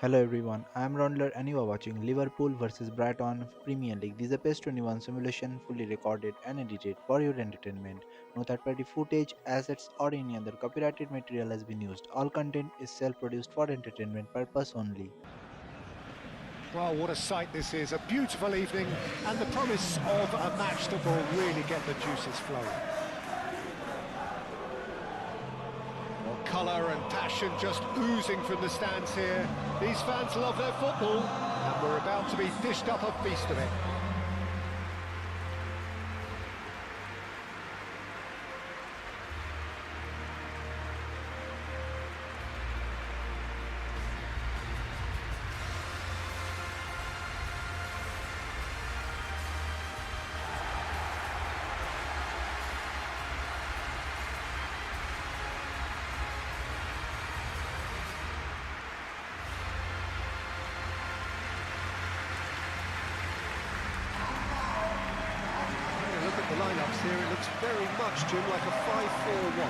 Hello everyone, I am Raundler and you are watching Liverpool vs Brighton Premier League. This is a PES 21 simulation fully recorded and edited for your entertainment. No third party footage, assets, or any other copyrighted material has been used. All content is self produced for entertainment purpose only. Well, what a sight this is. A beautiful evening and the promise of a match that will really get the juices flowing. Well, colour and passion just oozing from the stands here. These fans love their football and we're about to be dished up a feast of it. Look at the lineups here, it looks very much, Jim, like a 5-4-1.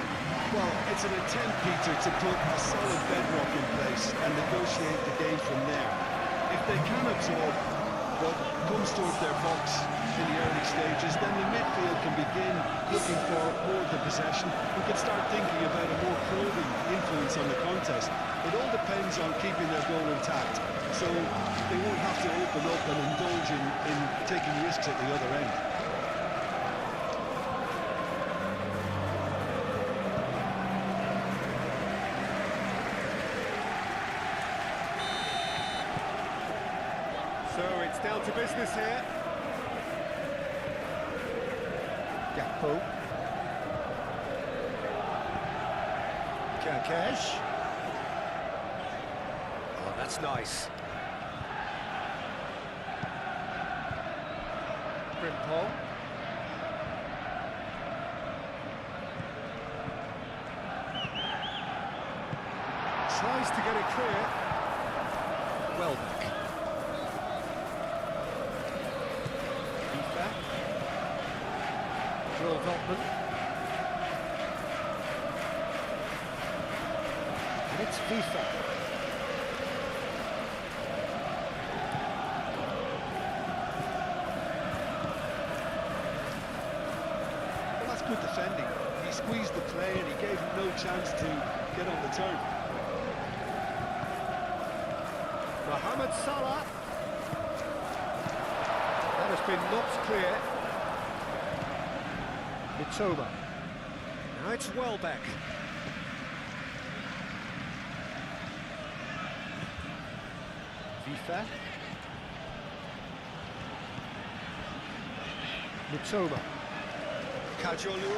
Well, it's an attempt, Peter, to put a solid bedrock in place and negotiate the game from there. If they can absorb what comes towards their box in the early stages, then the midfield can begin looking for more of the possession. We can start thinking about a more probing influence on the contest. It all depends on keeping their goal intact, so they won't have to open up and indulge in taking risks at the other end. So it's down to business here. Gakpo. Kerkesh. Oh, that's nice. Frimpong. Tries to get it clear. Welbeck. Joel Veltman. And it's FIFA. Well, that's good defending. He squeezed the play and he gave him no chance to get on the turn. Mohamed Salah. That has been knocked clear. Mitoma. Now it's Welbeck. FIFA. Mitoma. Kajolu.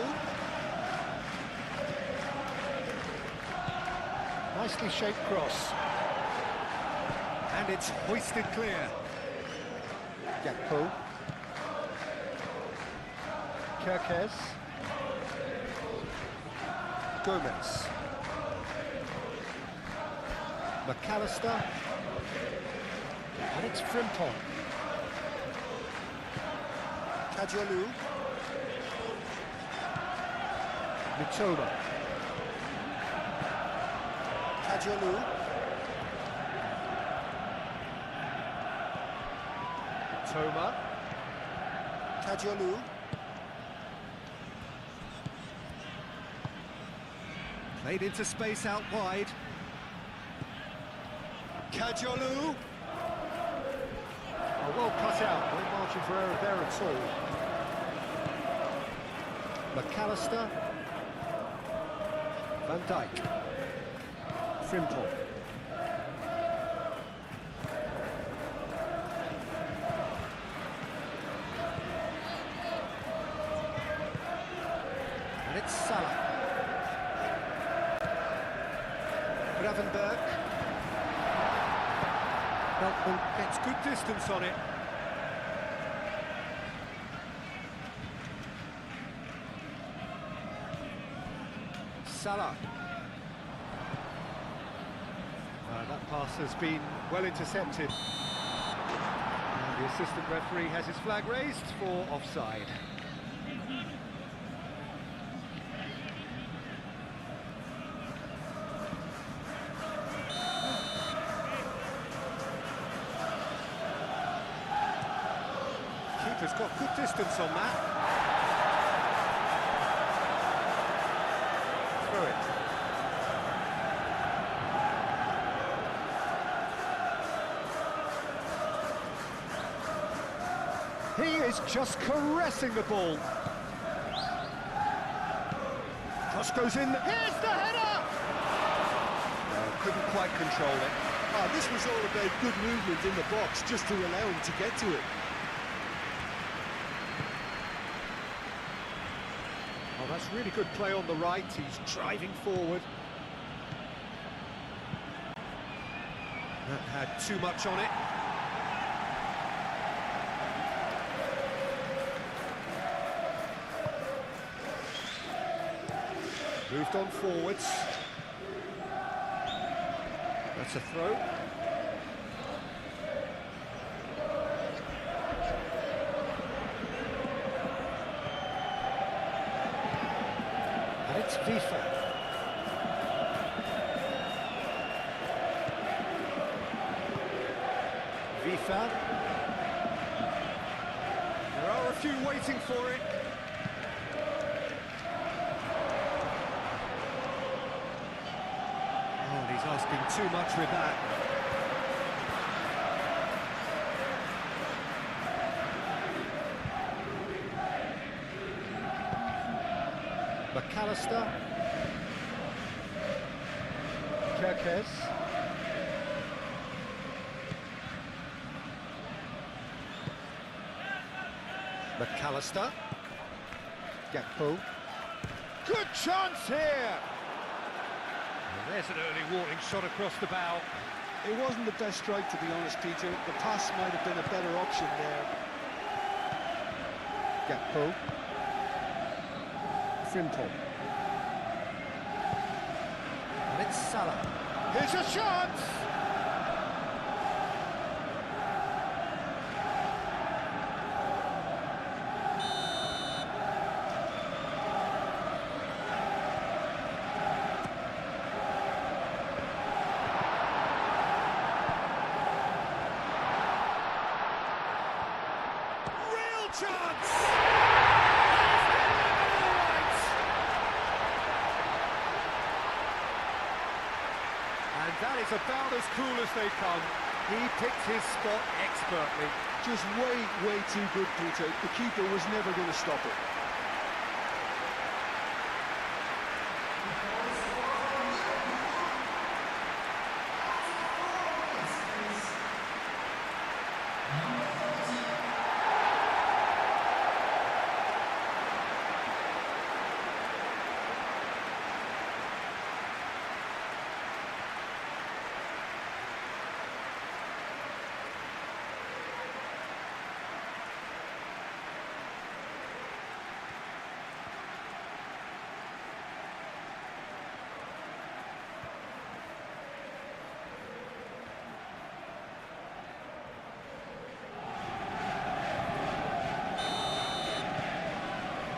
Nicely shaped cross. And it's hoisted clear. Gakpo. Kerkez. Gomez. McAllister. And it's Frimpong. Kajolu. Mitoma. Kajolu. Mitoma. Kajolu. Played into space out wide. Kajolu. Oh, well cut out. No margin for error there at all. McAllister. Van Dijk. Frimpong. And it's Salah. Gravenberg. Veltman gets good distance on it. Salah. That pass has been well intercepted. And the assistant referee has his flag raised for offside. got good distance on that. Through it. He is just caressing the ball. Cross goes in. Here's the header! Couldn't quite control it. This was all about good movement in the box, just to allow him to get to it. Oh, that's really good play on the right. He's driving forward. That had too much on it. Moved on forwards. That's a throw. And it's FIFA. FIFA. There are a few waiting for it. Oh, he's asking too much with that. McAllister. Kirkes. McAllister. Gakpo. Good chance here! And there's an early warning shot across the bow. It wasn't the best strike, to be honest, Peter. The pass might have been a better option there. Gakpo. Frimpong. And it's Salah. Here's a chance! Real chance! And that is about as cool as they come. He picked his spot expertly. Just way too good, Peter. The keeper was never going to stop it.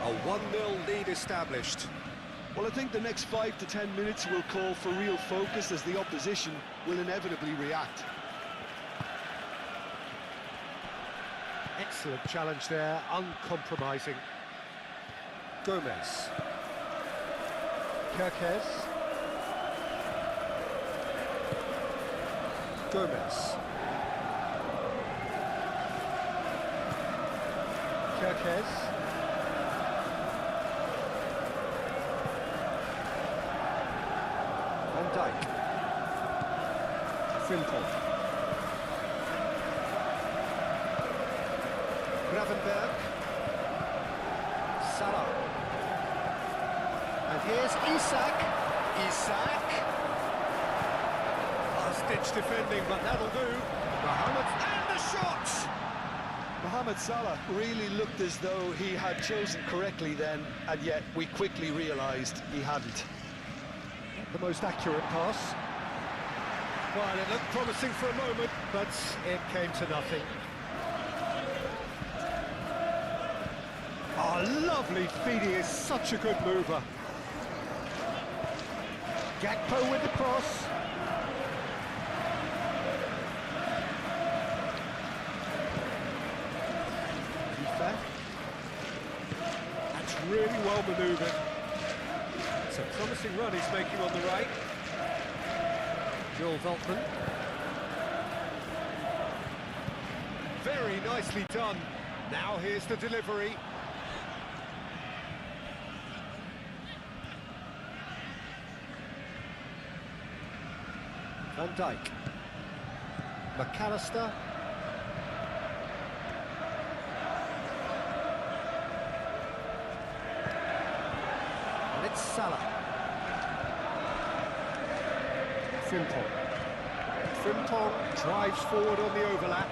A 1-0 lead established. Well, I think the next 5 to 10 minutes will call for real focus, as the opposition will inevitably react. Excellent challenge there, uncompromising. Gomez. Kirkes. Gomez. Kirkes. Van Dijk. Frimpong. Gravenberg. Salah. And here's Isak. Last-ditch defending, but that'll do. Mohamed, and the shot! Mohamed Salah really looked as though he had chosen correctly then, and yet we quickly realised he hadn't. The most accurate pass. Well, it looked promising for a moment, but it came to nothing. Oh, lovely feed. He is such a good mover. Gakpo with the cross. FIFA. really well manoeuvred. It's a promising run he's making on the right. Joel Veltman. Very nicely done. Now here's the delivery. Van Dijk. McAllister. And it's Salah. Frimpong. Frimpong drives forward on the overlap.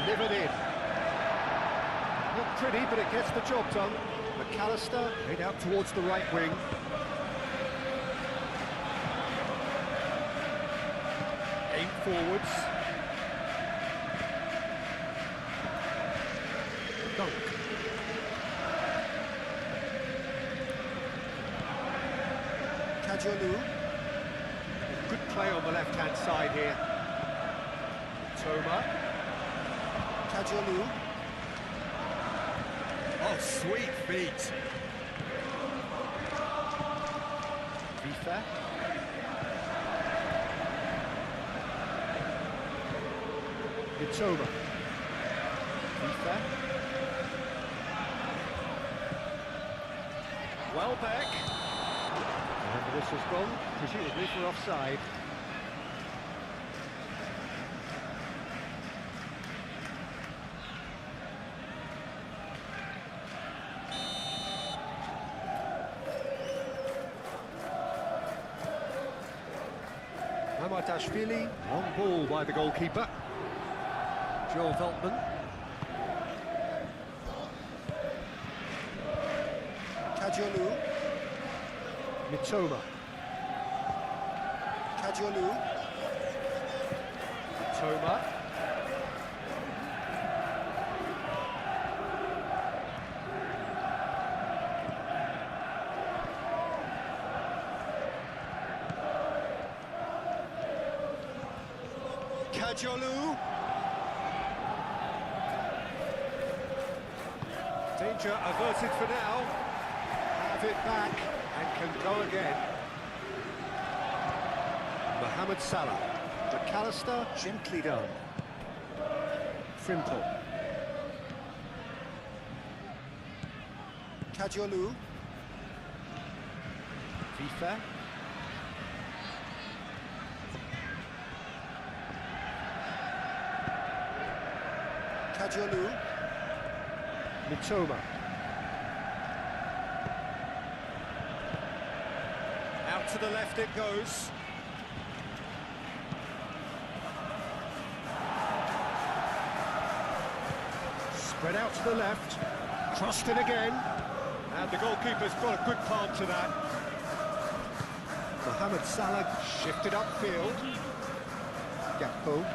Delivered in. Not pretty, but it gets the job done. McAllister head out towards the right wing. Aim forwards. Dunk. Kajolu. Good play on the left-hand side here. Toma. Kajolu. Oh, sweet feet. FIFA. Mitoma. FIFA. Welbeck. And the whistle's gone, presumably for offside. Mamardashvili, long ball by the goalkeeper. Joel Veltman. Kajolu. Mitoma. Kajolu. Mitoma. Kajolu. Danger averted for now. Have it back and can go again. Mohamed Salah. McAllister, gently done. Frimpong. Kajolu. FIFA. Kajolu. Mitoma. Out to the left it goes. Spread out to the left. Crossed it again. And the goalkeeper's got a good palm to that. Mohamed Salah shifted upfield. Gakpo.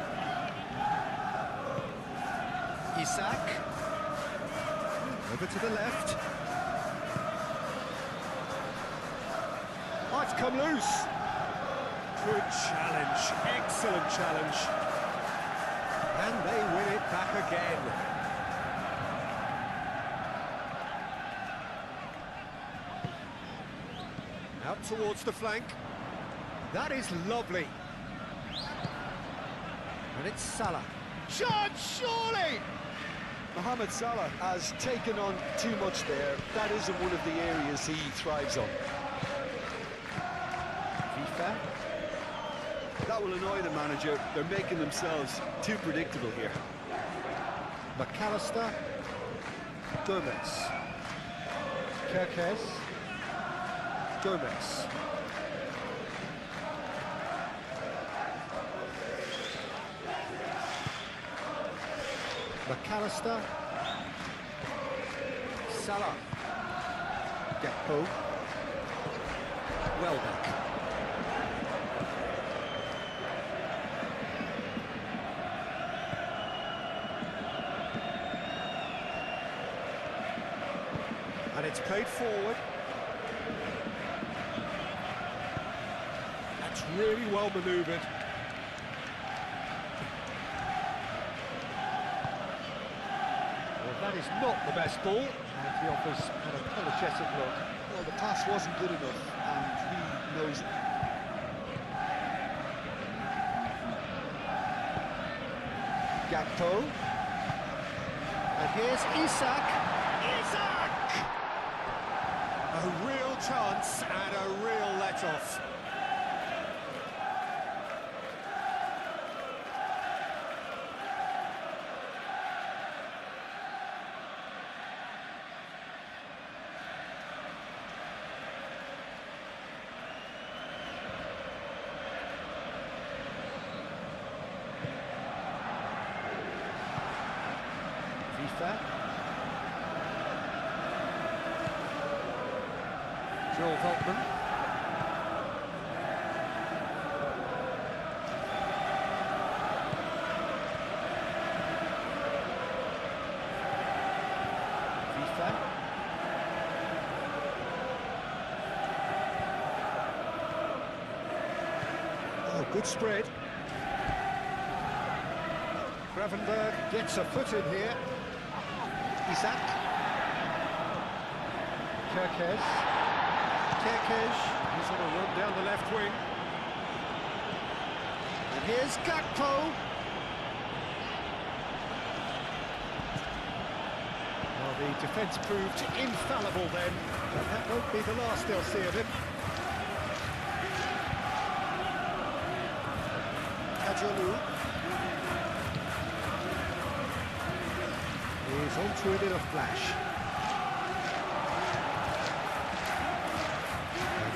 Isak. Over to the left. Oh, it's come loose. Good challenge. Excellent challenge. And they win it back again. Out towards the flank. That is lovely. And it's Salah. Shot, surely! Mohamed Salah has taken on too much there. That isn't one of the areas he thrives on. FIFA. That will annoy the manager. They're making themselves too predictable here. McAllister. Gomez. Kirkes. Gomez. McAllister. Salah. Gakpo. Welbeck. And it's played forward. That's really well manoeuvred. Well, that is not the best ball, And he offers an apologetic look. Well, the pass wasn't good enough, and he knows it. Gakpo. And here's Isak. Isak! A real chance and a real let-off. Joel Veltman. FIFA. Oh, good spread. Gravenberg gets a foot in here. Isak. Kerkez. He's on a run down the left wing. And here's Gakpo. Well, the defence proved infallible then, but that won't be the last they'll see of him. Kajalu. He's onto it in a flash.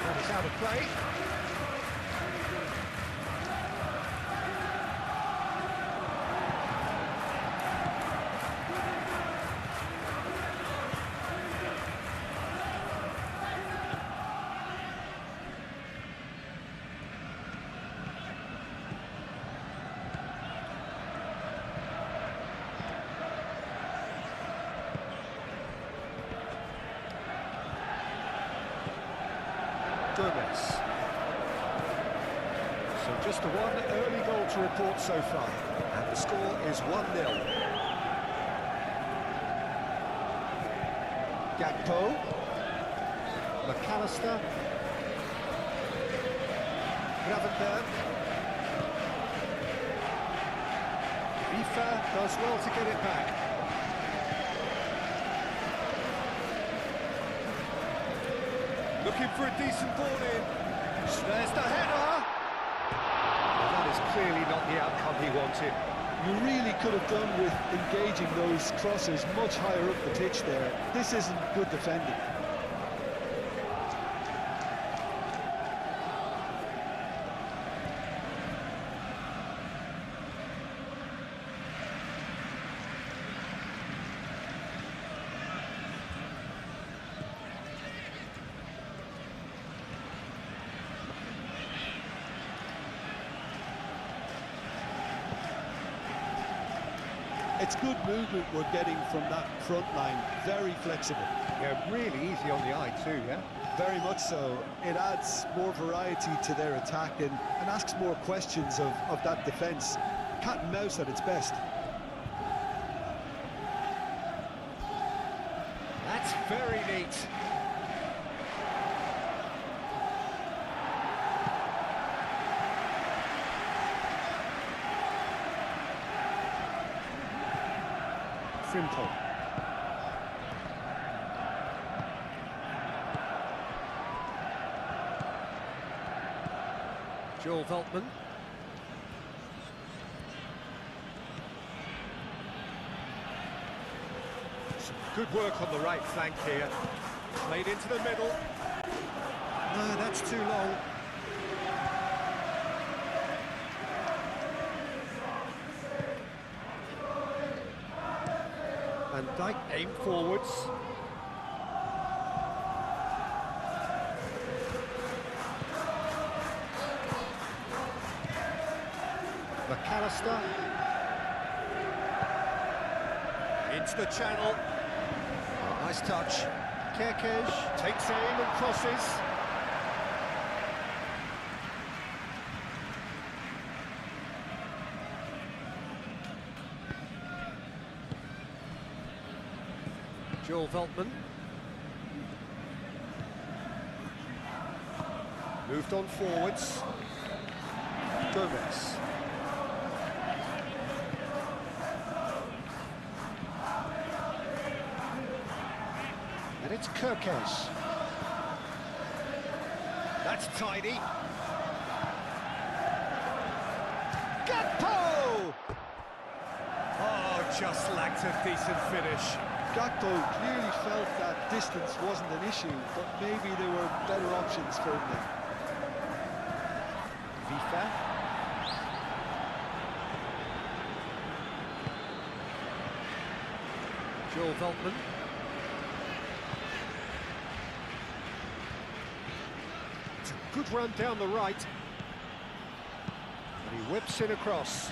That is out of play. Gomez. So just the one early goal to report so far, and the score is 1-0. Gakpo, McAllister, Gravenberg. FIFA does well to get it back. Looking for a decent ball in. There's the header. Well, that is clearly not the outcome he wanted. You really could have done with engaging those crosses much higher up the pitch there. This isn't good defending. It's good movement we're getting from that front line, very flexible. Yeah, really easy on the eye too, yeah? Very much so. It adds more variety to their attack and asks more questions of that defence. Cat and mouse at its best. That's very neat. Frimpong. Joel Veltman. Some good work on the right flank here. Played into the middle. No, that's too long. Van Dijk aimed forwards. McAllister. Into the channel. Oh, nice touch. Kerkez takes aim and crosses. Joel Veltman. Moved on forwards. Gomez. And it's Kirkes. That's tidy. Gakpo! Oh, just lacked a decent finish. Gakpo clearly felt that distance wasn't an issue, but maybe there were better options for him there. Vifa. Joel Veltman. It's a good run down the right. And he whips it across.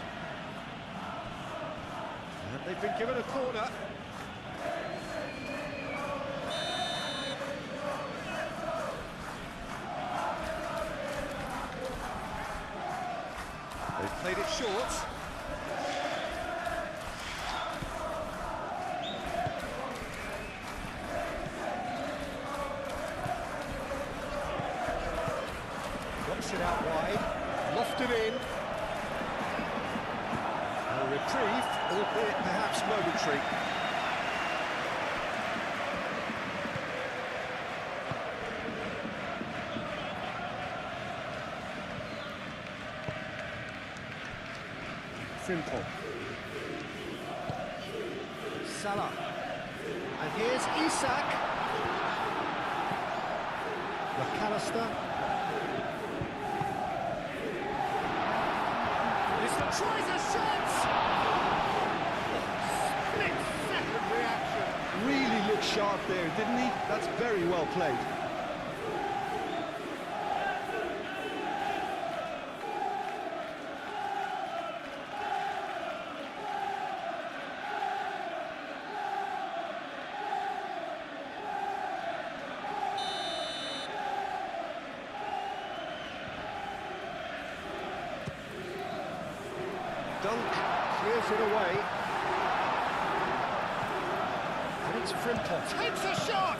And they've been given a corner. They've played it short. Drops it out wide, lofted in. A reprieve, albeit perhaps momentary. Simple. Salah. And here's Isak. McAllister. This tries a shot! Split-second reaction. Really looked sharp there, didn't he? That's very well played. Dunk clears it away. And it's Frimpong. Takes a shot!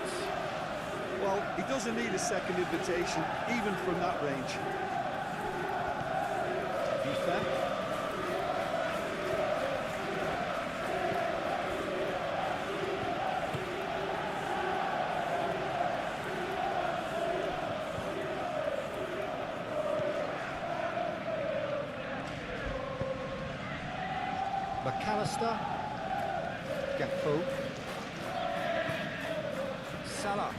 Well, he doesn't need a second invitation, even from that range. Vifa. McAllister. Gakpo. Salah.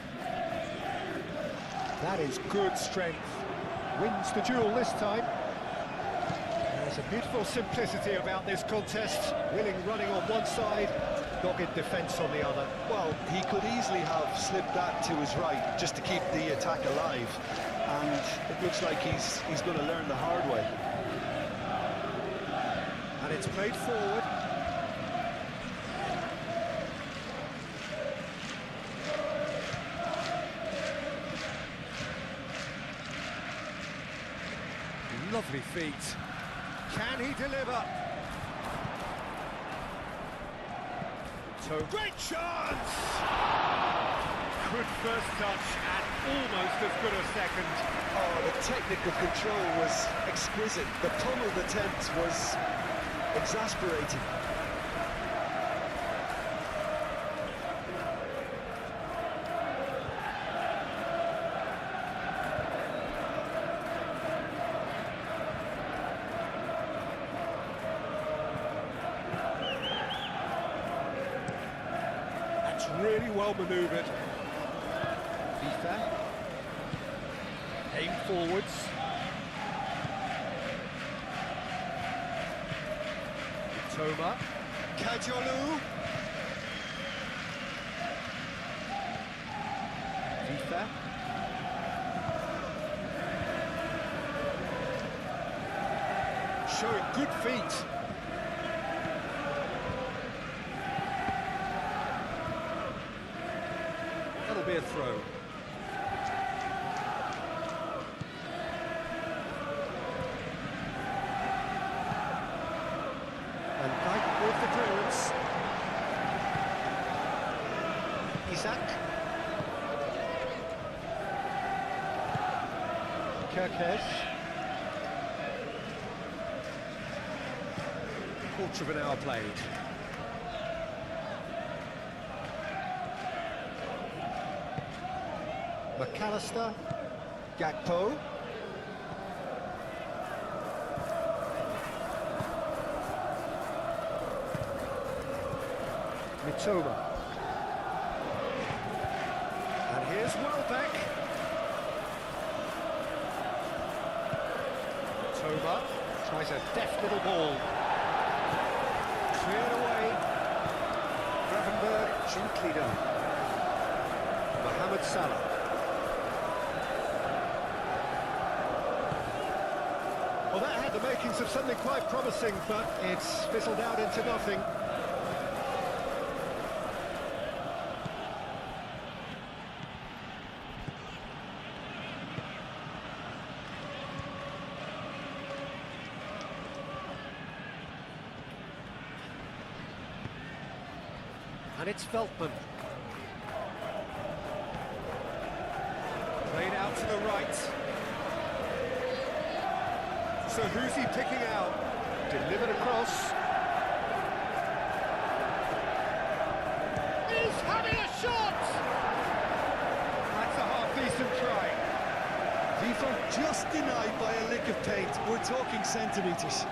That is good strength. Wins the duel this time. There's a beautiful simplicity about this contest. Willing running on one side, dogged defence on the other. Well, he could easily have slipped that to his right, just to keep the attack alive. And it looks like he's going to learn the hard way. And it's played forward. Lovely feet. Can he deliver? So great chance! Good first touch and almost as good a second. Oh, the technical control was exquisite. The pummeled attempt was exasperating. That's really well manoeuvred. Vifa. Aim forwards. Toma. Kajolu. Vifa. Showing good feet. That'll be a throw. And Brighton with the clearance. Isak. Kirkes. Quarter of an hour played. McAllister. Gakpo. Mitoma. And here's Welbeck. Mitoma tries a deft little ball. Cleared away. Gravenberg, gently done. Mohamed Salah. Well, that had the makings of something quite promising, but it's fizzled out into nothing. And it's Veltman. Played out to the right. So who's he picking out? Delivered across. He's having a shot! That's a half-decent try. FIFA just denied by a lick of paint. We're talking centimetres.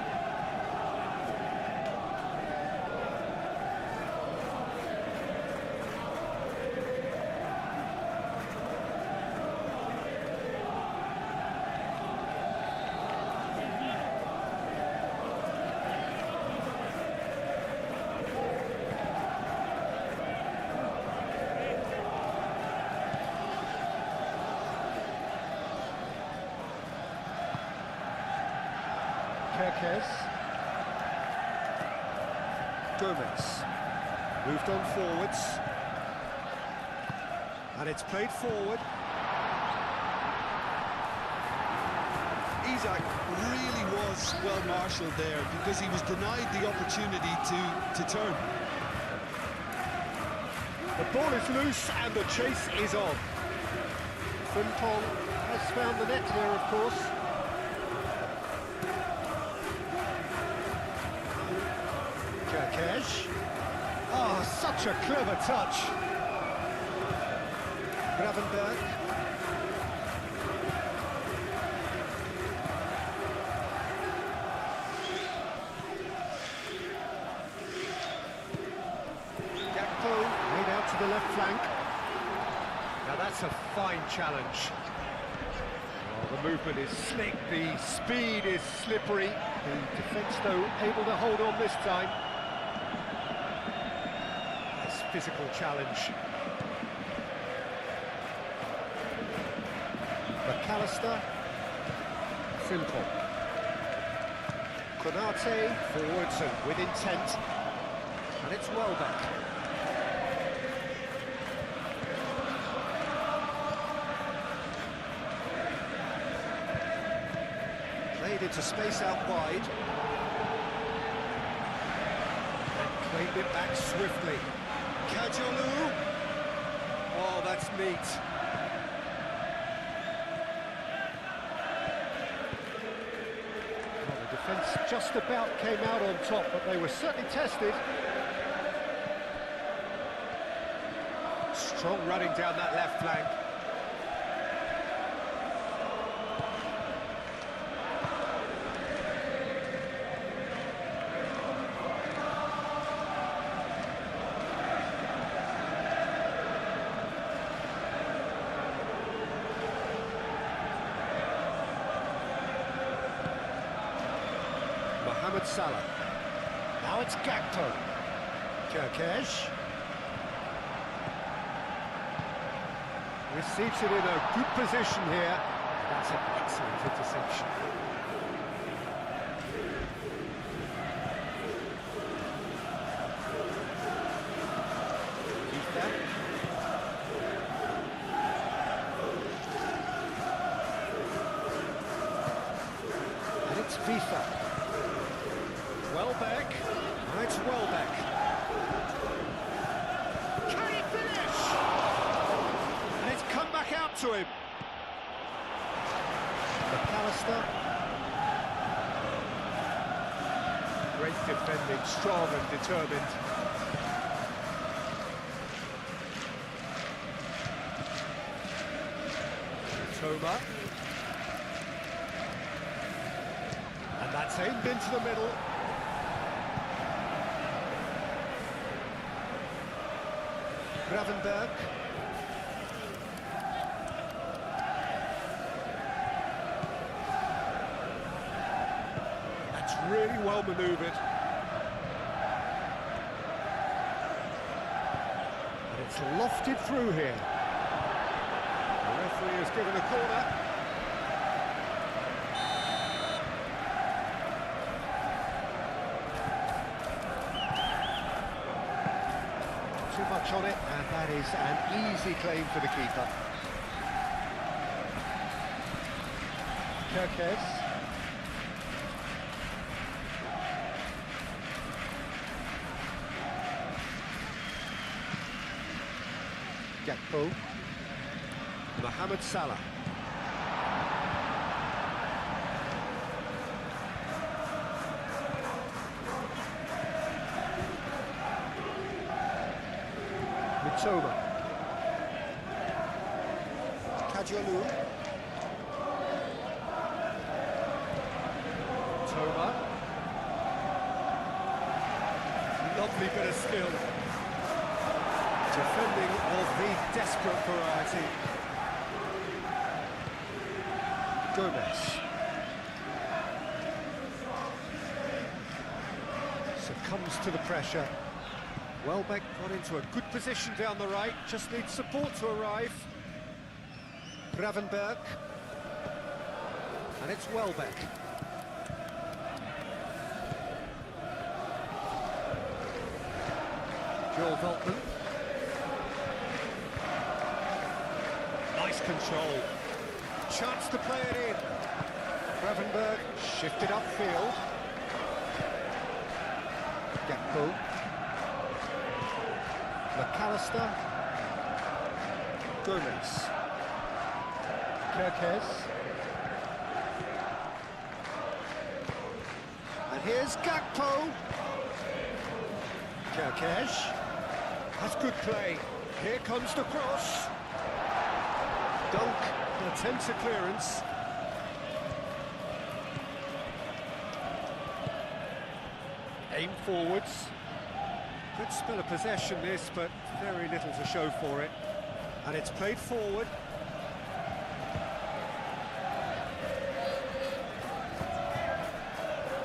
Kirkes. Gomez. Moved on forwards. And it's played forward. Isak really was well marshalled there because he was denied the opportunity to turn. The ball is loose and the chase is on. Frimpong has found the net here, of course. Kirkes. Oh, such a clever touch. Gravenberg. Gakpo made out to the left flank. Now that's a fine challenge. Oh, the movement is slick, the speed is slippery. The defence, though, able to hold on this time. Nice physical challenge. McAllister. Frimpong. Konate forwards and with intent. And it's Welbeck. Played into space out wide. And claimed it back swiftly. Kajolu. Oh, that's neat. Well, the defence just about came out on top, but they were certainly tested. Strong running down that left flank. Mohamed Salah. Now it's Gakpo. Kirkes. Receives it in a good position here. That's an excellent interception. And it's FIFA. Welbeck. Now it's Welbeck. Can he finish? to him. McAllister. Great defending, strong and determined. Toma. And that's aimed into the middle. Gravenberg. That's really well manoeuvred. And it's lofted through here. The referee has given a corner. Too much on it, and that is an easy claim for the keeper. Kirkes. Gakpo. Mohamed Salah. Mitoma. Kadiolu. Toma. Lovely bit of skill. Defending of the desperate variety. Gomez. Succumbs to the pressure. Welbeck got into a good position down the right, just needs support to arrive. Gravenberg. And it's Welbeck. Joel Veltman. Nice control. Chance to play it in. Gravenberg shifted upfield. Gakpo. McAllister. Gomez. Kirkes. And here's Gakpo. Kirkes. That's good play. Here comes the cross. Dunk. Attempts a clearance. Aim forwards. Good spell of possession this, but very little to show for it. And it's played forward.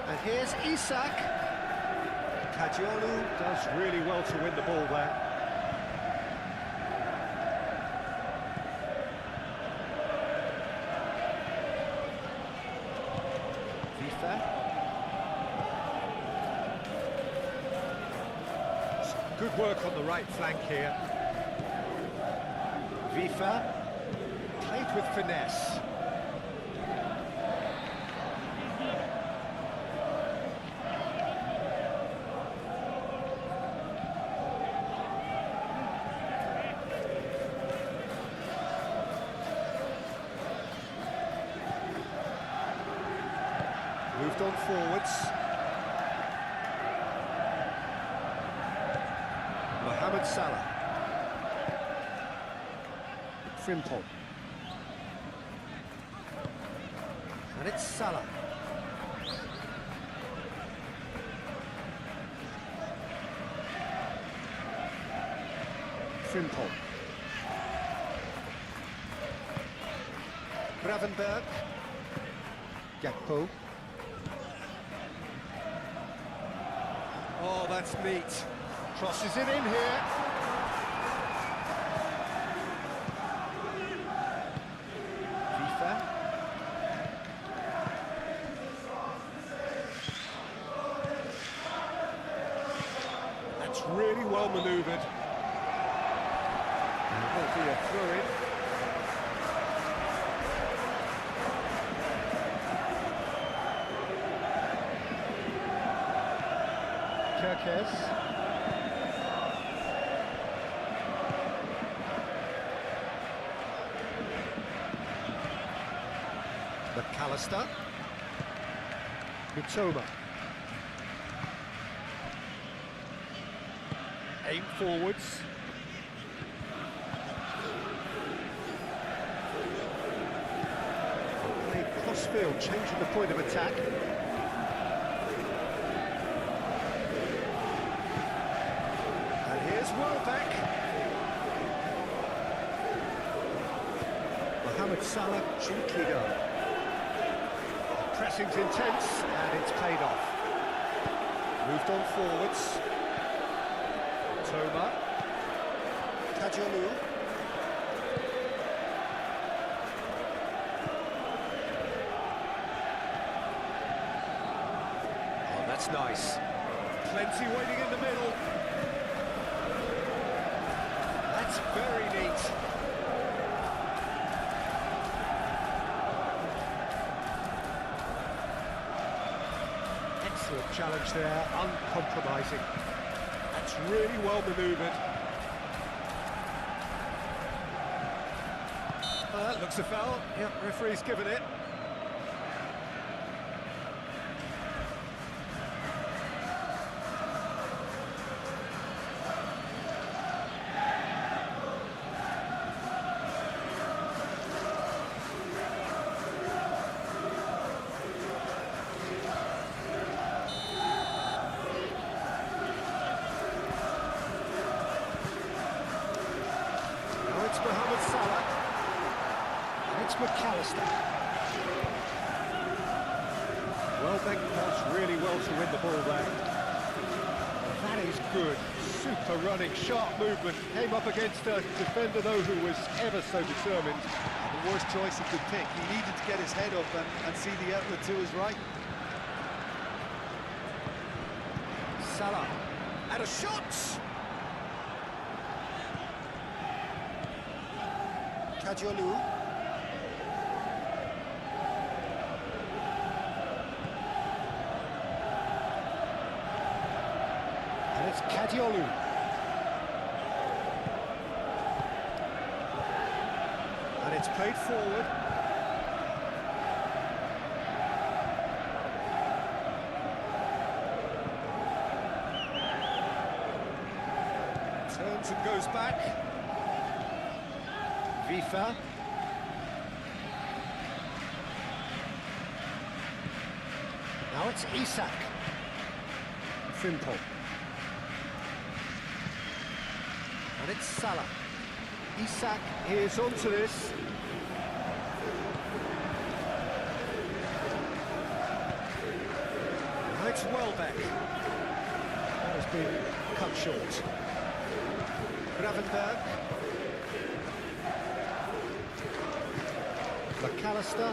And here's Isak. Kadiolu does really well to win the ball there. Good work on the right flank here. Vifa played with finesse. Moved on forwards. Mohamed Salah. Frimpong. And it's Salah. Frimpong. Gravenberg. Gakpo. Oh, that's neat. Crosses it in here. Vifa. That's really well manoeuvred. That'll be a throw-in. Kirkes. McAllister. Mitoma. Aim forwards. Played crossfield, changing the point of attack. And here's Welbeck. Mohamed Salah, gently done. Pressing's intense, and it's paid off. Moved on forwards. Toma. Kajolu. Oh, that's nice. Plenty waiting in the middle. That's very neat. Excellent challenge there, uncompromising. That's really well manoeuvred. That looks a foul. Yep, referee's given it. It's Mohamed Salah, and it's McAllister. Welbeck does really well to win the ball there. That is good, super running, sharp movement. Came up against a defender though who was ever so determined. The worst choice he could pick. He needed to get his head up and see the outlet to his right. Salah, and a shot! Kajolu. And it's Kadiolu. And it's played forward. Turns and goes back. Vifa. Now it's Isak. Frimpong. And it's Salah. Isak is onto this. Now it's Welbeck. That has been cut short. Gravenberg. McAllister.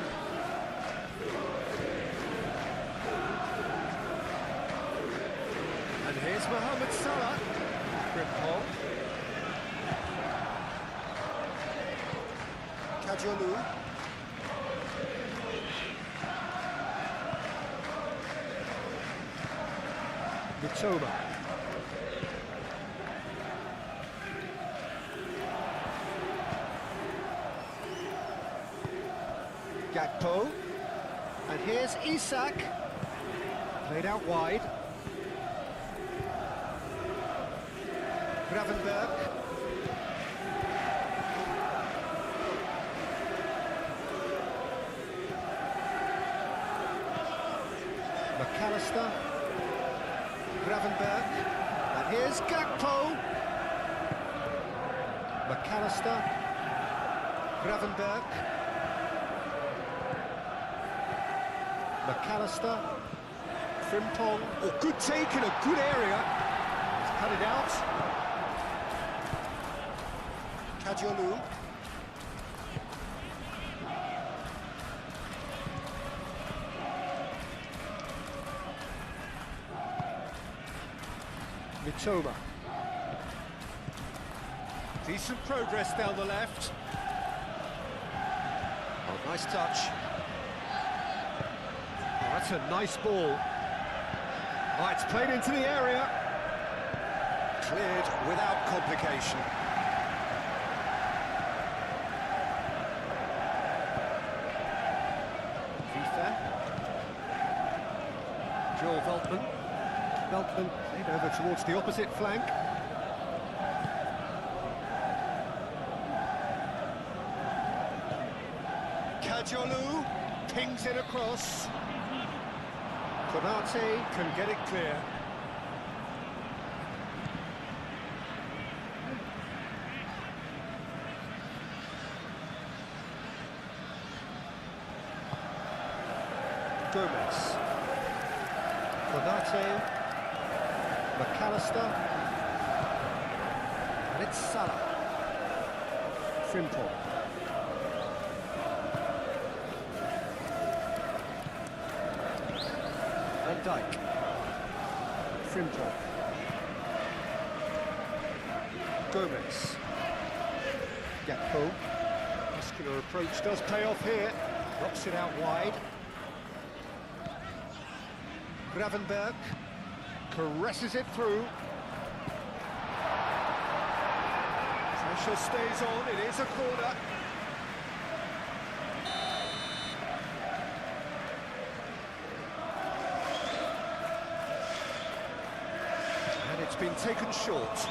And here's Mohamed Salah. Frimpong. Kajolu. Mitoma. Gakpo, and here's Isak, played out wide. Gravenberg. McAllister. Gravenberg, and here's Gakpo. McAllister. Gravenberg. McAllister, Frimpong, oh, good take in a good area. He's cut it out. Kajolu. Mitoma. Decent progress down the left. Oh, nice touch. That's a nice ball. Oh, it's played into the area. Cleared without complication. Joel Veltman. Veltman played over towards the opposite flank. Kajolu pings it across. Konate can get it clear. Gomez. Konate. McAllister. And it's Salah. Frimpong. Van Dijk. Frimpong. Gomez. Gakpo. Muscular approach does pay off here. Knocks it out wide. Gravenberg caresses it through. Pressure stays on, it is a corner. And it's been taken short.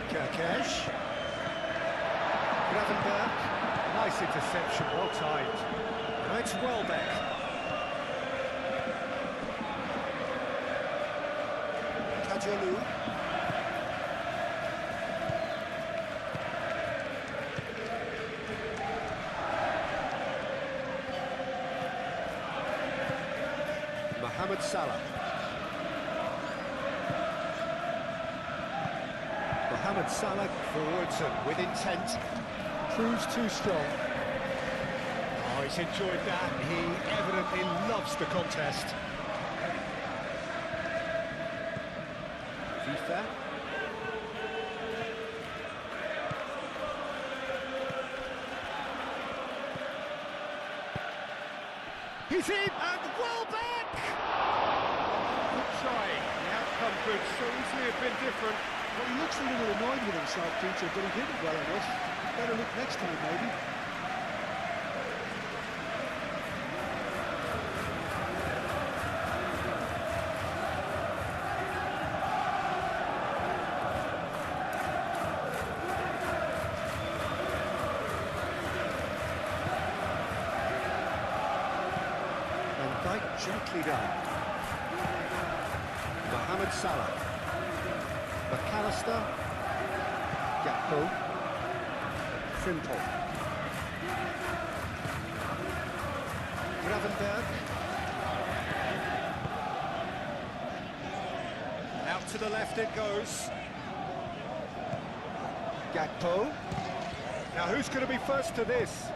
Kerkesh. Gravenberg, nice interception, well timed. Now it's Welbeck. Kajolu. Mohamed Salah. Mohamed Salah forwards and with intent. Proves too strong. Oh, he's enjoyed that. He evidently loves the contest. FIFA. He's in, and Welbeck! Good try. The outcome could so easily have been different. Well, he looks a little annoyed with himself, Peter, but he did it well enough. Better look next time, maybe. Van Dijk gently down. Mohamed Salah. McAllister. Gakpo. Frimpong. Gravenberg. Out to the left it goes. Gakpo. Now who's going to be first to this?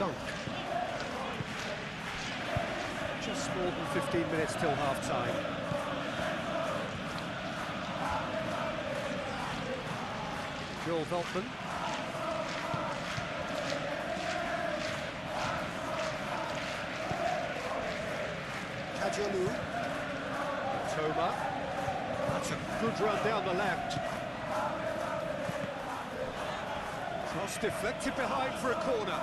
Dunk. Just more than 15 minutes till half-time. Joel Veltman. Kajolu. Toma. That's a good run down the left. Cross deflected behind for a corner.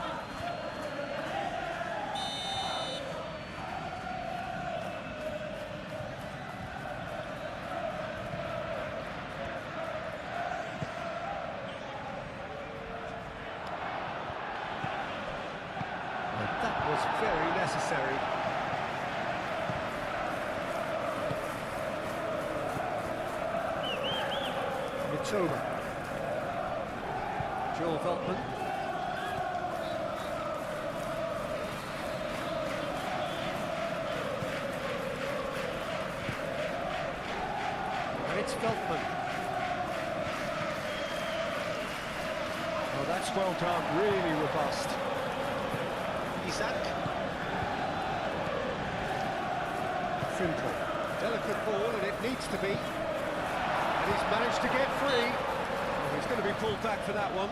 That was very necessary. Mitoma. Joel Veltman. And it's Veltman. Oh, that's well done, really robust. Isaac. Frimpong. Delicate ball, and it needs to be. And he's managed to get free. Oh, he's going to be pulled back for that one.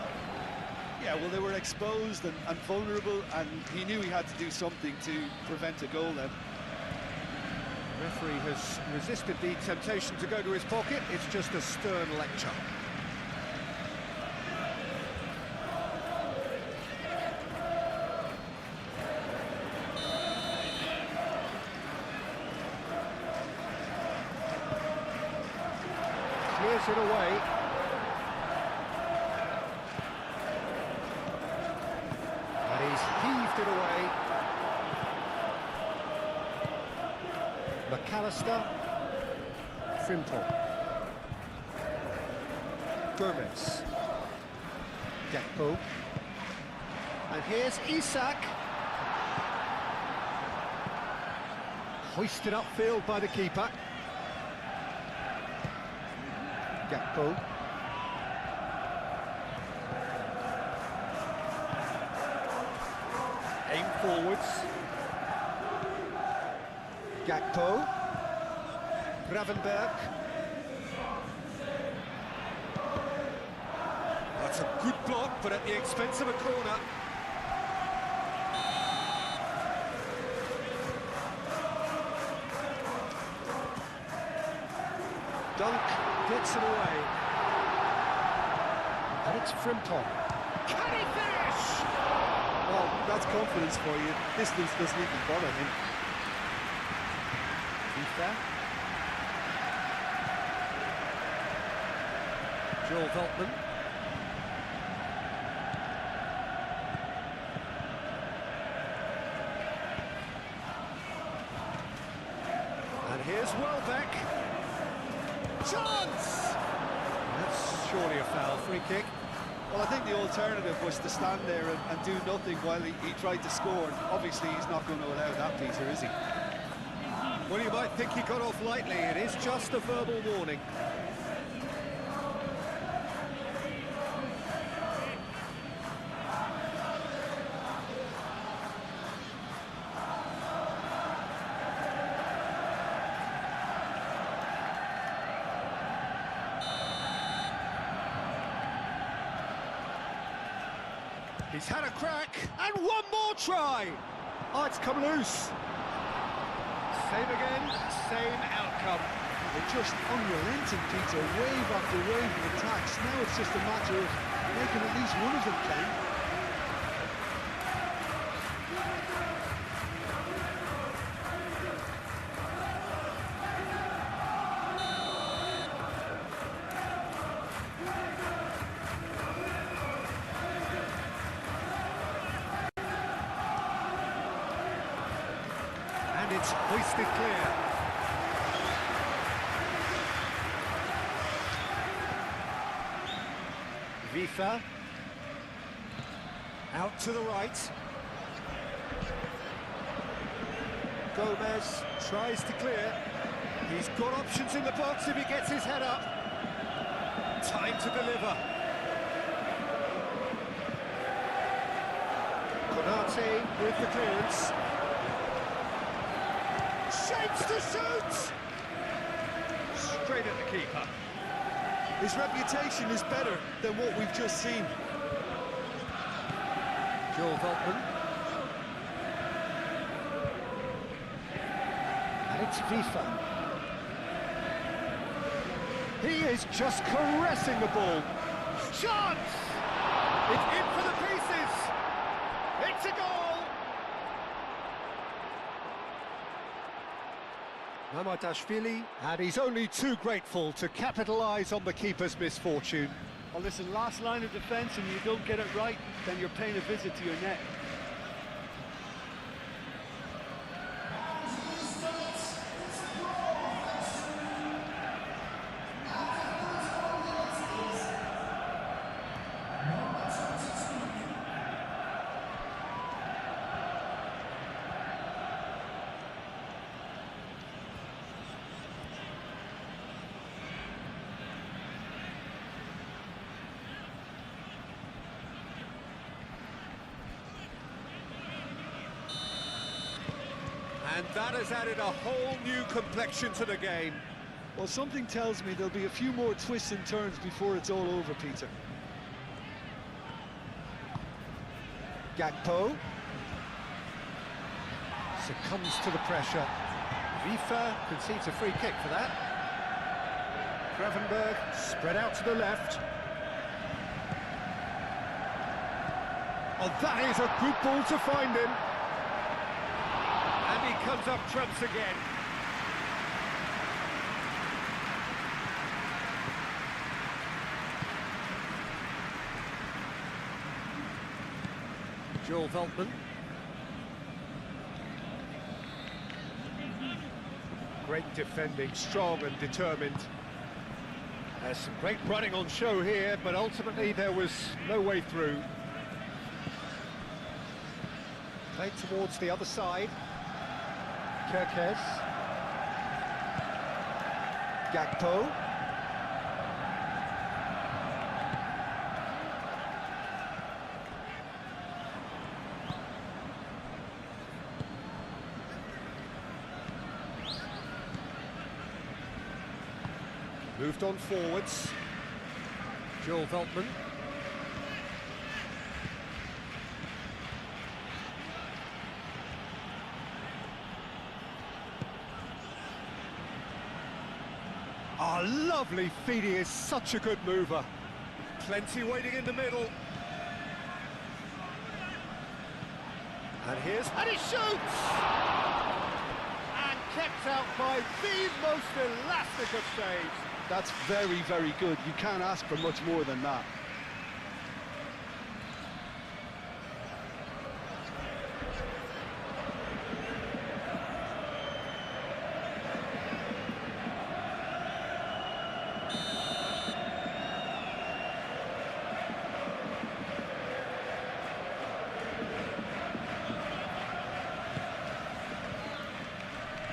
Yeah, well, they were exposed and vulnerable, and he knew he had to do something to prevent a goal then. Referee has resisted the temptation to go to his pocket. It's just a stern lecture. Clears it away. And he's heaved it away. McAllister, Frimpong, Gomez, Gakpo, and here's Isak. Hoisted upfield by the keeper. Gakpo. Aim forwards. Gakpo, Gravenberg. That's a good block, but at the expense of a corner. Dunk gets it away. And it's Frimpong. Can he finish? Well, that's confidence for you. Distance doesn't even bother him. Joel Veltman. And here's Welbeck. Chance! That's surely a foul. Free kick. Well, I think the alternative was to stand there and do nothing while he tried to score. And obviously, he's not going to allow that, Peter, is he? Well, you might think he got off lightly. It is just a verbal warning. He's had a crack, and one more try! Oh, it's come loose. Same again, same outcome. They're just unrelenting, Peter. Wave after wave of attacks. Now it's just a matter of making at least one of them count. And it's hoisted clear. Vifa. Out to the right. Gomez tries to clear. He's got options in the box if he gets his head up. Time to deliver. Konate with the clearance. Shapes to shoot! Straight at the keeper. His reputation is better than what we've just seen. Joel Veltman. And it's Vifa. He is just caressing the ball. Chance! It's in for the pieces! It's a goal! Mamadashvili, and he's only too grateful to capitalise on the keeper's misfortune. Well, listen, last line of defence and you don't get it right, then you're paying a visit to your net. And that has added a whole new complexion to the game. Well, something tells me there'll be a few more twists and turns before it's all over, Peter. Gakpo succumbs to the pressure. Vifa concedes a free kick for that. Gravenberg spread out to the left. Oh, that is a good ball to find him. And he comes up trumps again. Joel Veltman. Great defending, strong and determined. There's some great running on show here, but ultimately there was no way through. Played towards the other side. Kerkez. Gakpo. Moved on forwards. Joel Veltman. Oh, lovely feed, he is such a good mover. Plenty waiting in the middle. And he shoots! And kept out by the most elastic of saves. That's very, very good. You can't ask for much more than that.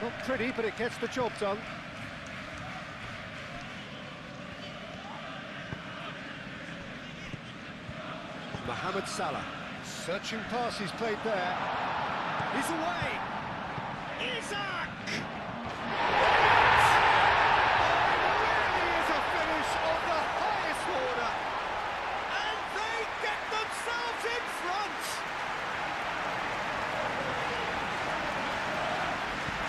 Not pretty, but it gets the job done. Mohamed Salah. Searching pass he's played there. He's away! Isaac! Really is a finish of the highest order. And they get themselves in front!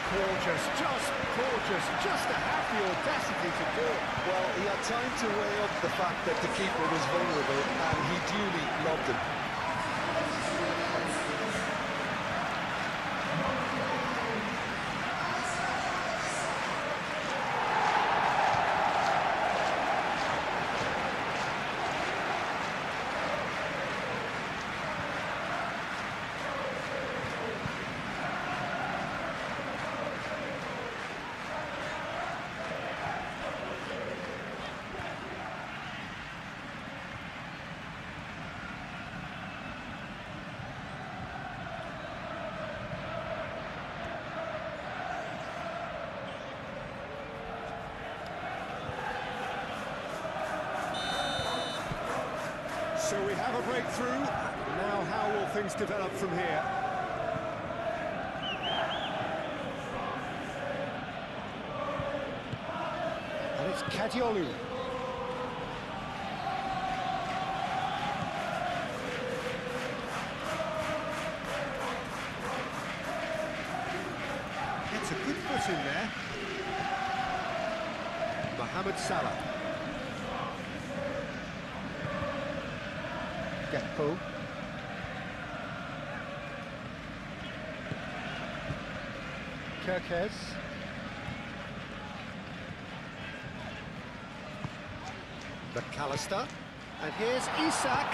Gorgeous, just gorgeous, just to have the audacity to do it. Well, he had time to weigh up the fact that the keeper was vulnerable, and he duly lobbed him. So we have a breakthrough. Now how will things develop from here? And it's Kadiolu. Gets a good foot in there. Mohamed Salah. Gakpo. Kerkez. McAllister. And here's Isak.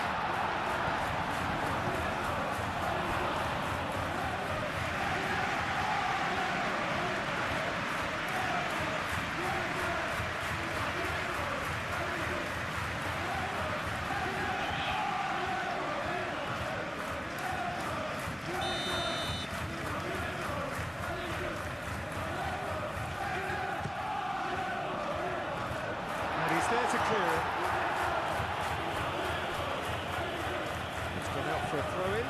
He's there to clear it. It's gone out for a throw-in.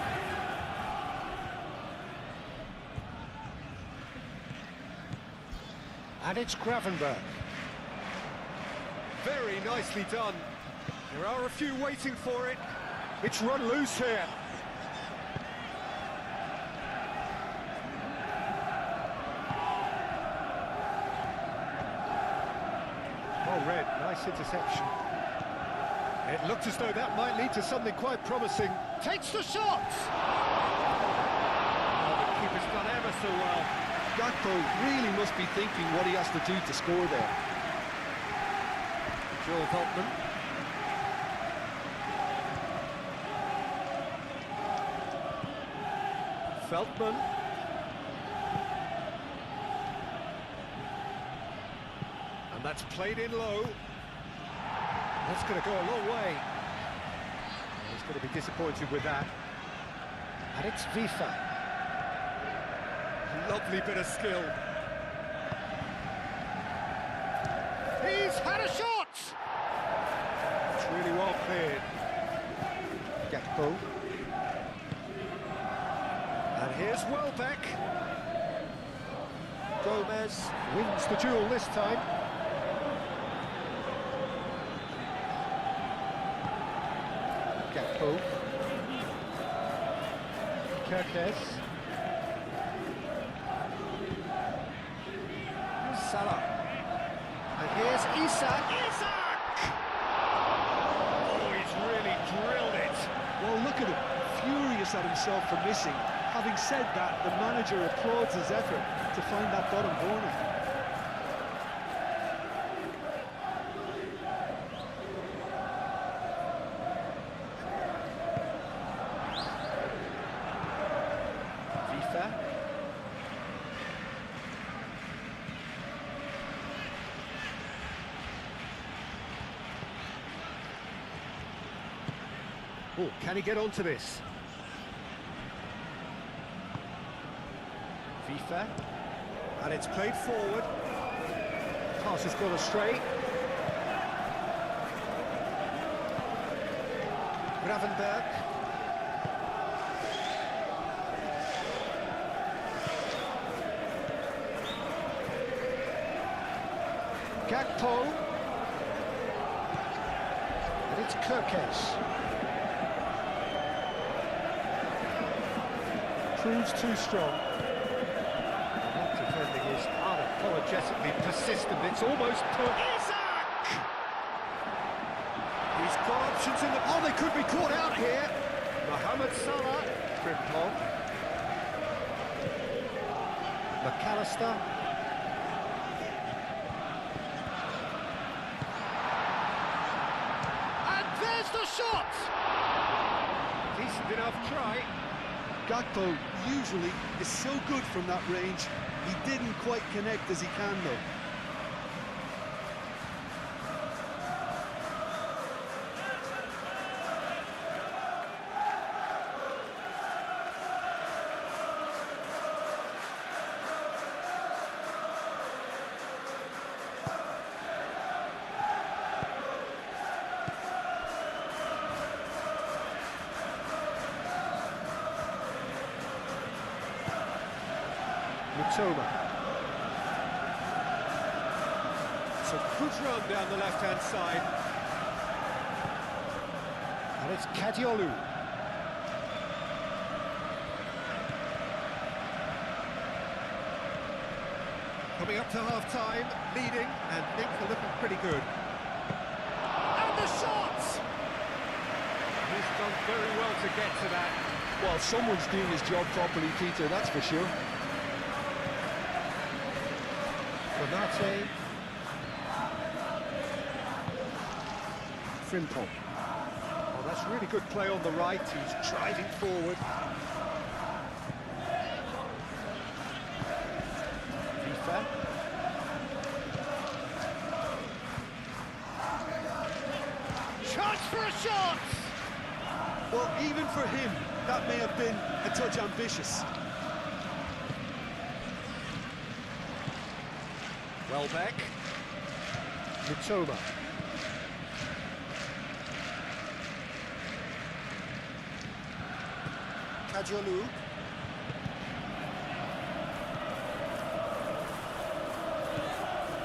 And it's Gravenberg. Very nicely done. There are a few waiting for it. It's run loose here. Well read, nice interception. It looked as though that might lead to something quite promising. Takes the shot! Oh, the keeper's done ever so well. Gakpo really must be thinking what he has to do to score there. Joel Veltman. Veltman. And that's played in low. That's going to go a long way. He's going to be disappointed with that. And it's Vifa. Lovely bit of skill. He's had a shot! It's really well cleared. Gakpo. And here's Welbeck. Gomez wins the duel this time. Gakpo. Kirkes. Salah. And here's Isak. Isak! Oh, he's really drilled it. Well, look at him, furious at himself for missing. Having said that, the manager applauds his effort to find that bottom corner. FIFA. Oh, can he get onto this? FIFA. And it's played forward. Pass has gone astray. Gravenberg. Gakpo. And it's Kirkes. Proves too strong. That defending is unapologetically persistent. It's almost Isak! He's got options in the... Oh, they could be caught out here. Mohamed Salah. Frimpong. McAllister. And there's the shot! Decent enough try. Gakpo usually is so good from that range. He didn't quite connect as he can though. Mitoma. It's a good run down the left-hand side. And it's Kadiolu. Coming up to half-time, leading, and things are looking pretty good. And the shot! He's done very well to get to that. Well, someone's doing his job properly, Peter, that's for sure. Konate. Frimpong. Oh, that's really good play on the right. He's driving forward. FIFA. Chance for a shot! Well, even for him, that may have been a touch ambitious. Welbeck. Mitoma. Kadiolu.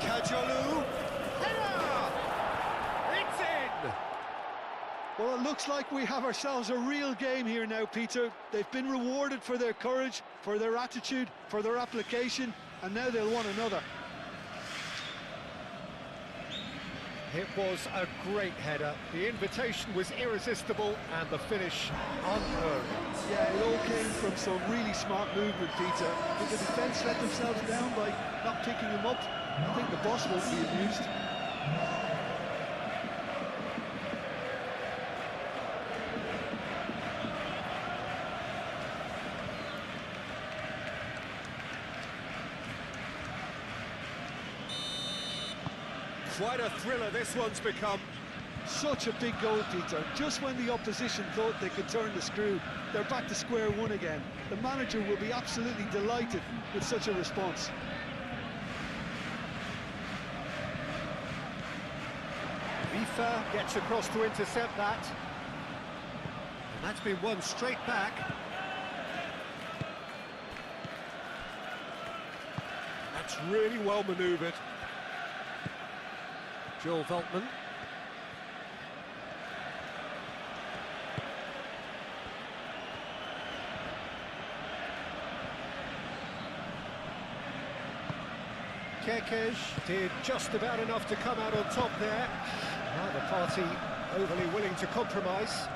Kadiolu. Header! It's in! Well, it looks like we have ourselves a real game here now, Peter. They've been rewarded for their courage, for their attitude, for their application, and now they'll want another. It was a great header. The invitation was irresistible and the finish unearned. Yeah, it all came from some really smart movement, Peter. Did the defence let themselves down by not picking him up? I think the boss won't be amused. Quite a thriller this one's become. Such a big goal, Peter. Just when the opposition thought they could turn the screw, they're back to square one again. The manager will be absolutely delighted with such a response. Vifa gets across to intercept that. And that's been won straight back. That's really well manoeuvred. Joel Veltman. Kekes did just about enough to come out on top there. Neither party overly willing to compromise.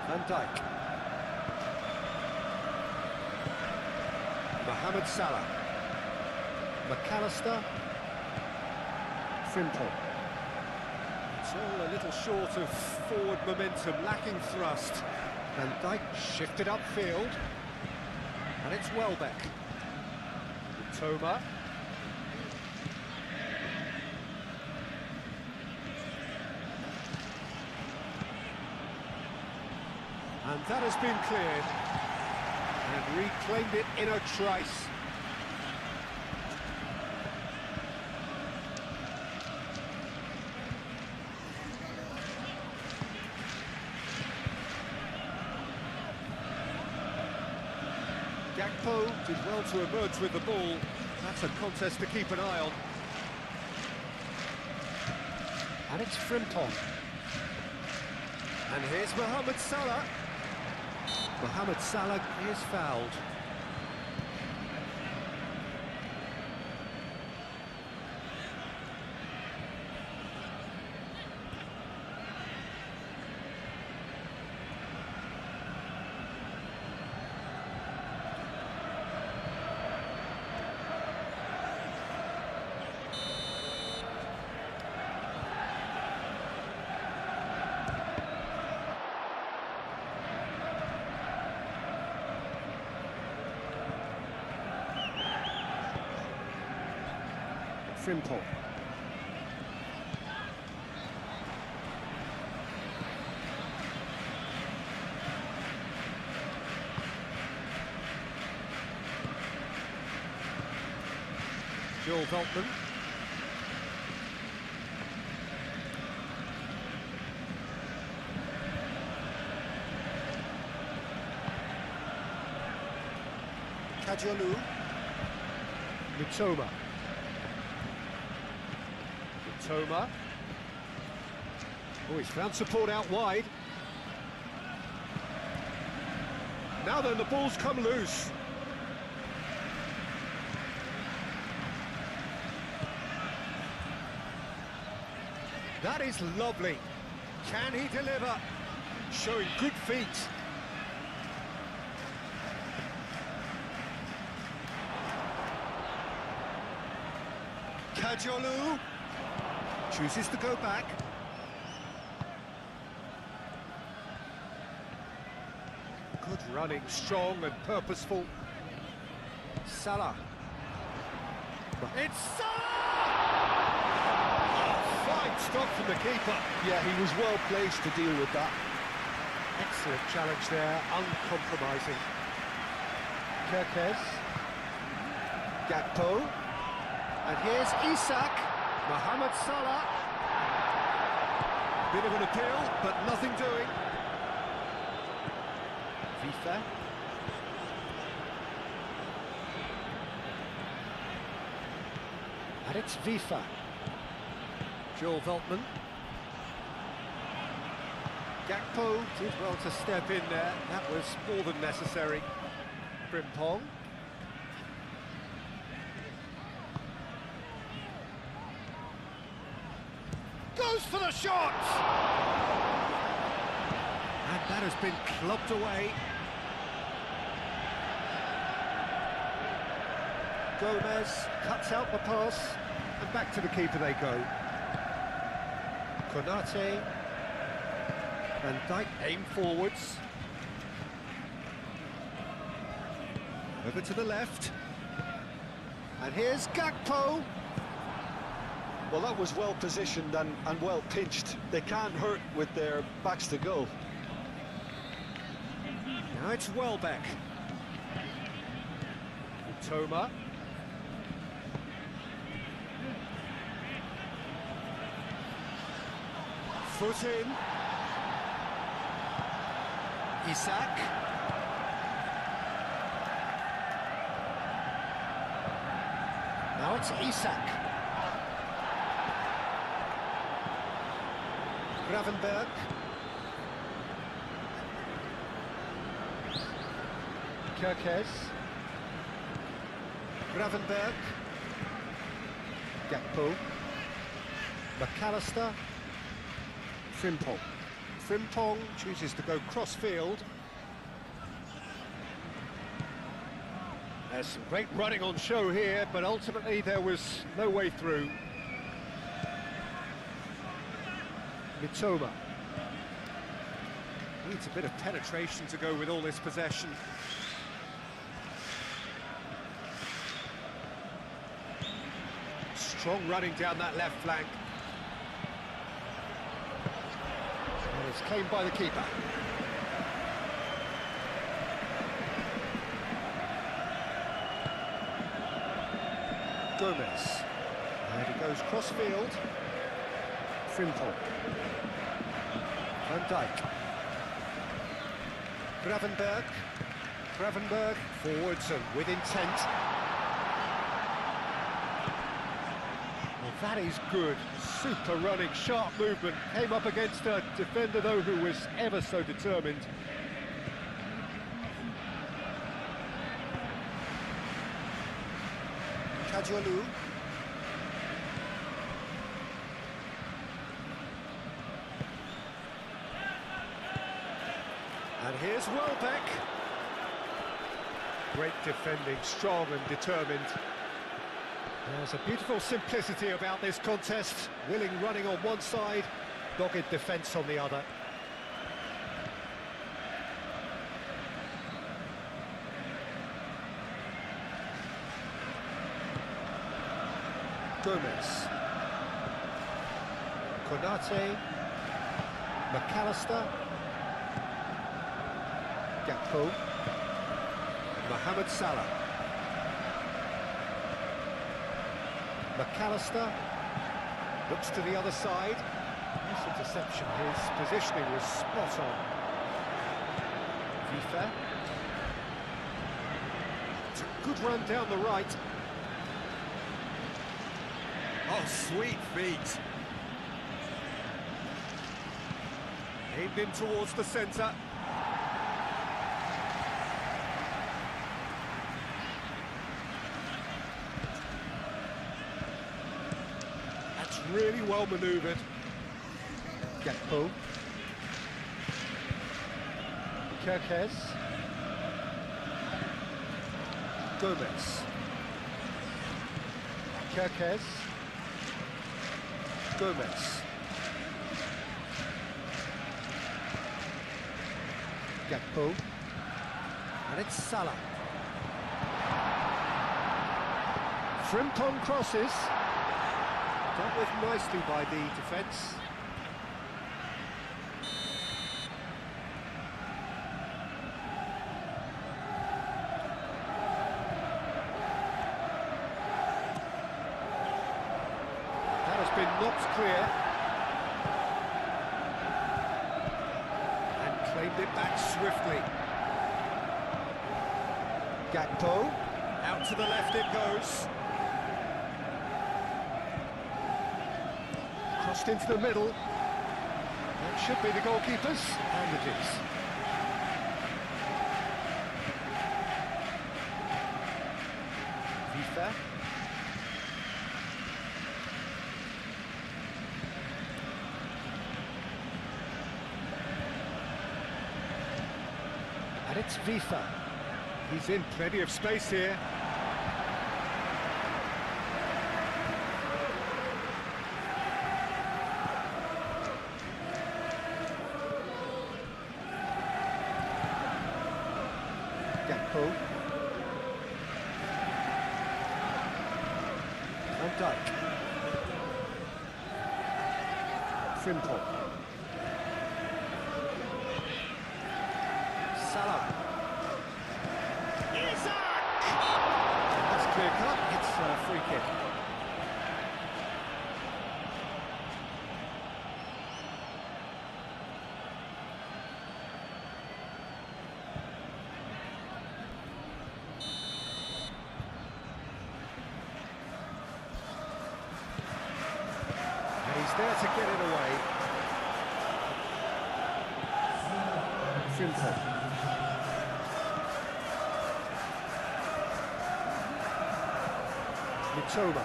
Van Dijk. Mohamed Salah. McAllister. Frimpong. It's all a little short of forward momentum, lacking thrust. Van Dijk shifted upfield. And it's Welbeck. Toma. And that has been cleared. And reclaimed it in a trice. Gakpo did well to emerge with the ball. That's a contest to keep an eye on. And it's Frimpong. And here's Mohamed Salah. Mohamed Salah is fouled. Frimpong. Joel Veltman. Kajolu. Mitoma. Toma. Oh, he's found support out wide. Now then, the ball's come loose. That is lovely. Can he deliver? Showing good feet. Kajolu. Chooses to go back. Good running, strong and purposeful. Salah. It's Salah! Oh, fine stop from the keeper. Yeah, he was well placed to deal with that. Excellent challenge there, uncompromising. Kekes. Gakpo. And here's Isak. Mohamed Salah. Bit of an appeal, but nothing doing. Vifa. And it's Vifa. Joel Veltman. Gakpo did well to step in there. That was more than necessary. Frimpong. Goes for the shot! And that has been clubbed away. Gomez cuts out the pass, and back to the keeper they go. Konate. Van Dijk aim forwards. Over to the left. And here's Gakpo. Well, that was well positioned and well pinched. They can't hurt with their backs to goal. Now it's Welbeck. Toma. Foot in. Isak. Now it's Isak. Gravenberg. Kerkez. Gravenberg. Gakpo. McAllister. Frimpong. Frimpong chooses to go cross-field. There's some great running on show here, but ultimately there was no way through. Mitoma. Needs a bit of penetration to go with all this possession. Strong running down that left flank. And it's claimed by the keeper. Gomez. And he goes cross-field. Frimpong. Van Dijk. Gravenberg. Gravenberg forwards and with intent. Well, that is good. Super running, sharp movement. Came up against a defender, though, who was ever so determined. Kajolu. And here's Welbeck. Great defending, strong and determined. There's a beautiful simplicity about this contest. Willing running on one side, dogged defence on the other. Gomez. Konate. McAllister. Gakpo. Mohamed Salah. McAllister looks to the other side. Nice interception. His positioning was spot on. FIFA. It's a good run down the right. Oh, sweet feet. Aimed in towards the centre. That's really well manoeuvred. Gakpo. Kerkez. Gomez. Kerkez. Gomez. Gakpo. And it's Salah. Frimpong crosses. Dealt with nicely by the defence. That has been knocked clear. And claimed it back swiftly. Gakpo. Out to the left it goes. Crossed into the middle. That should be the goalkeeper's, and it is. FIFA. It's Vifa. He's in plenty of space here. Gakpo. Van Dijk. Frimpong. Salah. Isaac! That's clear cut. It's a free kick. And he's there to get it away. Frimpong. Mitoma.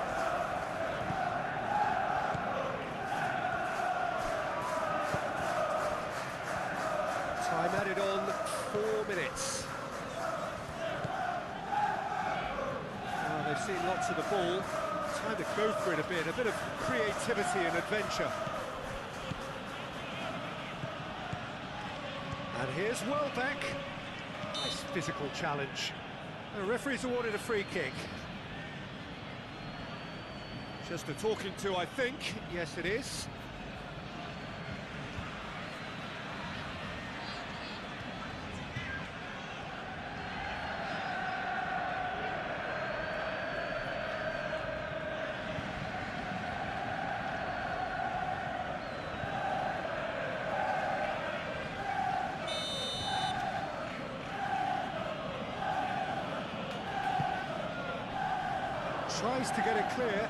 Time added on 4 minutes. They've seen lots of the ball. Time to go for it a bit of creativity and adventure. And here's Welbeck. Nice physical challenge. The referee's awarded a free kick. Just a talking to, I think. Yes, it is. Tries to get it clear.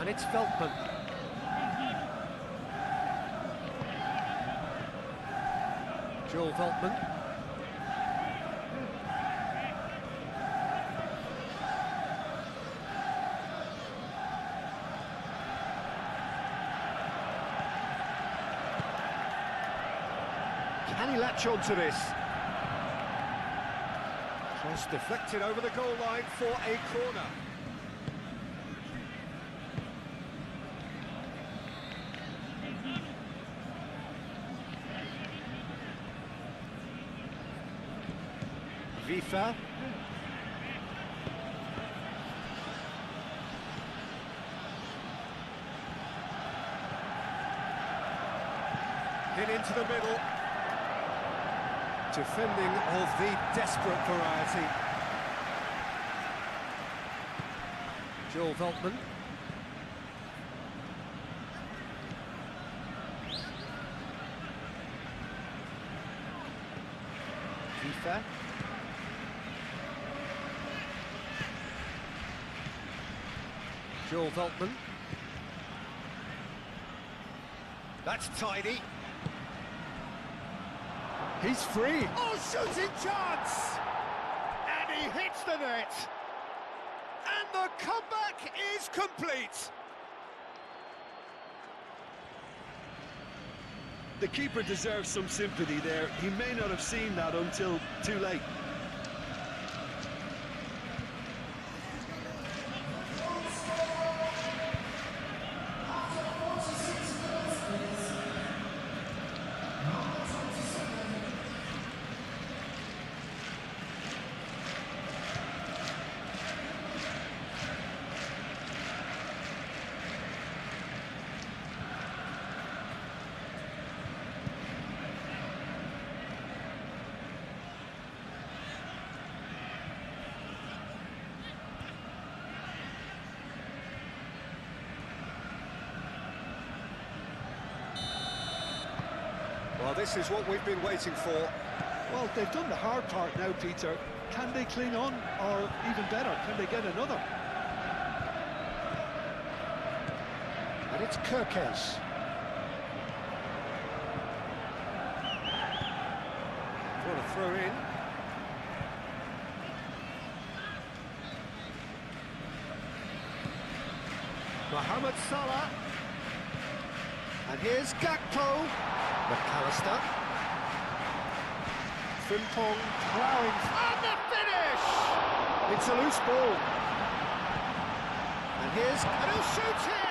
And it's Veltman. Joel Veltman. Can he latch on to this? Cross deflected over the goal line for a corner. Vifa. Hit into the middle. Defending of the desperate variety. Joel Veltman. Vifa. Joel Veltman. That's tidy. He's free. Oh, shooting chance! And he hits the net. And the comeback is complete. The keeper deserves some sympathy there. He may not have seen that until too late. Well, this is what we've been waiting for. Well, they've done the hard part now, Peter. Can they cling on, or even better, can they get another? And it's Kirkes. What a throw in. Mohamed Salah. And here's Gakpo. McAllister. Frimpong ploughing. And the finish! It's a loose ball. And he'll shoot here!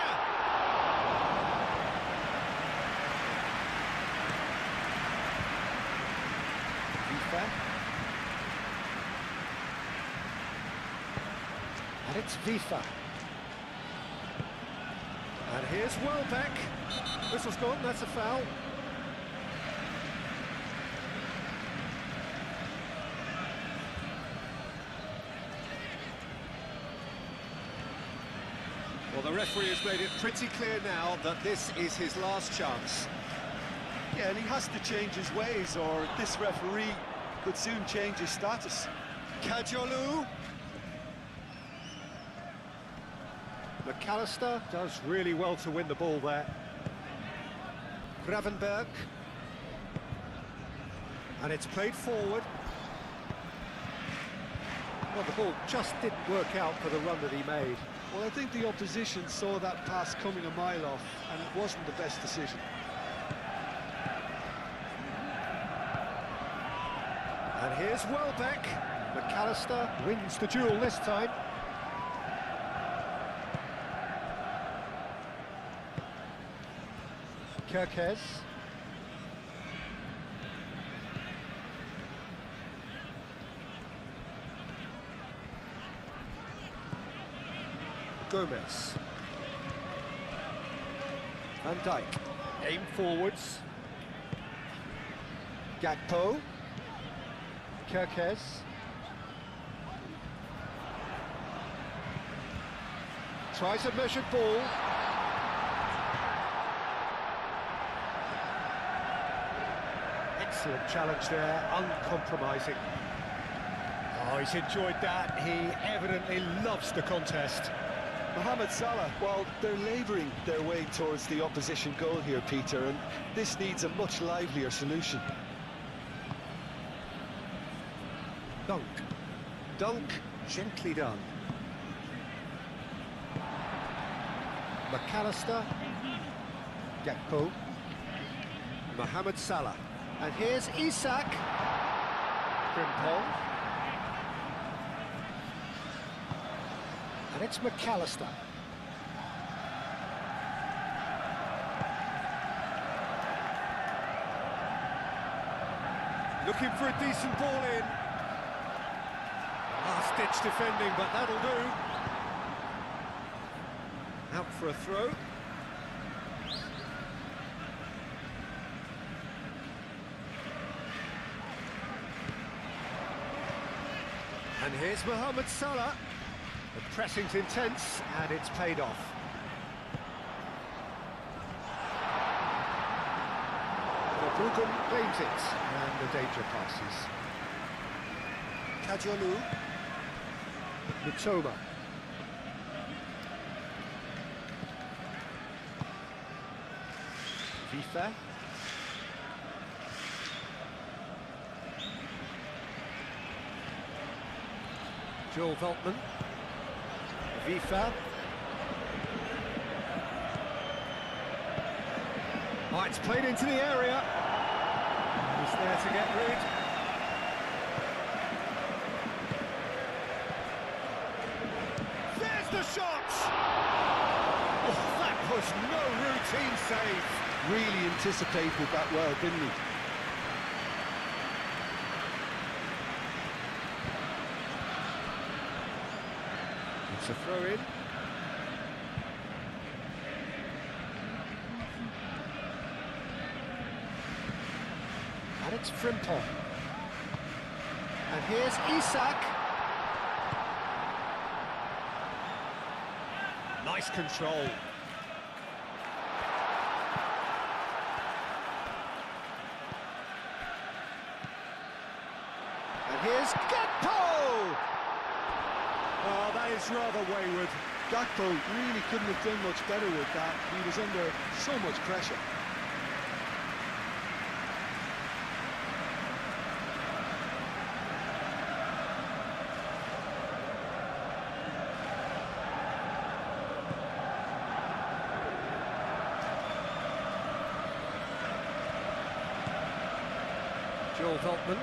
FIFA. And it's FIFA. And here's Welbeck. Whistle's gone, that's a foul. Well, the referee has made it pretty clear now that this is his last chance. Yeah, and he has to change his ways, or this referee could soon change his status. Kajolu. McAllister does really well to win the ball there. Gravenberg. And it's played forward. Well, the ball just didn't work out for the run that he made. Well, I think the opposition saw that pass coming a mile off, and it wasn't the best decision. And here's Welbeck. McAllister wins the duel this time. Kirkes. Gomez. Van Dijk. Aim forwards. Gakpo. Kirkes. Tries a measured ball. Excellent challenge there, uncompromising. Oh, he's enjoyed that. He evidently loves the contest. Mohamed Salah, well, they're labouring their way towards the opposition goal here, Peter, and this needs a much livelier solution. Dunk. Dunk, gently done. McAllister. Gakpo. Mohamed Salah. And here's Isak. Frimpong. And it's McAllister. Looking for a decent ball in. Last-ditch defending, but that'll do. Out for a throw. And here's Mohamed Salah. The pressing's intense, and it's paid off. Verbruggen claims it, and the danger passes. Kajolu. Mitoma. FIFA. Joel Veltman. FIFA. Oh, it's played into the area. He's there to get rid. There's the shot! Oh, that was no routine save. Really anticipated that well, didn't he? It's a throw-in. And it's Frimpong. And here's Isak. Nice control. And here's Gakpo! Oh, that is rather wayward. Gakpo really couldn't have done much better with that. He was under so much pressure. Joel Veltman.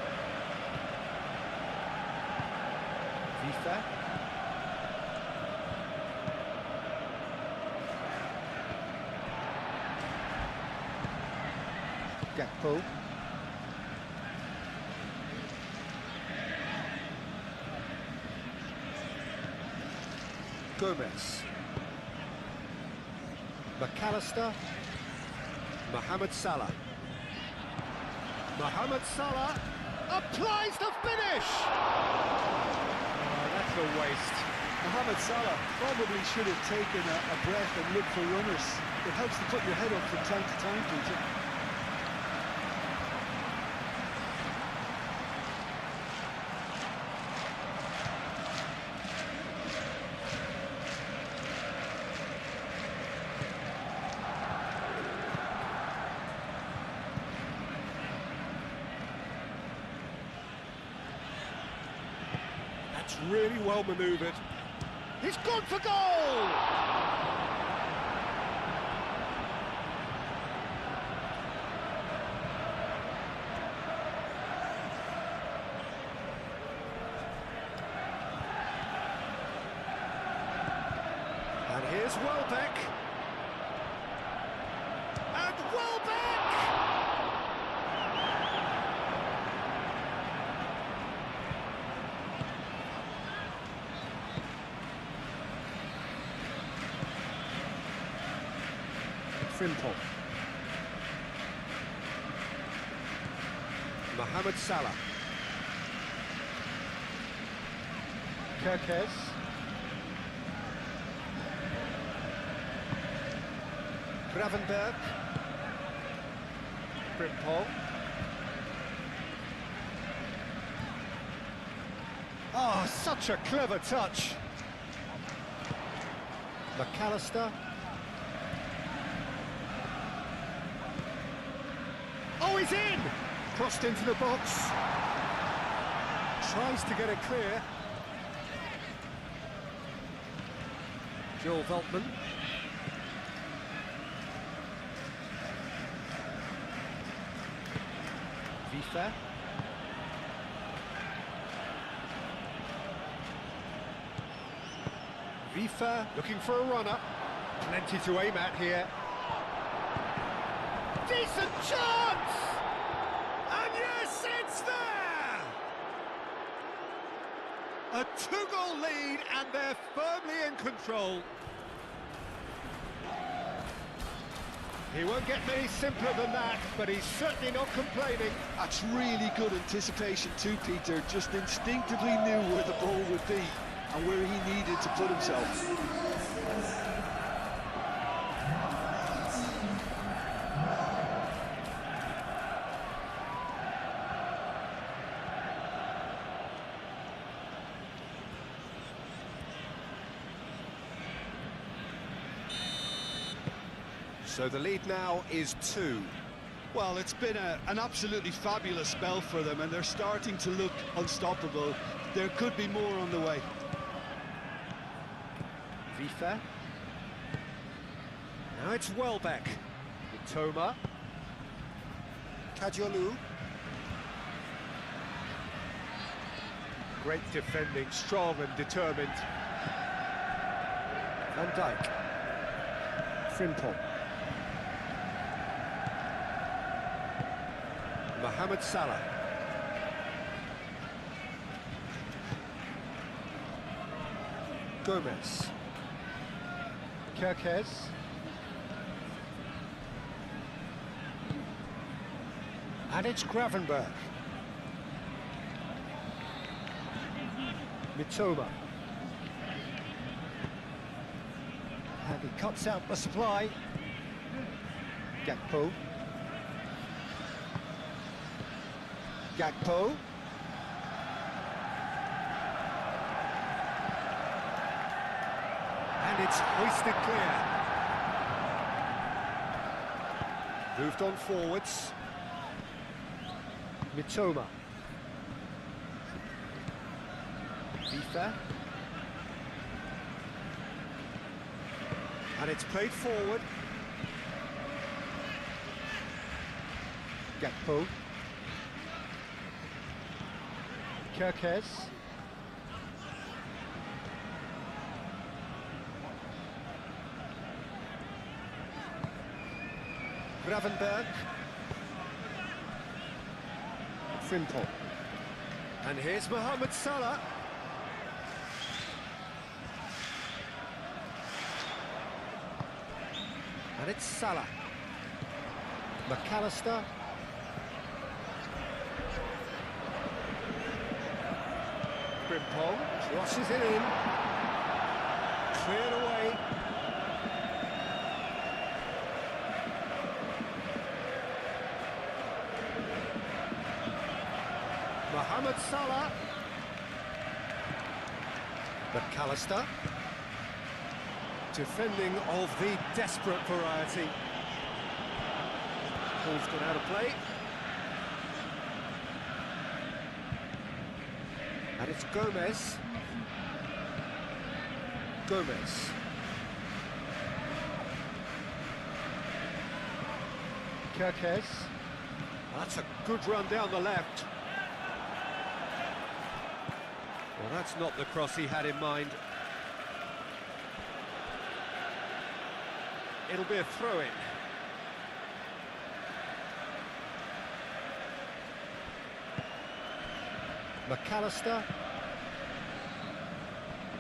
FIFA. Gakpo. Gomez. McAllister. Mohamed Salah. Mohamed Salah applies the finish! Oh, that's a waste. Mohamed Salah probably should have taken a breath and looked for runners. It helps to put your head up from time to time, Peter. That's really well manoeuvred. He's gone for goal! And here's Welbeck. And Welbeck! Frimpong. Mohamed Salah. Kerkez. Gravenberg. Frimpong. Oh, such a clever touch. McAllister. Oh, he's in! Crossed into the box. Tries to get it clear. Joel Veltman. FIFA. FIFA looking for a runner. Plenty to aim at here. Decent chance! And yes, it's there! A two-goal lead, and they're firmly in control. He won't get any simpler than that, but he's certainly not complaining. That's really good anticipation too, Peter. Just instinctively knew where the ball would be and where he needed to put himself. So the lead now is 2. Well, it's been an absolutely fabulous spell for them, and they're starting to look unstoppable. There could be more on the way. FIFA. Now it's Welbeck. Mitoma. Kajolu. Great defending, strong and determined. Van Dijk. Frimpong. Mohamed Salah. Gomez. Kerkez. And it's Gravenberg. Mitoma. And he cuts out the supply. Gakpo. Gakpo. And it's hoisted clear. Moved on forwards. Mitoma. FIFA. And it's played forward. Gakpo. Kirkes. Gravenberg. Frimpong. And here's Mohamed Salah. And it's Salah. McAllister. Frimpong crosses it in. Cleared away. Mohamed Salah. McAllister. Defending of the desperate variety. Ball's gone out of play. And it's Gomez. Gomez. Kirkes. That's a good run down the left. Well, that's not the cross he had in mind. It'll be a throw-in. McAllister.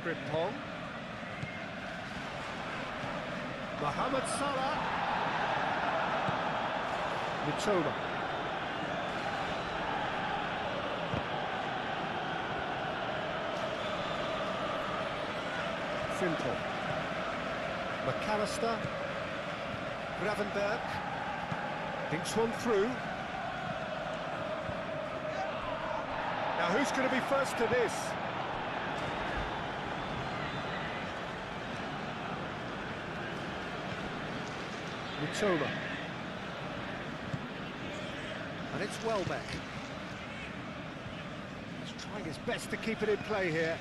Frimpong. Mohamed Salah. Mitoma. Frimpong. McAllister. Gravenberg. Thinks one through. Now who's going to be first to this? Mitoma. And it's Welbeck. He's trying his best to keep it in play here.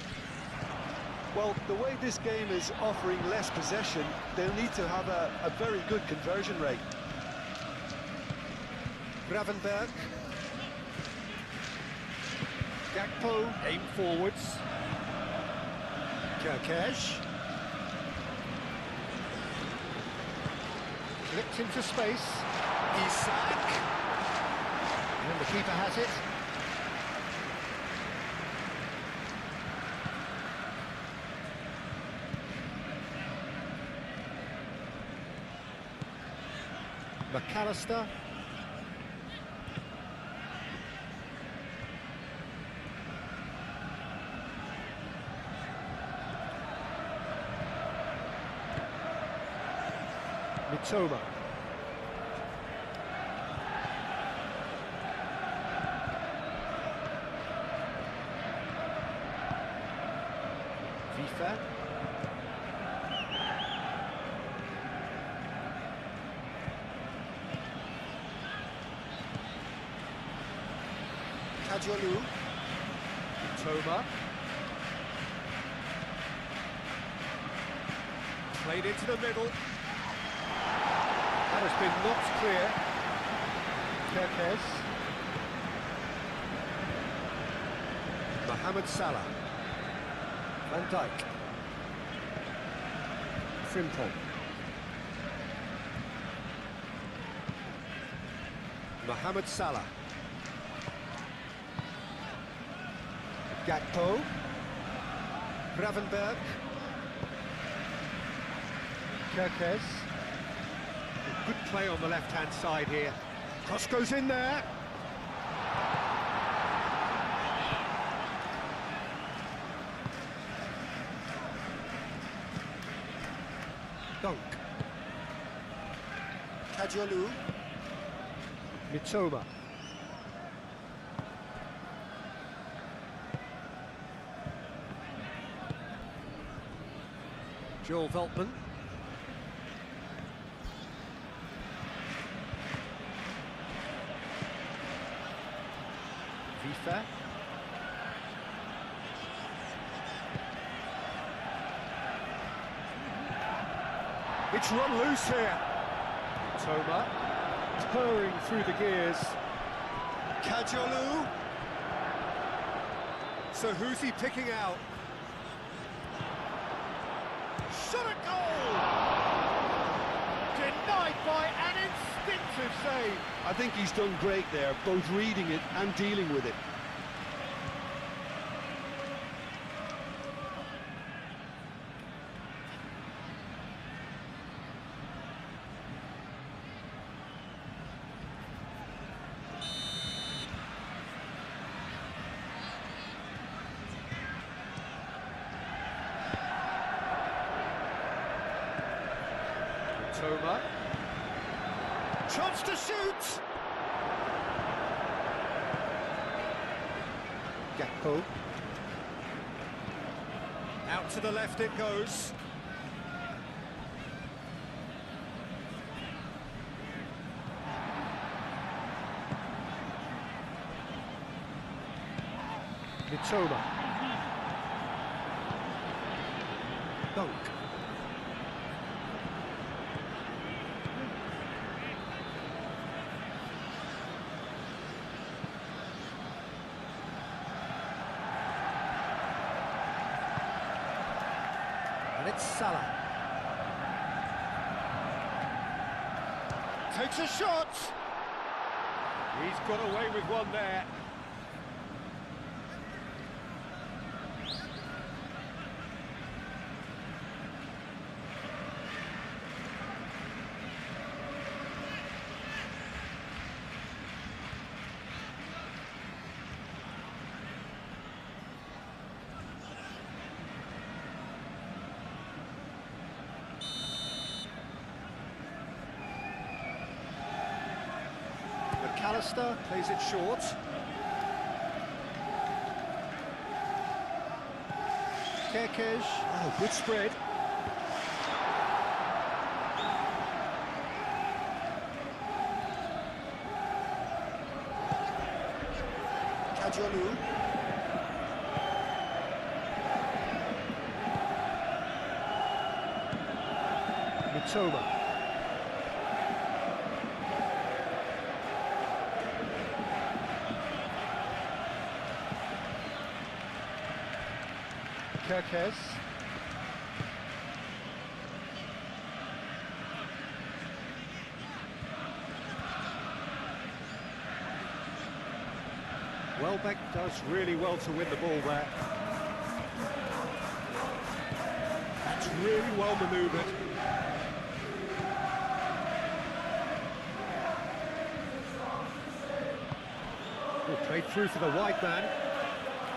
Well, the way this game is offering less possession, they'll need to have a very good conversion rate. Gravenberg. Gakpo, aim forwards. Kirkes. Flipped into space. Isak. And the keeper has it. McAllister. Mitoma. FIFA. Kajolu. Mitoma. Played into the middle. That has been knocked clear. Kirkes. Mohamed Salah. Van Dijk. Frimpong. Mohamed Salah. Gakpo. Gravenberg. Kirkes. Good play on the left-hand side here. Cross goes in there. Dunk. Kajolu. Mitoma. Joel Veltman. FIFA. It's run loose here. Mitoma purring through the gears. Kajolu. So who's he picking out? Shot a goal! Denied by an instinctive save. I think he's done great there, both reading it and dealing with it. Toma. Chance to shoot! Gakpo. Out to the left it goes. Mitoma. Dunk. And it's Salah. Takes a shot. He's got away with one there. McAllister plays it short. Kerkez. Oh, good spread. Kajolu. Mitoma. Kerkez. Welbeck does really well to win the ball there. That's really well manoeuvred. Oh, played through for the wide man.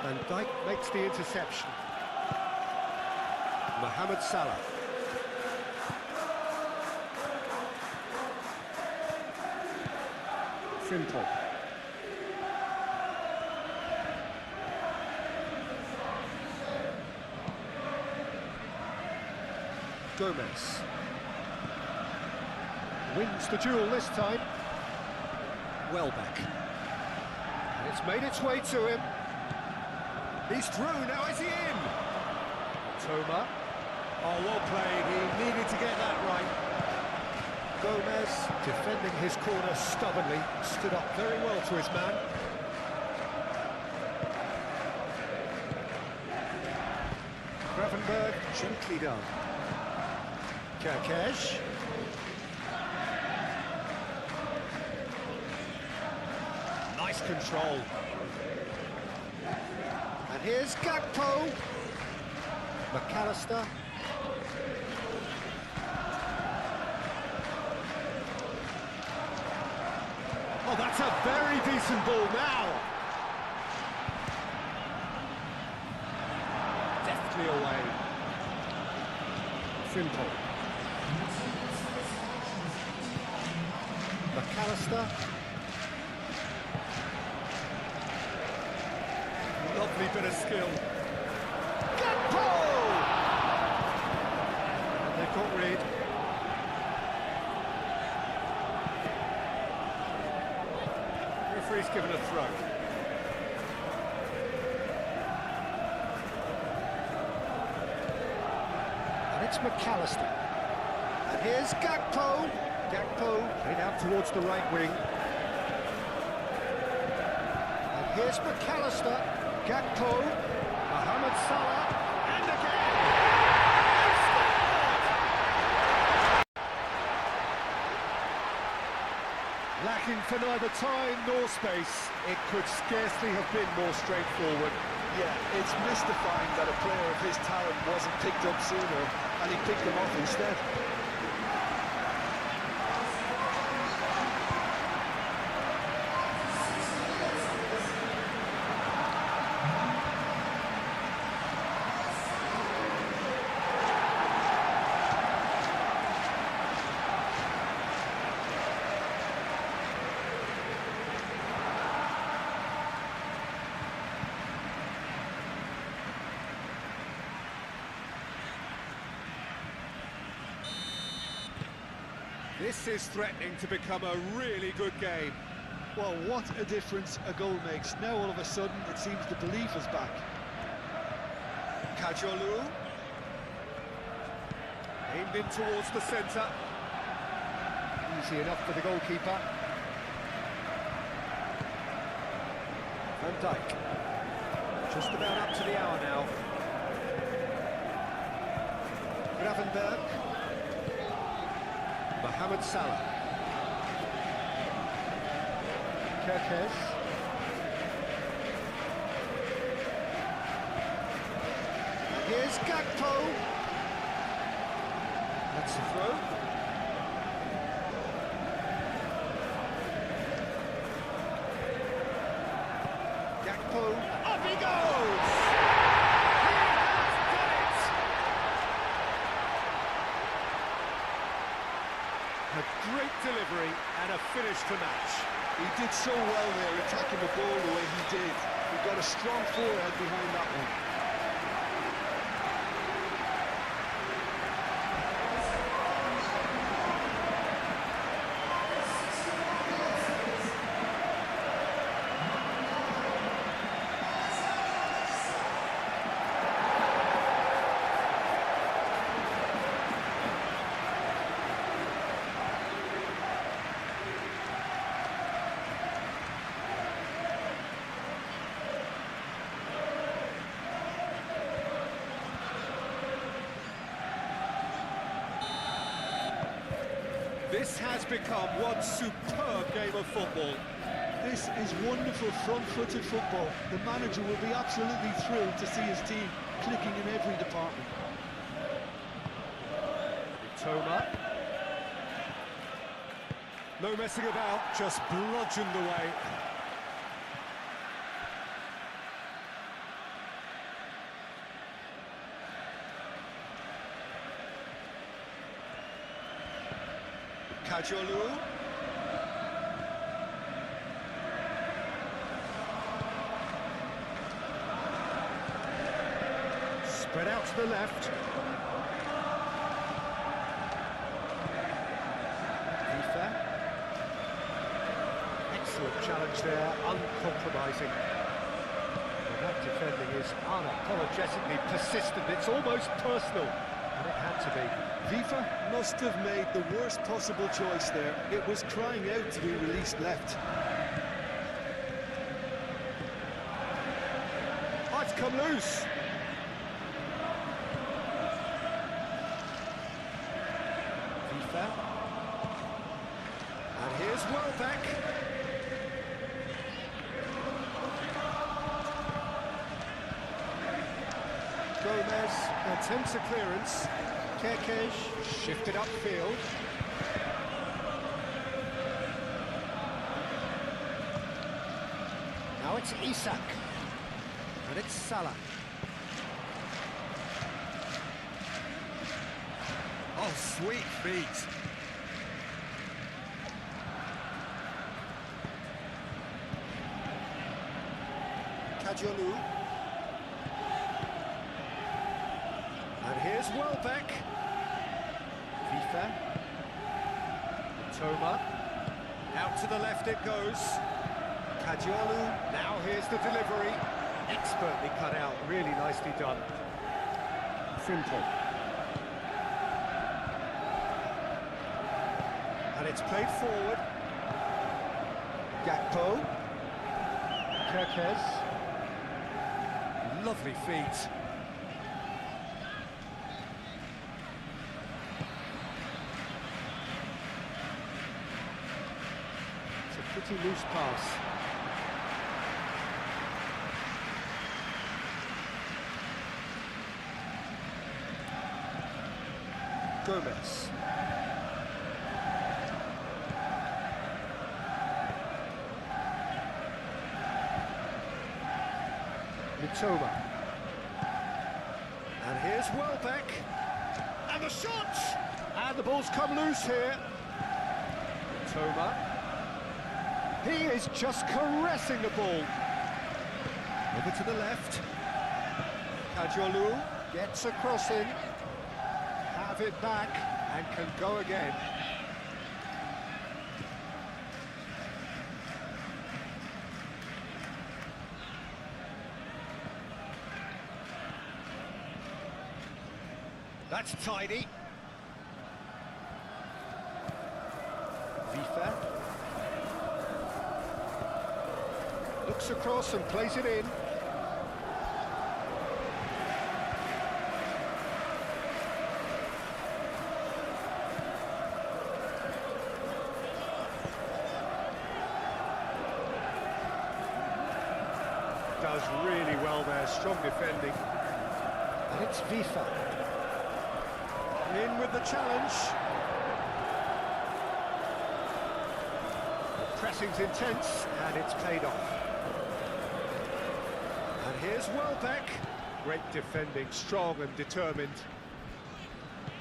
Van Dijk makes the interception. Mohamed Salah. Frimpong. Gomez. Wins the duel this time. Welbeck. And it's made its way to him. He's through, now is he in? Toma. Oh, well played, he needed to get that right. Gomez, defending his corner stubbornly, stood up very well to his man. Gravenberg, gently done. Kerkez. Nice control. And here's Gakpo. McAllister. Oh, that's a very decent ball now. Deftly away. Frimpong. McAllister. Lovely bit of skill. Gakpo! They've got Reed. Referee's given a throw. And it's McAllister. And here's Gakpo. Gakpo played out towards the right wing. And here's McAllister. Gakpo, Mohamed Salah, and again! They scored! Lacking for neither time nor space, it could scarcely have been more straightforward. Yeah, it's mystifying that a player of his talent wasn't picked up sooner, and he picked them off instead. This is threatening to become a really good game. Well, what a difference a goal makes. Now all of a sudden it seems the belief is back. Kajolu. Aimed in towards the centre. Easy enough for the goalkeeper. Van Dijk. Just about up to the hour now. Gravenberg. Mohamed Salah. Kerkez. Here's Gakpo. That's the throw. Gakpo. Up he goes! He has done it! A great delivery and a finish to match. He did so well there, attacking the ball the way he did. He got a strong forehead behind that one. This has become one superb game of football. This is wonderful front-footed football. The manager will be absolutely thrilled to see his team clicking in every department. Toma. No messing about, just bludgeoned away. Kajolu. Spread out to the left. Ifa. Excellent challenge there, uncompromising. Well, that defending is unapologetically persistent. It's almost personal, and it had to be. FIFA must have made the worst possible choice there. It was crying out to be released left. Oh, it's come loose. FIFA. And here's Welbeck. Gomez attempts a clearance. Kerkez shifted upfield. Now it's Isak. And it's Salah. Oh, sweet feet. Kajolu. And here's Welbeck. FIFA. Toma. Out to the left it goes. Kajolu. Now here's the delivery. Expertly cut out. Really nicely done. Frimpong. And it's played forward. Gakpo. Kerkez. Lovely feet. It's a pretty loose pass. Gomez. Mitoma. And here's Welbeck. And the shot! And the ball's come loose here. Mitoma. He is just caressing the ball. Over to the left. Kajolu gets a crossing. Have it back and can go again. That's tidy. Vifa looks across and plays it in. Does really well there, strong defending. And it's Vifa. In with the challenge. The pressing's intense, and it's paid off. And here's Welbeck. Great defending, strong and determined.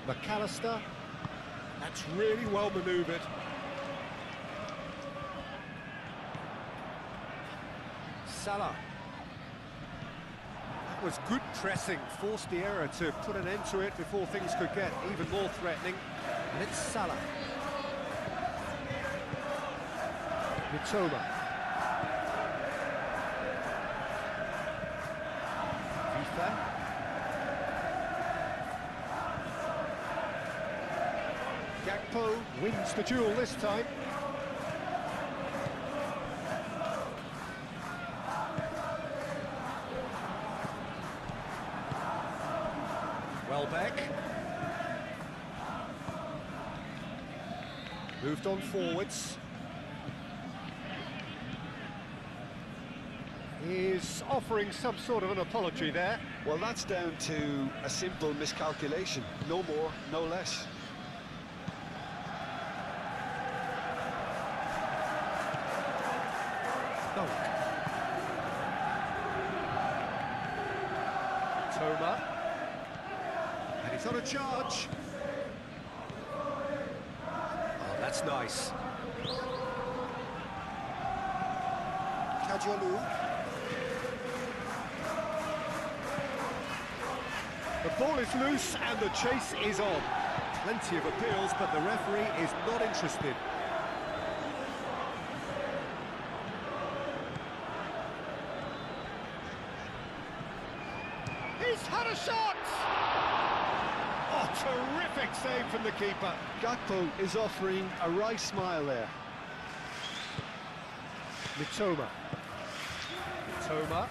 McAllister. That's really well manoeuvred. Salah. That was good pressing, forced the error to put an end to it before things could get even more threatening. And it's Salah. Mitoma. Vifa. Gakpo wins the duel this time. Welbeck. Moved on forwards. He's offering some sort of an apology there. Well, that's down to a simple miscalculation. No more, no less. Dunk. Toma. And he's on a charge. Oh, that's nice. Kajolu. The ball is loose and the chase is on. Plenty of appeals, but the referee is not interested. He's had a shot! Oh, terrific save from the keeper. Gakpo is offering a wry smile there. Mitoma. Mitoma.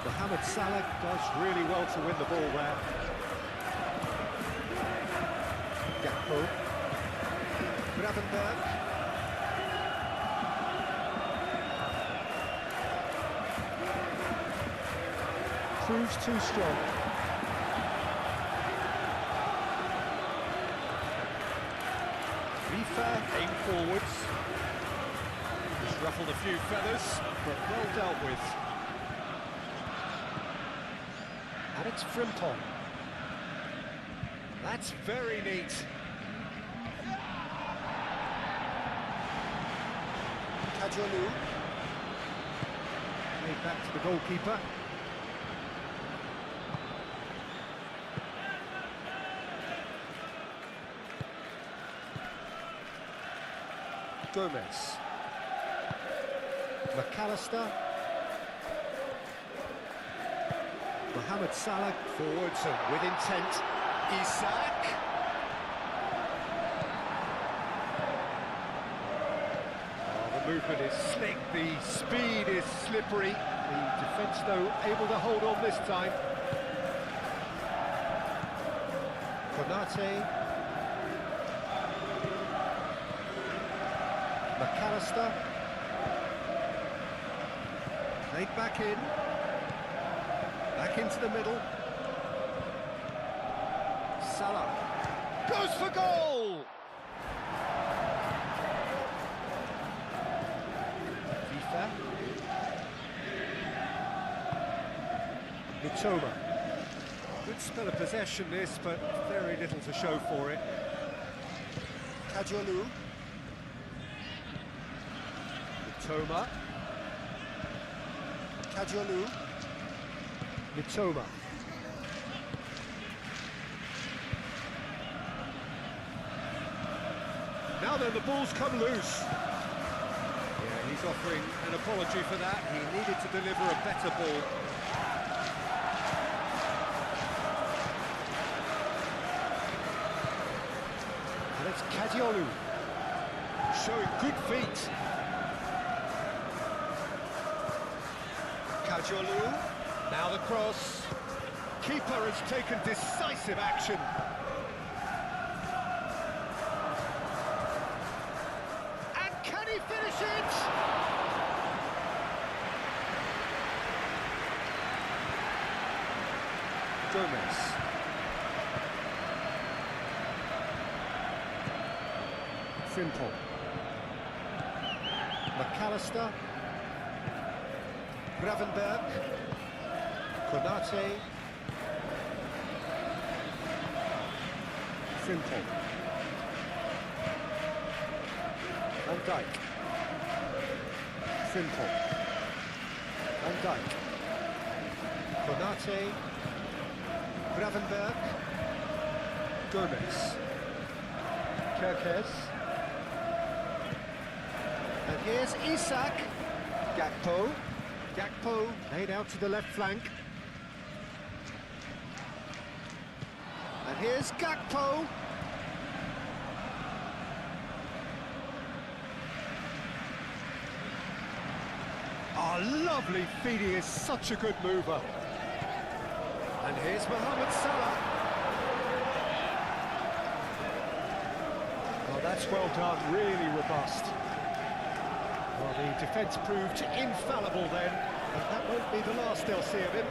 Mohamed Salah does really well to win the ball there. Gakpo. Gravenberg. Proves too strong. Vifa aim forwards. He's ruffled a few feathers, but well dealt with. And it's Frimpong. That's very neat. Kajolu. Made back to the goalkeeper. Gomez. McAllister. Mohamed Salah forwards and with intent. Isak. Oh, The movement is slick, the speed is slippery. The defence, though, able to hold on this time. Konate. McAllister. Played back in. Back into the middle. Salah. Goes for goal! FIFA. Mitoma. Good spell of possession this, but very little to show for it. Kajolu. Mitoma. Kajolu. Mitoma. Now then, the ball's come loose. Yeah, he's offering an apology for that. He needed to deliver a better ball. And it's Kadiolu, showing good feet. Kadiolu, now the cross. Keeper has taken decisive action. And can he finish it? Gomez. Frimpong. McAllister. Gravenberg. Konate. Frimpong. Van Dijk. Frimpong. Van Dijk. Konate. Gravenberg. Gomez. Kerkez. And here's Isak. Gakpo. Gakpo laid out to the left flank. And here's Gakpo. Oh, lovely feet, he is such a good mover. And here's Mohamed Salah. Oh, that's well done, really robust. Well, the defence proved infallible then, and that won't be the last they'll see of him.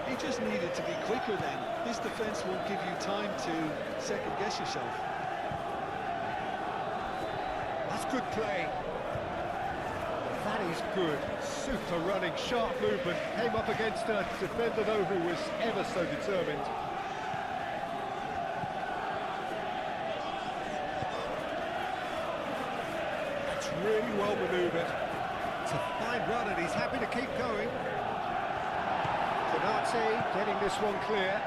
He just needed to be quicker then. This defence won't give you time to second-guess yourself. That's good play. That is good. Super running, sharp movement. Came up against a defender, though, who was ever so determined. That's really well manoeuvred. It's a fine run, and he's happy to keep going. Konate getting this one clear.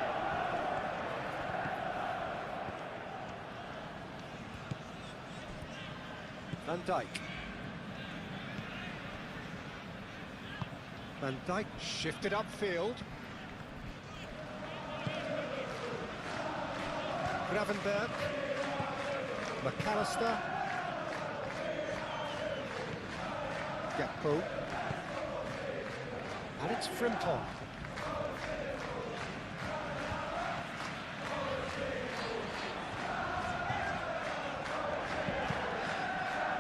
Van Dijk. Van Dijk shifted upfield. Gravenberg. McAllister. Gakpo. And it's Frimpong.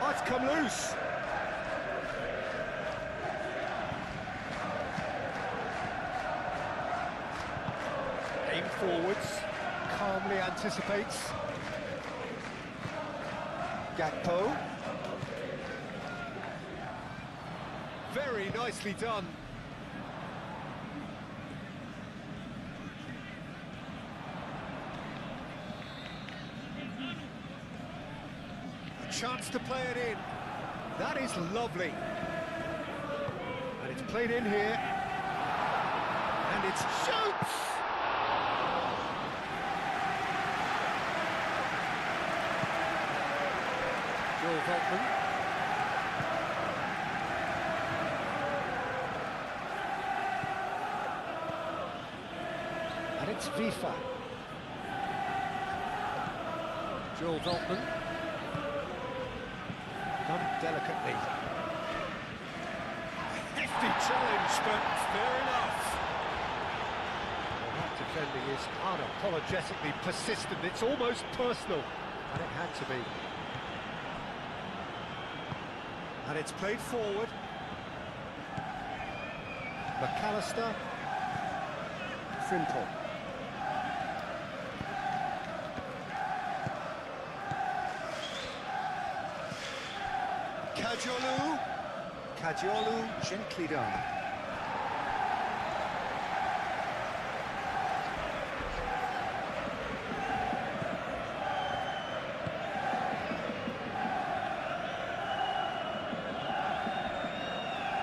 Oh, it's come loose. Aim forwards, calmly anticipates. Gakpo. Very nicely done. A chance to play it in. That is lovely. And it's played in here. And it's shoots! Joel Veltman. And it's FIFA. Joel Veltman. Done delicately. Hefty challenge, but fair enough. Well, that defending is unapologetically persistent. It's almost personal, and it had to be. And it's played forward. McAllister. Frimpong. Kajolu, gently done.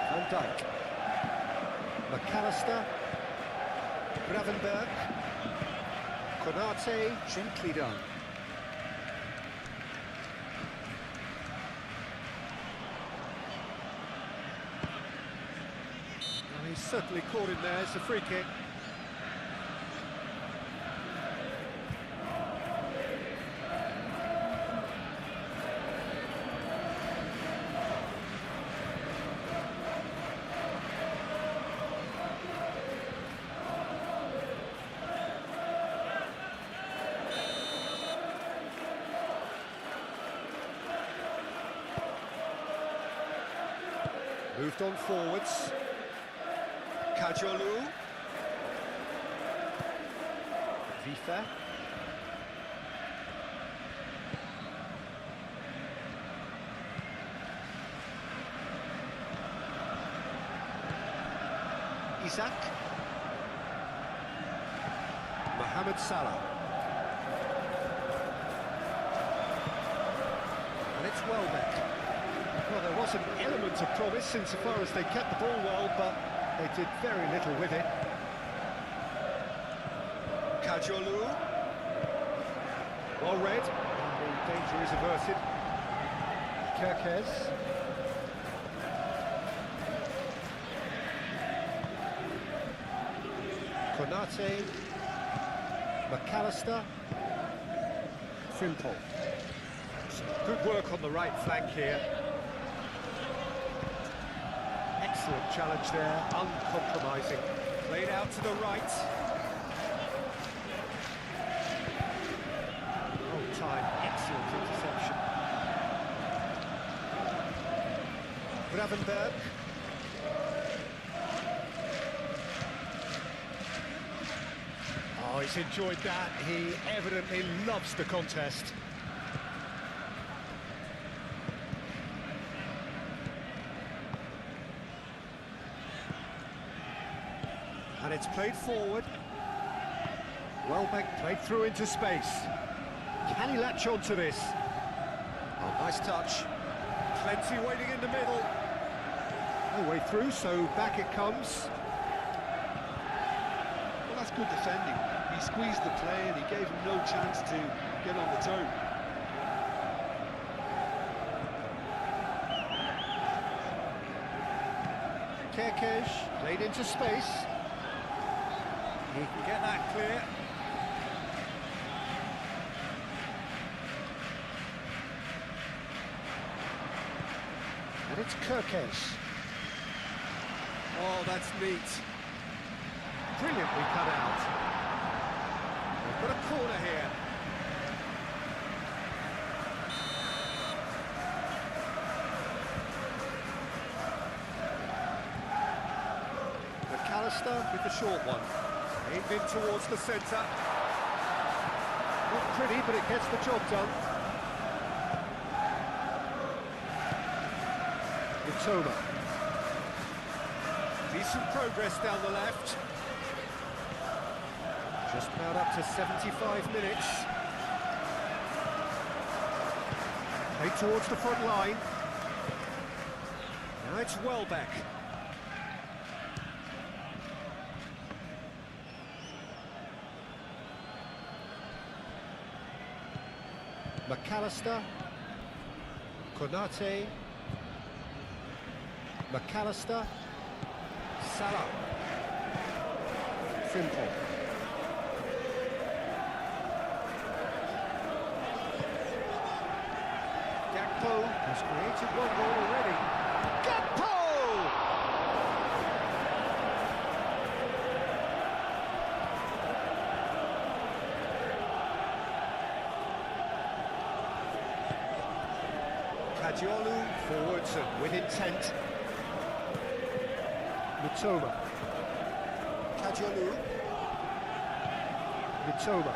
Van Dijk. McAllister. Gravenberg. Konate, gently done. He's certainly caught him there. It's a free kick. Moved on forwards. Kajolu. Vifa. Isak. Mohamed Salah. And it's Welbeck. Well, there was an element of promise insofar as they kept the ball well, but they did very little with it. Kajolu. Well read. And the danger is averted. Kerkez. Konate. McAllister. Frimpong. Some good work on the right flank here. Excellent challenge there, uncompromising. Played out to the right. Oh, time, excellent interception. Gravenberg. Oh, he's enjoyed that. He evidently loves the contest. And it's played forward. Welbeck played through into space. Can he latch on to this? Oh, nice touch. Plenty waiting in the middle. No way through, so back it comes. Well, that's good defending. He squeezed the play and he gave him no chance to get on the turn. Kerkez played into space. He can get that clear. And it's Kerkez. Oh, that's neat. Brilliantly cut out. We've got a corner here. McAllister with the short one. Aimed in towards the centre. Not pretty, but it gets the job done. Mitoma. Decent progress down the left. Just about up to 75 minutes. Played towards the front line. Now it's Welbeck. McAllister. Konate. McAllister. Salah. Frimpong. Gakpo has created one goal already. Gakpo! Kajiolu forwards and with intent. Mitoma. Kajiolu. Mitoma.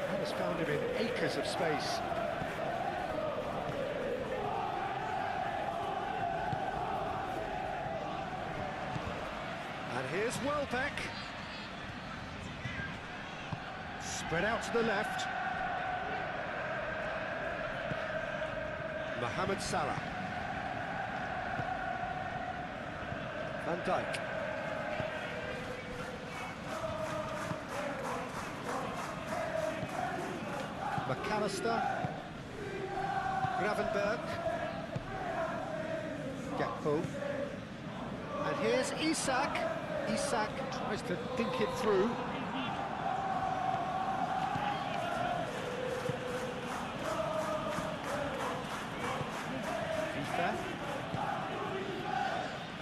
That has found him in acres of space. And here's Welbeck. Spread out to the left. Mohamed Salah. Van Dijk. McAllister. Gravenberg. Gakpo. And here's Isak. Isak tries to think it through.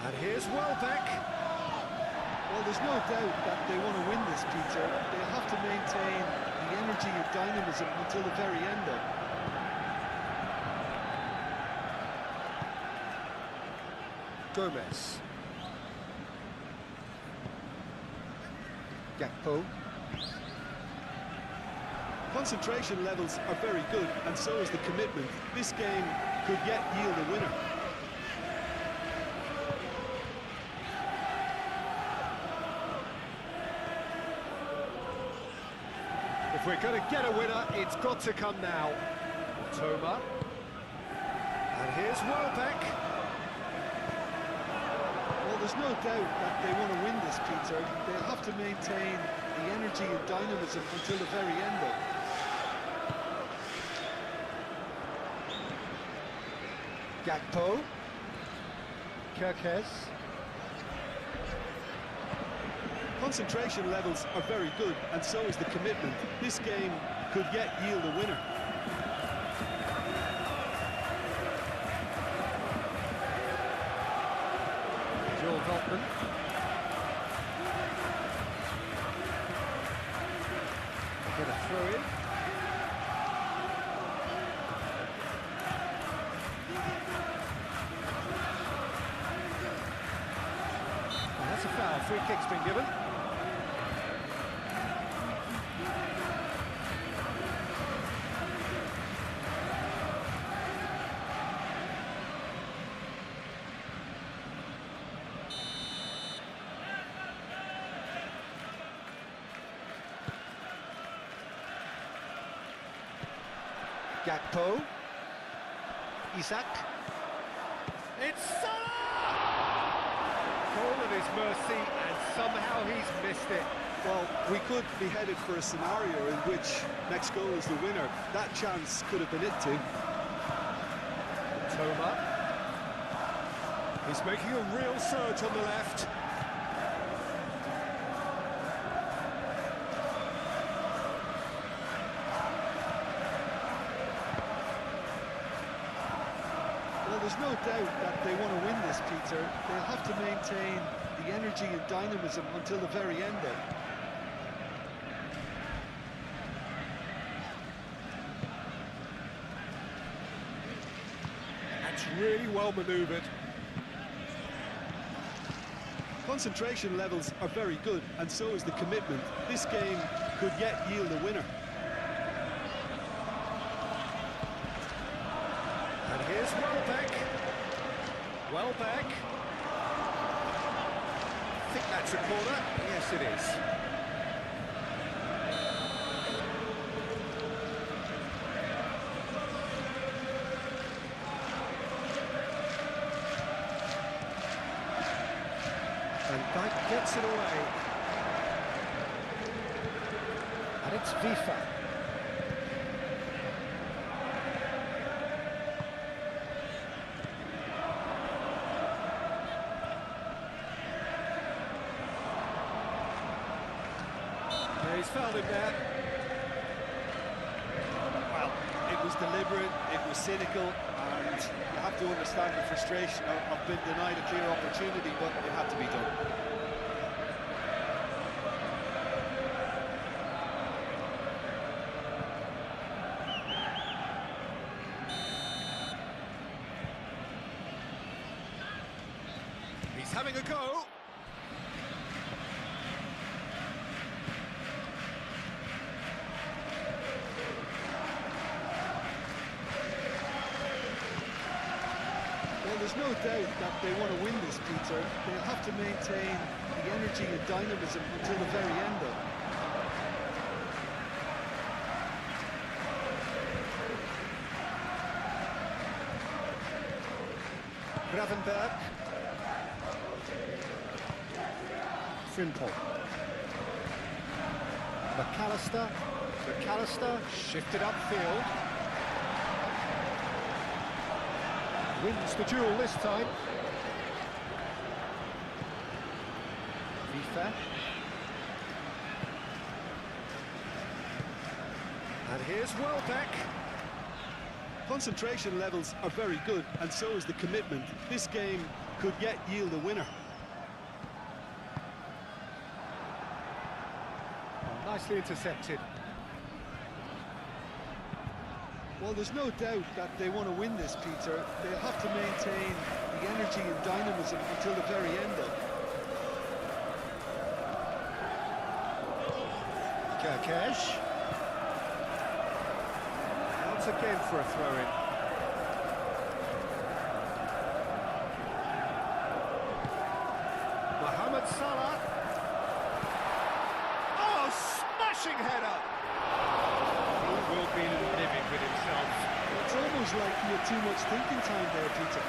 And here's Welbeck. Well, there's no doubt that they want to win this, Peter. They have to maintain the energy and dynamism until the very end, though. Gomez. Gakpo. Concentration levels are very good, and so is the commitment. This game could yet yield a winner. If we're going to get a winner, it's got to come now. Toma. And here's Welbeck. Well, there's no doubt that they want to win this, Peter. They'll have to maintain the energy and dynamism until the very end, though. Gakpo. Kirkes. Concentration levels are very good, and so is the commitment. This game could yet yield a winner. Joel Veltman. Get a throw in. And that's a foul. Free kick's been given. Gakpo. Isak. It's Salah! Goal at his mercy, and somehow he's missed it. Well, we could be headed for a scenario in which next goal is the winner. That chance could have been it, Tim. Toma. He's making a real surge on the left. Well, there's no doubt that they want to win this, Peter. They'll have to maintain the energy and dynamism until the very end, though. That's really well manoeuvred. Concentration levels are very good, and so is the commitment. This game could yet yield a winner. And here's Welbeck. Welbeck. I think that's a corner. Yes, it is. And Dyke gets it away. And it's FIFA. He's fouled him there. deliberate, it was cynical, and you have to understand the frustration of being denied a clear opportunity, but it had to be done. He's having a go. Well, there's no doubt that they want to win this, Peter. They'll have to maintain the energy and dynamism until the very end, though. Gravenberg. Frimpong. McAllister shifted upfield. Wins the duel this time. FIFA. And here's Welbeck. Concentration levels are very good, and so is the commitment. This game could yet yield a winner. Oh, nicely intercepted. Well, there's no doubt that they want to win this, Peter. They'll have to maintain the energy and dynamism until the very end, though. Kerkesh. Once again for a throw-in. Mohamed Salah. Oh, smashing header! He will be livid with himself. It's almost like he had too much thinking time there, Peter.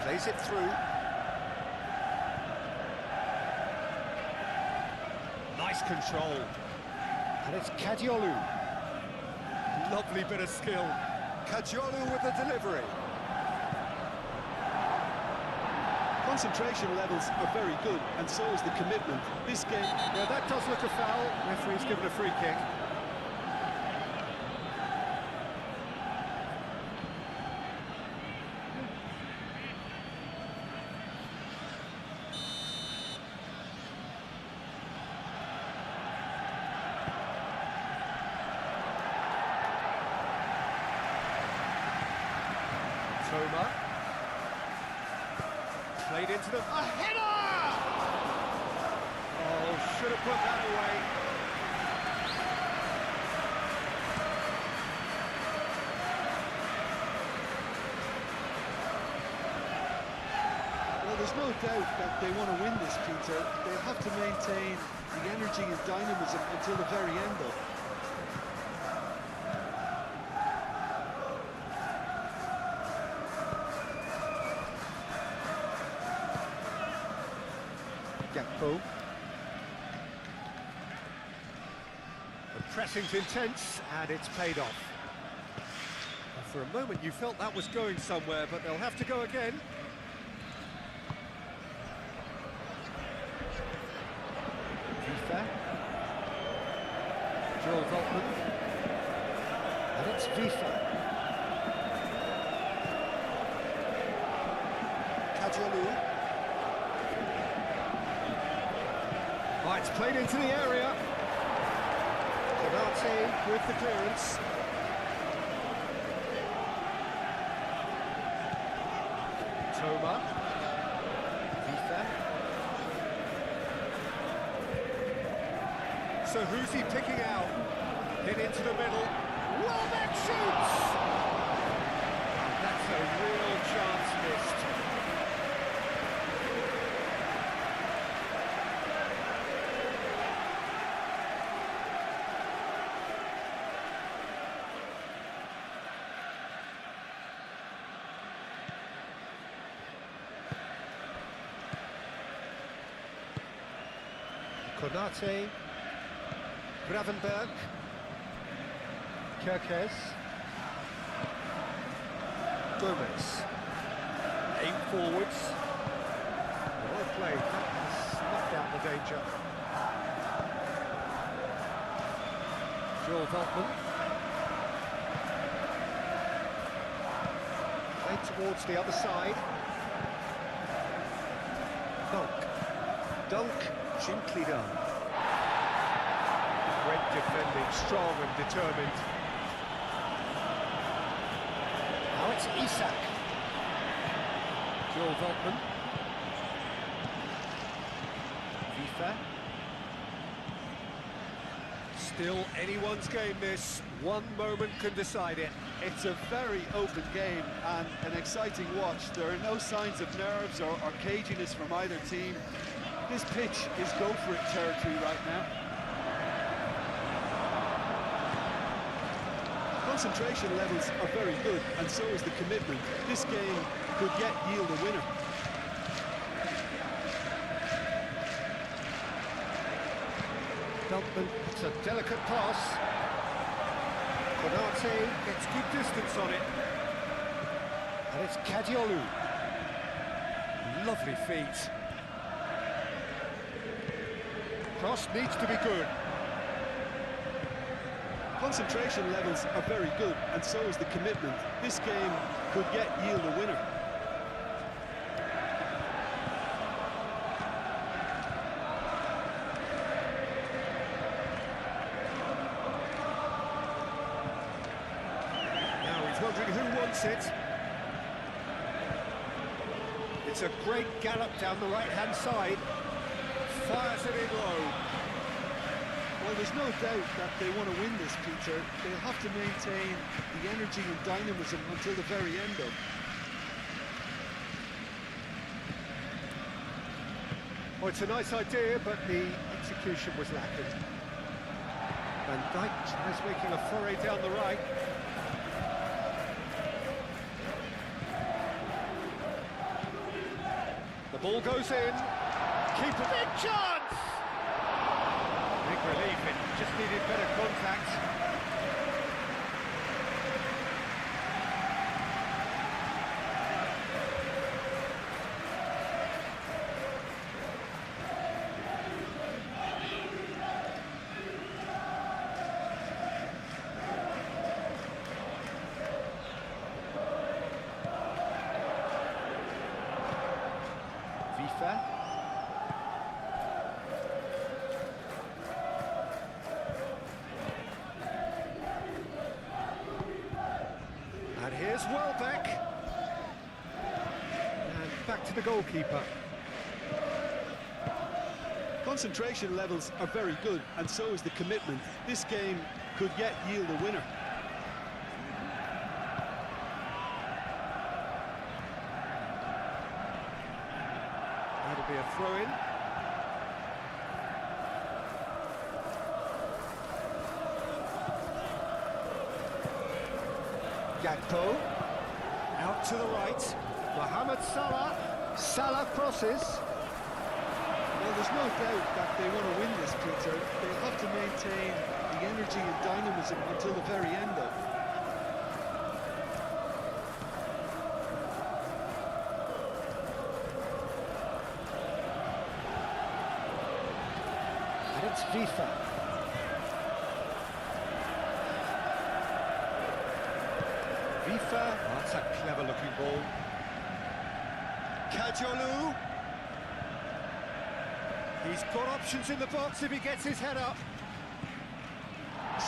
Plays it through. Nice control. And it's Kadiolu. Lovely bit of skill. Kadiolu with the delivery. Concentration levels are very good, and so is the commitment. This game... Well, that does look a foul. Referee's given a free kick. Toma. Played into the... A header! Oh, should have put that away. Well, there's no doubt that they want to win this, Peter. They'll have to maintain the energy and dynamism until the very end, though. Gakpo. The pressing's intense, and it's paid off. And for a moment you felt that was going somewhere, but they'll have to go again. FIFA. Joel Veltman. And it's FIFA. Kadiolu. Oh, it's played into the area. Konate with the clearance. Toma. FIFA. So who's he picking out? Hit into the middle. Welbeck shoots! That's a real chance missed. Konate, Gravenberg, Kerkez, Gomez, aim forwards, well played, that has snuffed out the danger. Joel Veltman, played towards the other side. Dunk, gently done. Great defending, strong and determined. Now it's Isak. Joel Veltman. FIFA. Still anyone's game this. One moment can decide it. It's a very open game and an exciting watch. There are no signs of nerves or caginess from either team. This pitch is go-for-it territory right now. Concentration levels are very good, and so is the commitment. This game could yet yield a winner. Veltman puts a delicate pass. Konate gets good distance on it. And it's Kadiolu. Lovely feet. Cross needs to be good. Concentration levels are very good, and so is the commitment. This game could yet yield a winner. Now he's wondering who wants it. It's a great gallop down the right-hand side. Fires it in low. Well, there's no doubt that they want to win this, Peter. They'll have to maintain the energy and dynamism until the very end of. Well, it's a nice idea, but the execution was lacking. Van Dijk tries making a foray down the right. The ball goes in. Keeper, big chance! Big relief, it just needed better contact. FIFA. And here's Welbeck. And back to the goalkeeper. Concentration levels are very good, and so is the commitment. This game could yet yield a winner. That'll be a throw-in. Gakpo, out to the right, Mohamed Salah, Salah crosses. Well, there's no doubt that they want to win this, Peter. They'll have to maintain the energy and dynamism until the very end of. And it's FIFA. FIFA, oh, that's a clever looking ball. Kadiolu. He's got options in the box if he gets his head up.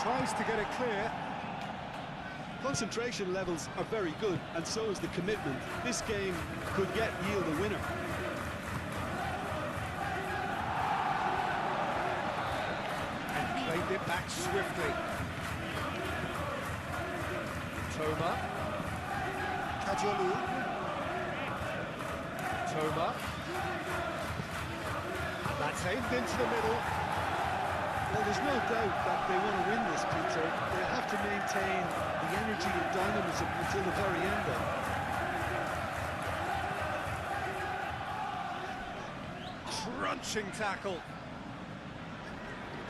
Tries to get it clear. Concentration levels are very good, and so is the commitment. This game could yet yield a winner. And played it back swiftly. Toma. Kadiolu. Toma. And that's aimed into the middle. Well, there's no doubt that they want to win this, Peter. They'll have to maintain the energy and dynamism until the very end of it. Crunching tackle.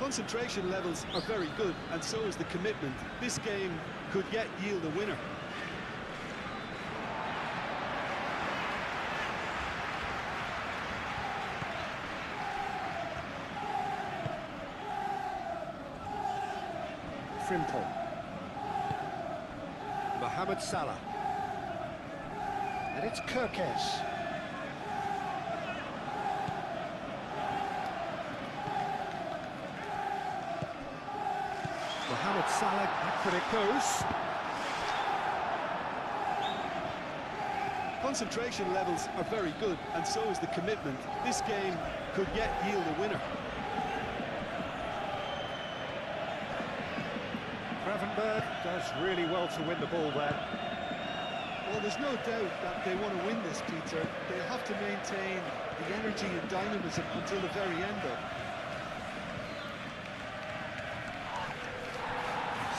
Concentration levels are very good, and so is the commitment. This game could yet yield a winner. Frimpong. Mohamed Salah. And it's Kirkes. Mohamed Salah, back when it goes. Concentration levels are very good, and so is the commitment. This game could yet yield a winner. Gravenberg does really well to win the ball there. Well, there's no doubt that they want to win this, Peter. They'll have to maintain the energy and dynamism until the very end, though.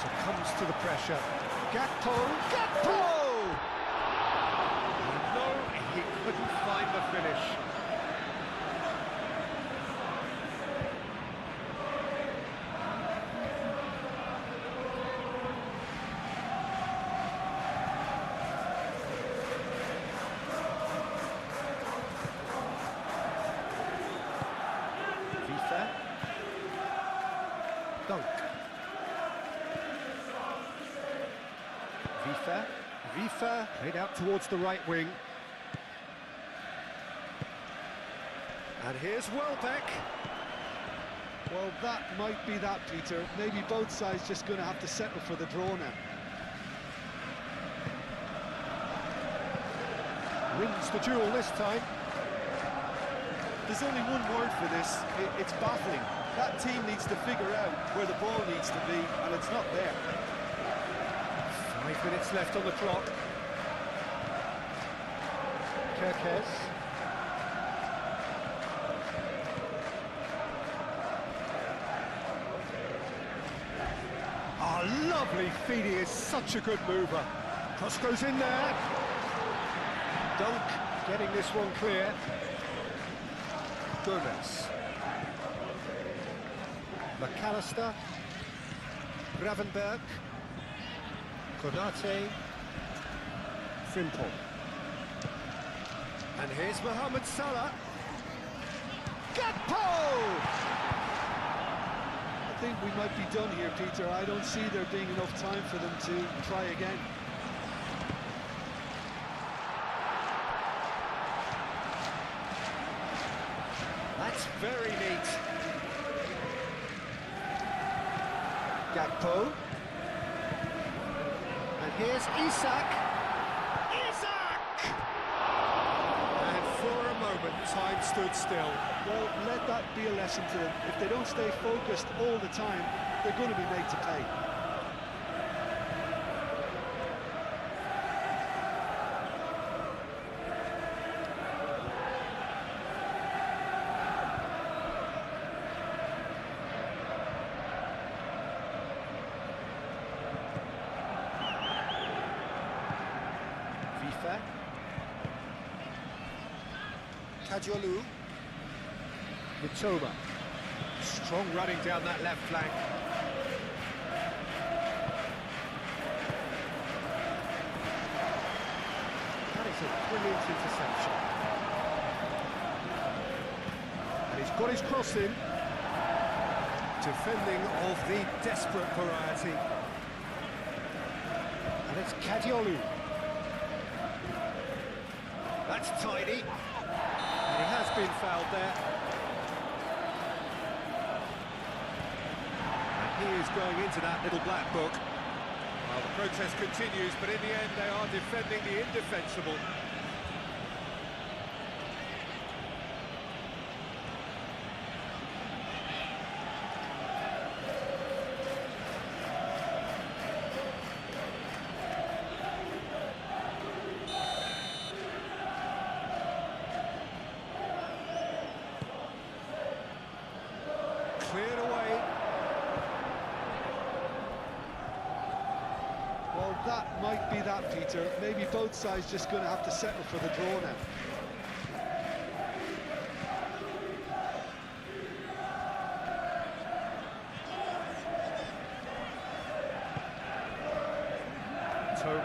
Succumbs to the pressure. Gakpo! No, he couldn't find the finish. Dunk. Vifa played out towards the right wing. And here's Welbeck. Well, that might be that, Peter. Maybe both sides just going to have to settle for the draw now. Wins the duel this time. There's only one word for this. It's baffling. That team needs to figure out where the ball needs to be, and it's not there. 5 minutes left on the clock. Kirkes. Oh, lovely feed. He is such a good mover. Cross goes in there. Dunk getting this one clear. Gomez. McAllister. Gravenberg. Konate. Frimpong. And here's Mohamed Salah. Gakpo! I think we might be done here, Peter. I don't see there being enough time for them to try again. That's very neat. Gakpo. And here's Isak. And for a moment, time stood still. Well, let that be a lesson to them. If they don't stay focused all the time, they're going to be made to pay. Vifa. Kajolu. Mitoma. Strong running down that left flank. That is a brilliant interception. And he's got his cross in. Defending of the desperate variety. And it's Kadiolu. That's tidy. And he has been fouled there. And he is going into that little black book. Well, the protest continues, but in the end they are defending the indefensible. Cleared away. Well, that might be that, Peter. Maybe both sides just going to have to settle for the draw now.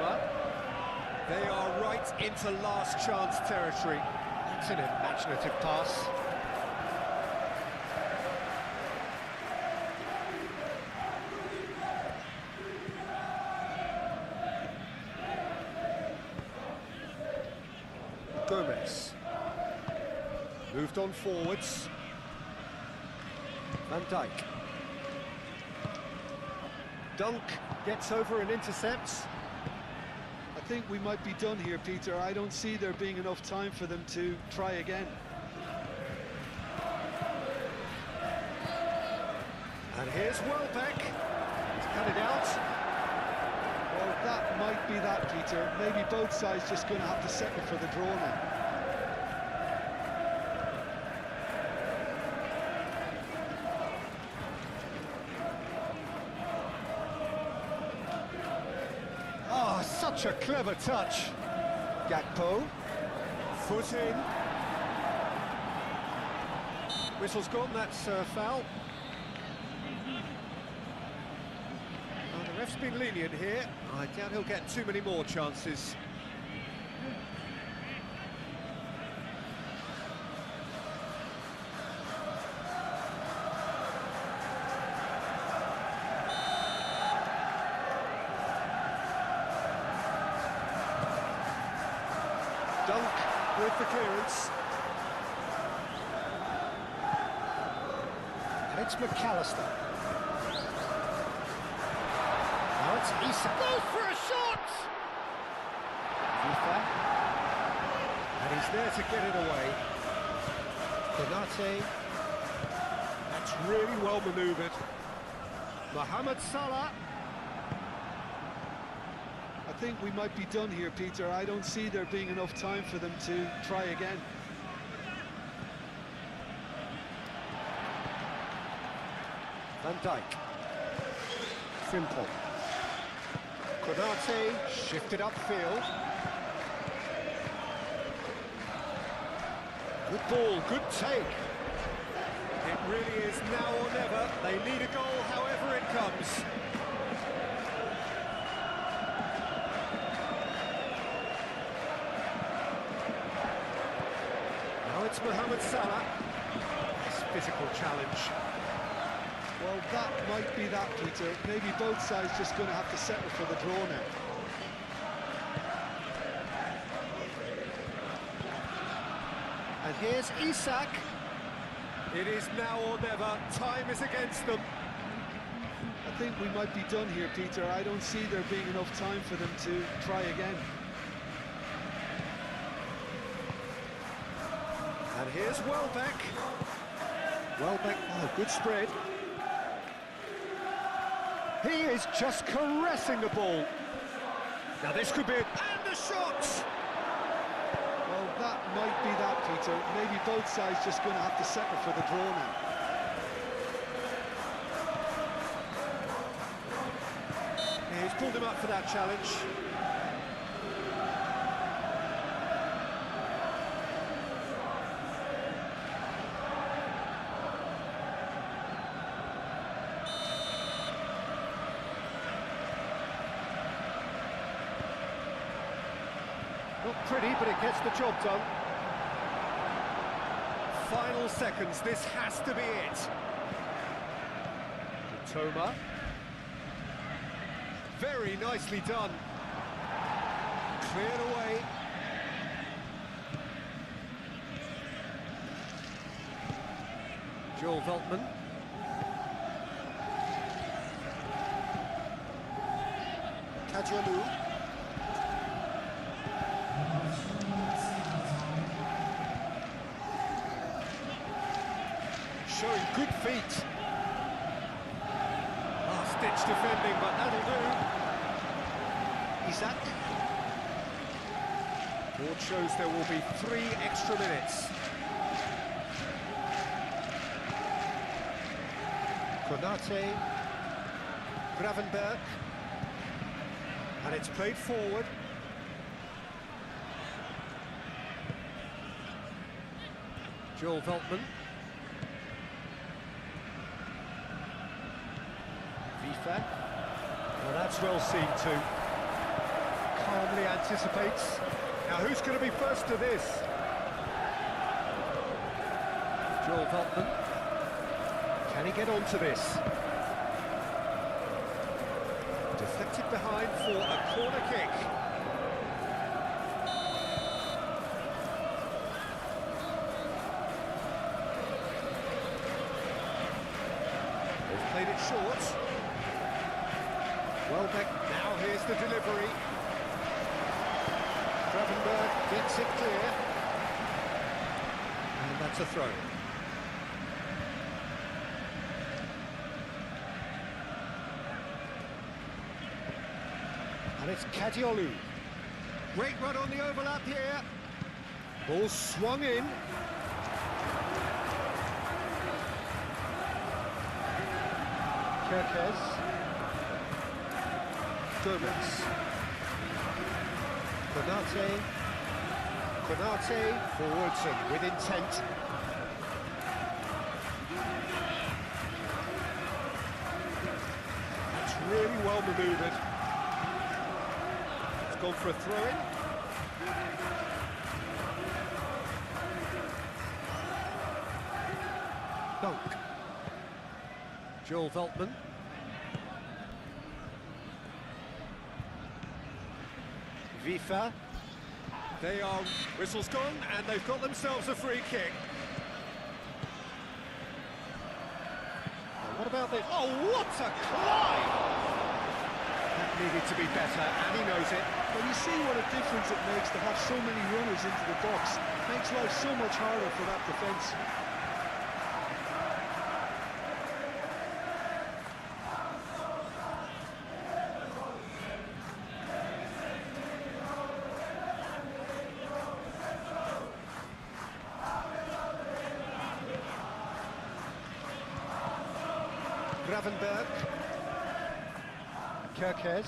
Mitoma. They are right into last chance territory. That's an imaginative pass. Gomez. Moved on forwards. Van Dijk. Dunk gets over and intercepts. I think we might be done here, Peter. I don't see there being enough time for them to try again. And here's Welbeck. He's cut it out. Well, that might be that, Peter. Maybe both sides just going to have to settle for the draw now. Oh, such a clever touch. Gakpo. Foot in. Whistle's gone, that's foul. Oh, the ref's been lenient here. I doubt he'll get too many more chances. Dunk with the clearance. And it's McAllister. Now it's Isak. Goes for a shot! FIFA. And he's there to get it away. Konate. That's really well manoeuvred. Mohamed Salah. I think we might be done here, Peter. I don't see there being enough time for them to try again. Van Dijk. Frimpong. Konate shifted upfield. Good ball, good take. It really is now or never. They need a goal however it comes. Now it's Mohamed Salah. Nice physical challenge. Well, that might be that, Peter. Maybe both sides just going to have to settle for the draw now. And here's Isak. It is now or never. Time is against them. I think we might be done here, Peter. I don't see there being enough time for them to try again. And here's Welbeck. Welbeck, oh, good spread. He is just caressing the ball. Now this could be it. And the shot! Well, that might be that, Peter. Maybe both sides just going to have to settle for the draw now. He's pulled him up for that challenge. Not pretty, but it gets the job done. Final seconds, this has to be it. Mitoma. Very nicely done. Cleared away. Joel Veltman. Kajalu. Showing good feet. Last-ditch defending, but that'll do. Isak. Board shows there will be 3 extra minutes. Konate. Gravenberg. And it's played forward. Joel Veltman. FIFA. Well, that's well seen too. anticipates. Now who's going to be first to this? Joel Veltman. Can he get onto this? Deflected behind for a corner kick. They've played it short. Welbeck, now here's the delivery. Gravenberg gets it clear. And that's a throw. And it's Kadiolu. Great run on the overlap here. Ball swung in. Kerkez. Gomez. Konate forwards and with intent. That's really well manoeuvred. It's gone for a throw-in. Dunk. Joel Veltman. Vifa. They are, whistle's gone, and they've got themselves a free kick. Now what about this? Oh, what a climb! That needed to be better, and he knows it. Well, you see what a difference it makes to have so many runners into the box. Makes life so much harder for that defence. Gravenberg. Kerkez.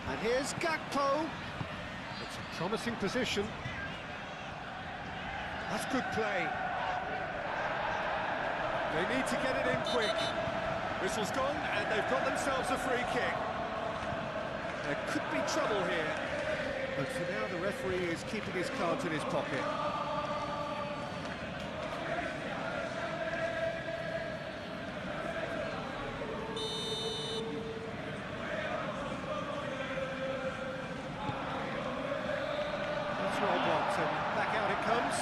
And here's Gakpo. It's a promising position. That's good play. They need to get it in quick. Whistle's gone, and they've got themselves a free kick. There could be trouble here. But for now, the referee is keeping his cards in his pocket. That's well blocked, and back out it comes.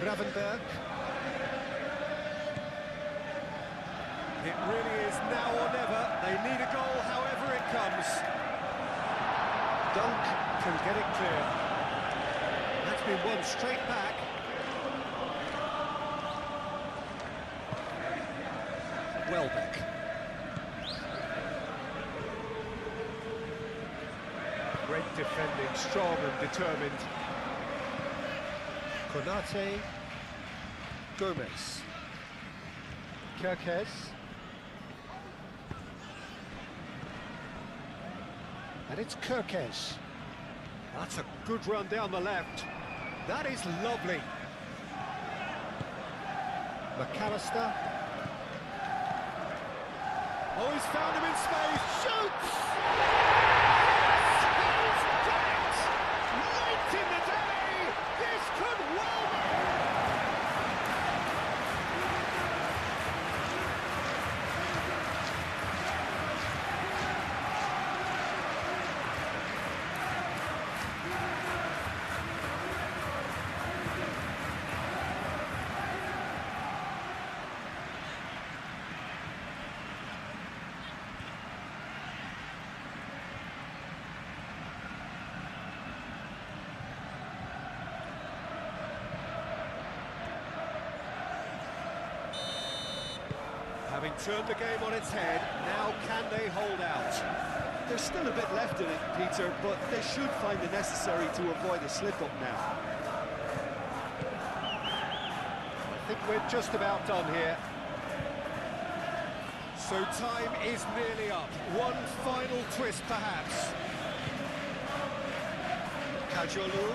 Gravenberg. It really is now or never. They need a goal, however it comes. Dunk can get it clear. That's been won straight back. Welbeck. Great defending, strong and determined. Konate. Gomez. Kerkez. And it's Kerkez. That's a good run down the left. That is lovely. McAllister. Oh, he's found him in space. Shoots! Yes, he's done it! Late in the day! This could well be! Having turned the game on its head, now can they hold out? There's still a bit left in it, Peter, but they should find it necessary to avoid a slip-up now. I think we're just about done here. So time is nearly up. One final twist, perhaps. Kajolu.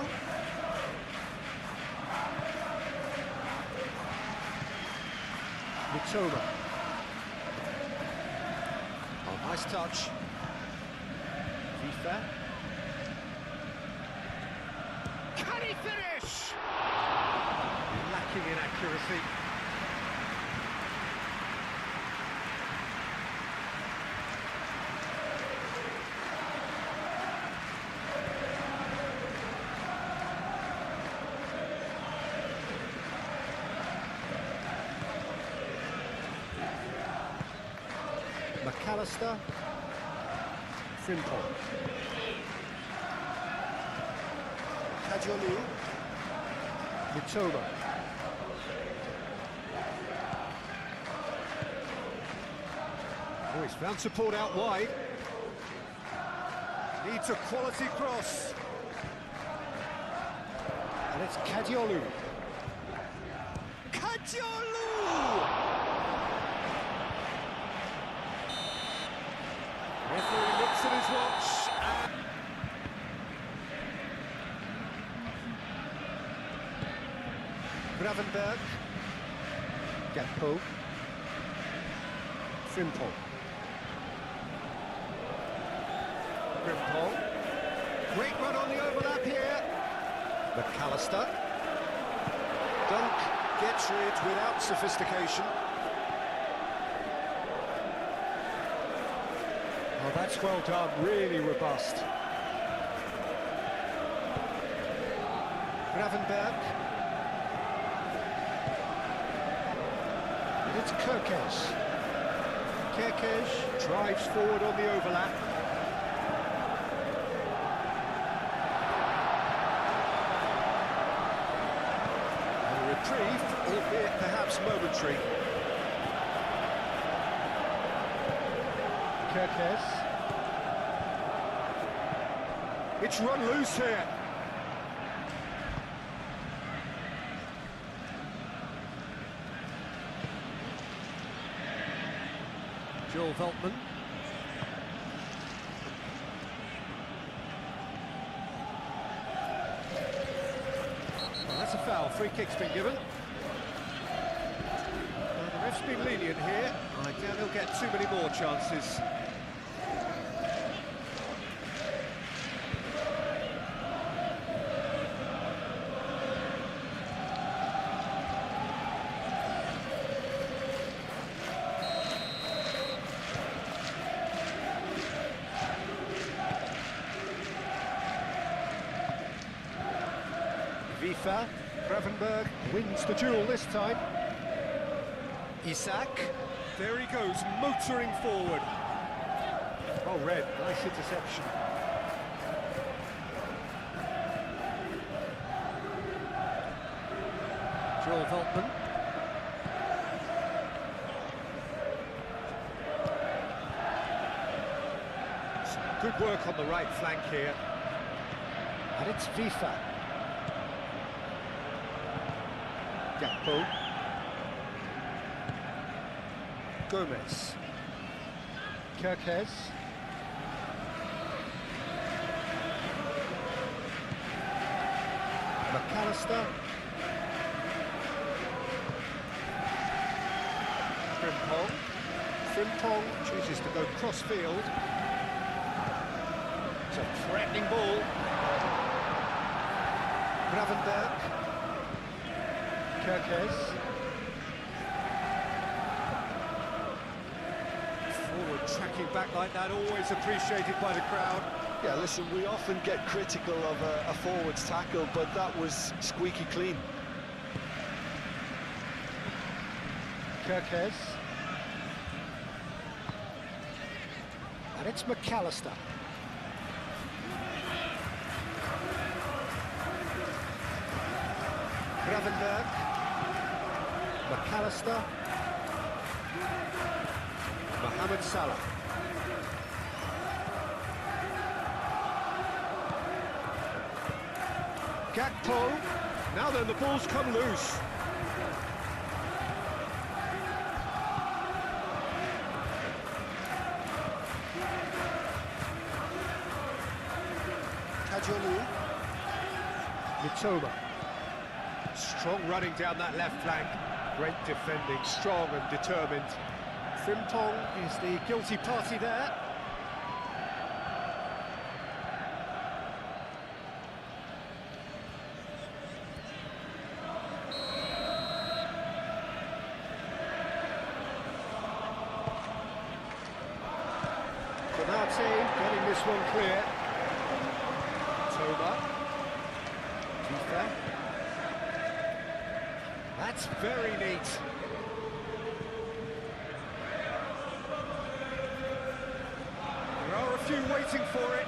Mitoma. Oh, nice touch. FIFA. Can he finish? Lacking in accuracy. McAllister. Frimpong. Kajolu. Mitoma. Oh, he's found support out wide. Needs a quality cross. And it's Kadiolu. Kadiolu! Referee looks at his watch. Gravenberg. Gakpo. Frimpong. Frimpong. Great run on the overlap here. McAllister. Dunk gets rid without sophistication. Oh, that's well done, really robust. Gravenberg. And it's Kerkez. Kerkez drives forward on the overlap. A reprieve, albeit perhaps momentary. Kerkez. It's run loose here. Joel Veltman. Well, that's a foul. Free kick's been given. Well, the ref's been lenient here. I doubt he'll get too many more chances. FIFA, Gravenberg wins the duel this time. Isak, there he goes, motoring forward. Oh, red, nice interception. Joel Veltman. Some good work on the right flank here. And it's FIFA. Gakpo. Gomez. Kerkez. McAllister. Frimpong. Frimpong chooses to go cross-field. It's a threatening ball. Gravenberg. Kerkez. Forward tracking back like that, always appreciated by the crowd. Yeah, listen, we often get critical of a forward's tackle, but that was squeaky clean. Kerkez. And it's McAllister. Gravenberg. McAllister. Mohamed Salah. Gakpo. Now then, the ball's come loose. Kajolu. Mitoma. Strong running down that left flank. Great defending, strong and determined. Frimpong is the guilty party there. Konate getting this one clear. Toma. Tifa. That's very neat. There are a few waiting for it.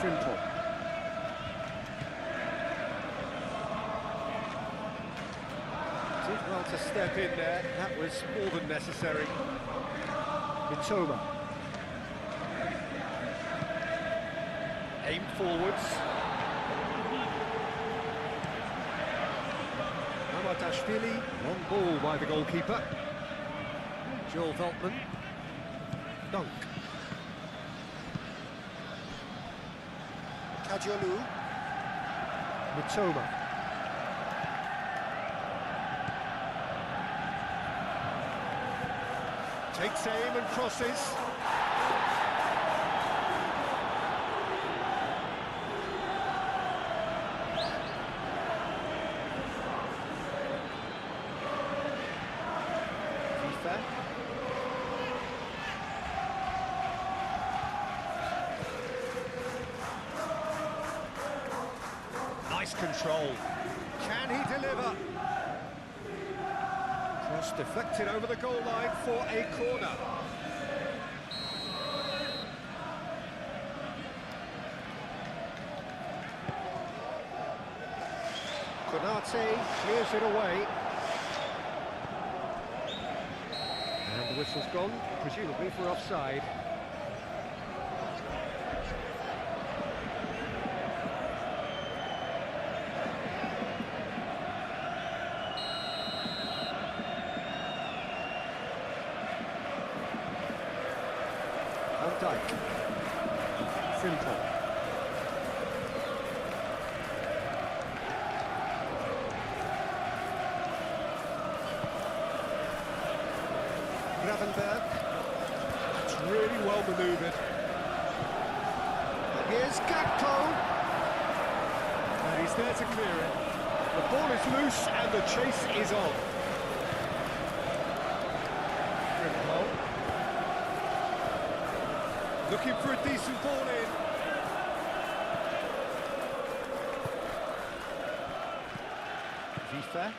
Simple. Did well to step in there. That was more than necessary. Mitoma. Aimed forwards. Mamadashvili, long ball by the goalkeeper. Joel Veltman. Dunk. Kajolu. Mitoma. Takes aim and crosses. FIFA. Nice control. Can he deliver? Cross deflected over the goal line for a corner. Konate clears it away. And the whistle's gone, presumably for offside. Van Dijk. Simple. Gravenberg. That's really well manoeuvred. And here's Gakpo. And he's there to clear it. The ball is loose and the chase is on. Liverpool. Looking for a decent ball in. FIFA.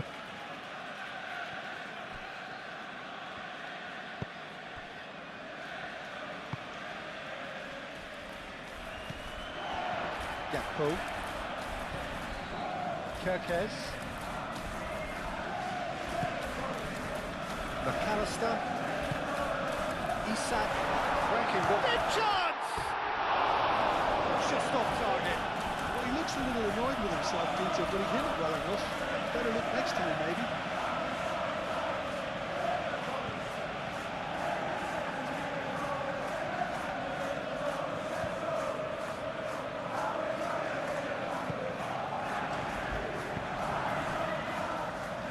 Gakpo. Kirkes. McAllister. Isak. Cracking ball. Big chance! Just off target. Well, he looks a little annoyed with himself, Peter, but he hit it well enough. Better look next time, maybe.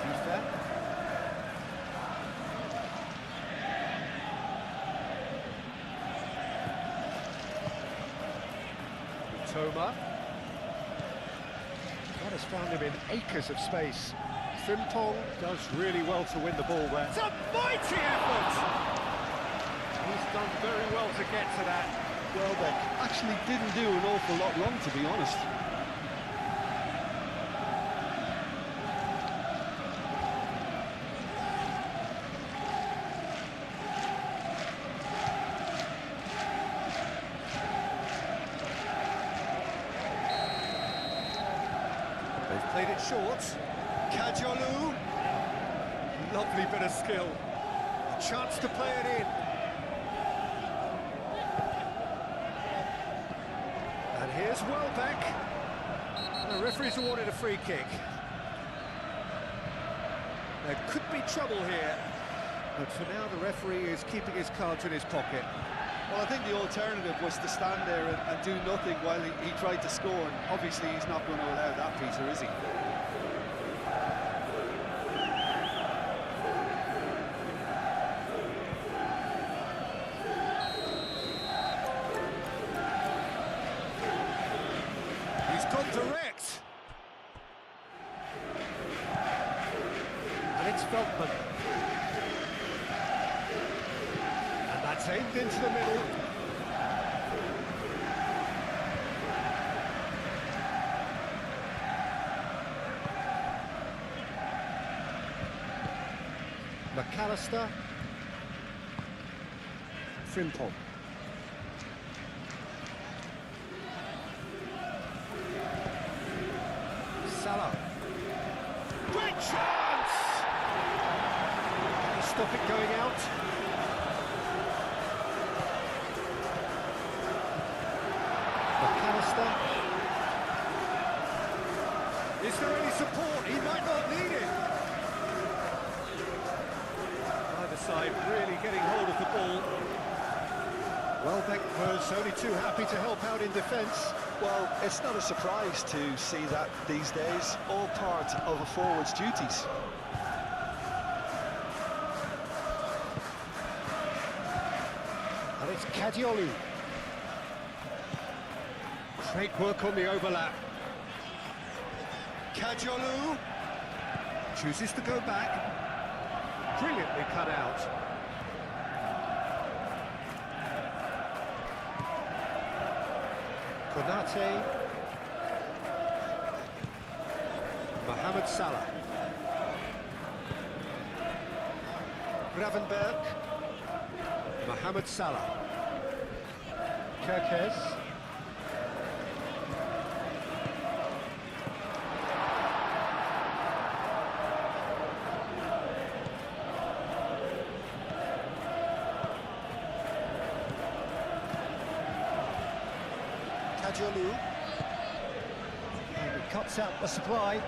FIFA. Toma. That has found him in acres of space. Frimpong does really well to win the ball there. It's a mighty effort! He's done very well to get to that. Welbeck actually didn't do an awful lot wrong, to be honest. They've played it short. Kajolu. Lovely bit of skill. A chance to play it in. And here's Welbeck. A Referee's awarded a free kick. There could be trouble here, but for now the referee is keeping his cards in his pocket. Well, I think the alternative was to stand there and do nothing while he tried to score. And obviously, he's not going to allow that, Peter, is he? He's gone direct. And it's Veltman. And that's aimed into the middle. McAllister. Frimpong. Salah. Great chance! Can he stop it going out? McAllister. Is there any support? He might not need it. Either side really getting hold of the ball. Welbeck was only too happy to help out in defence. Well, it's not a surprise to see that these days, all part of a forward's duties. And it's Kadiolu. Great work on the overlap. Kadiolu chooses to go back. Brilliantly cut out. Konate. Mohamed Salah. Gravenberg. Mohamed Salah. Kerkez. Kadiolu. And he cuts out the supply.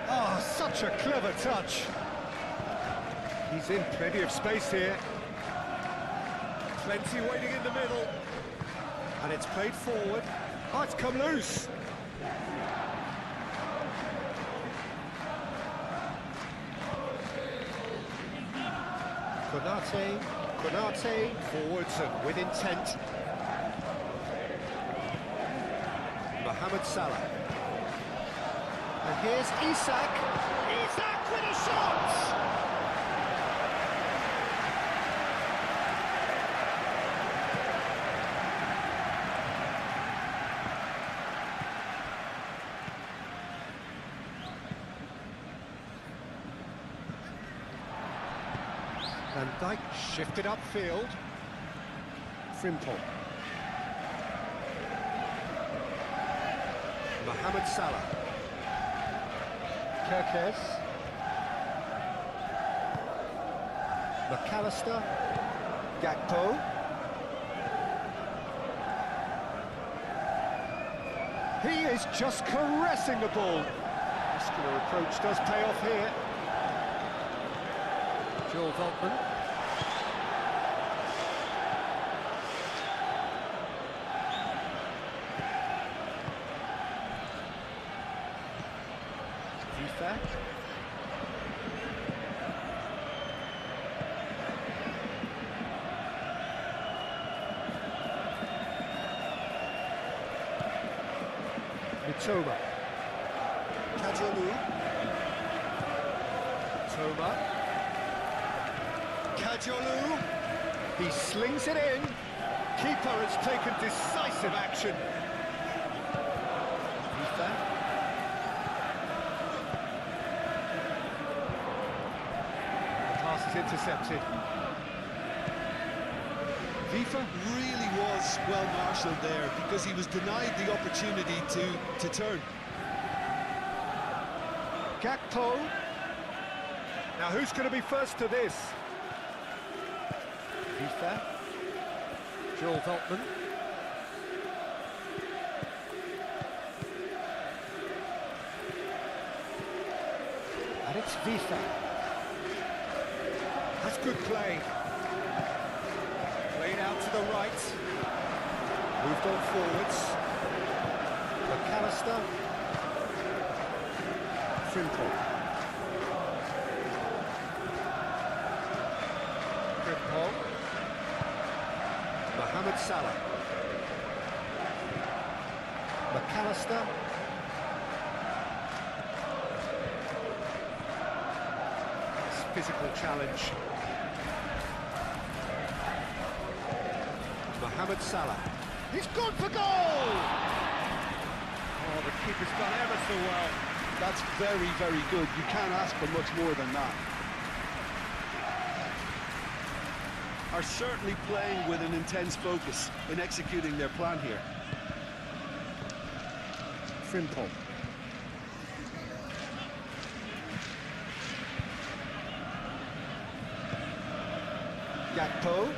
Oh, such a clever touch. He's in plenty of space here. Plenty waiting in the middle. And it's played forward. Oh, it's come loose. Konate, forwards and with intent. Mohamed Salah. And here's Isak. Isak with a shot! Van Dijk shifted upfield. Frimpong. Mohamed Salah. Kerkez. McAllister. Gakpo. He is just caressing the ball. Muscular approach does pay off here. Joel Veltman. Defect. Mitoma. Kadiolu. Mitoma. Kadiolu. He slings it in. Keeper has taken decisive action. Defect. Pass is intercepted. FIFA Really was well marshalled there because he was denied the opportunity to turn. Gakpo. Now who's going to be first to this? Vifa. Joel Veltman. And it's Vifa. That's good play. Played out to the right. Moved on forwards. McAllister. Frimpong. Frimpong. Mohamed Salah. McAllister. It's a physical challenge. Mohamed Salah. He's gone for goal! Oh, the keeper's done ever so well. That's very, very good. You can't ask for much more than that. Are certainly playing with an intense focus in executing their plan here. Frimpong. Gakpo.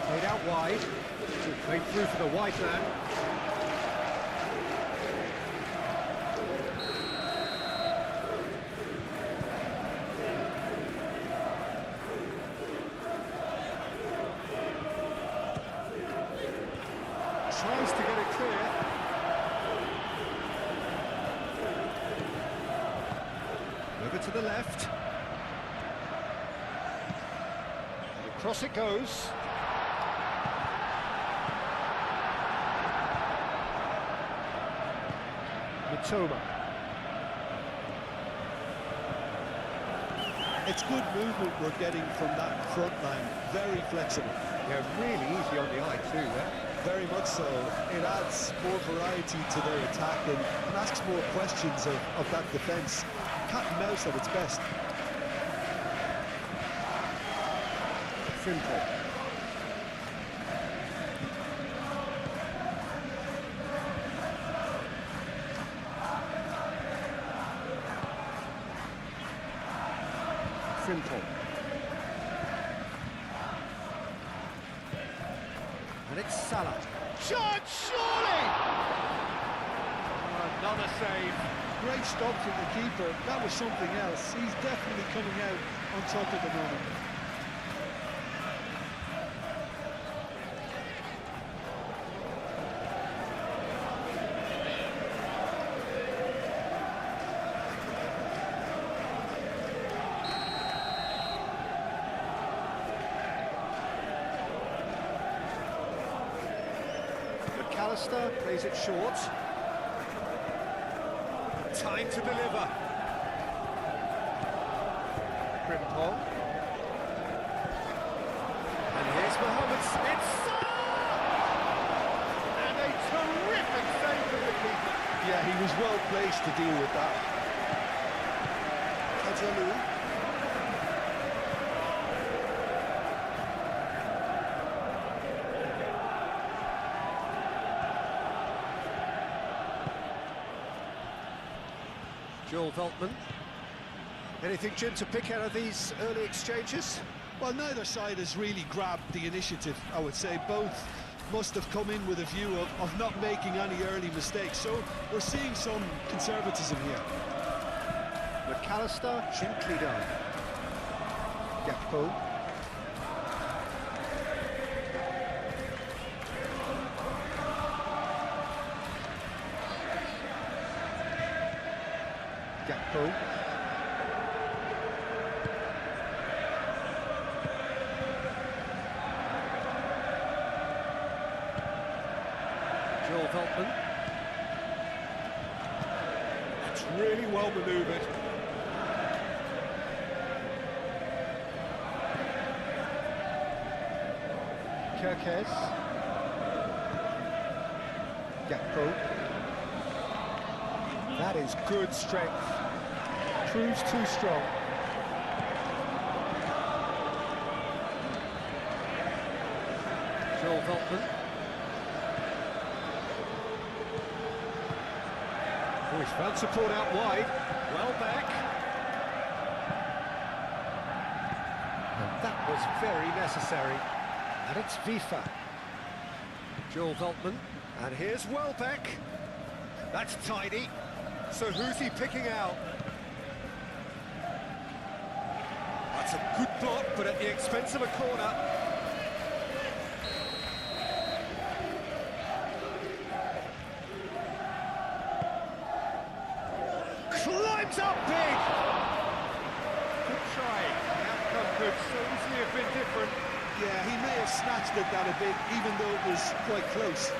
Played out wide. Played through for the white man. Tries to get it clear. Over to the left. And across it goes. Mitoma. It's good movement we're getting from that front line. Very flexible. Yeah, really easy on the eye too, yeah? Very much so. It adds more variety to their attack and asks more questions of that defence. Cat and mouse at its best. Frimpong. Frimpong. And it's Salah. Shot, surely! Oh, another save. Great stop from the keeper. That was something else. He's definitely coming out on top at the moment. McAllister plays it short. Time to deliver. Frimpong. And here's Mohamed. It's Salah! And a terrific save from the keeper. Yeah, he was well placed to deal with that. Adjelu. Joel Veltman. Anything, Jim, to pick out of these early exchanges? Well, neither side has really grabbed the initiative, I would say. Both must have come in with a view of not making any early mistakes. So we're seeing some conservatism here. McAllister, gently done. Gakpo. Gakpo. Joel Veltman. That's really well manoeuvred. Kirkes. Gakpo. That is good strength. Proves too strong. Joel Veltman. Oh, he's found support out wide. Well back. And that was very necessary. And it's FIFA. Jules Altman. And here's Welbeck. That's tidy. So who's he picking out? That's a good block, but at the expense of a corner. Climbs up big! Good try. The outcome could so easily have been different. Yeah, he may have snatched at that a bit, even though it was quite close.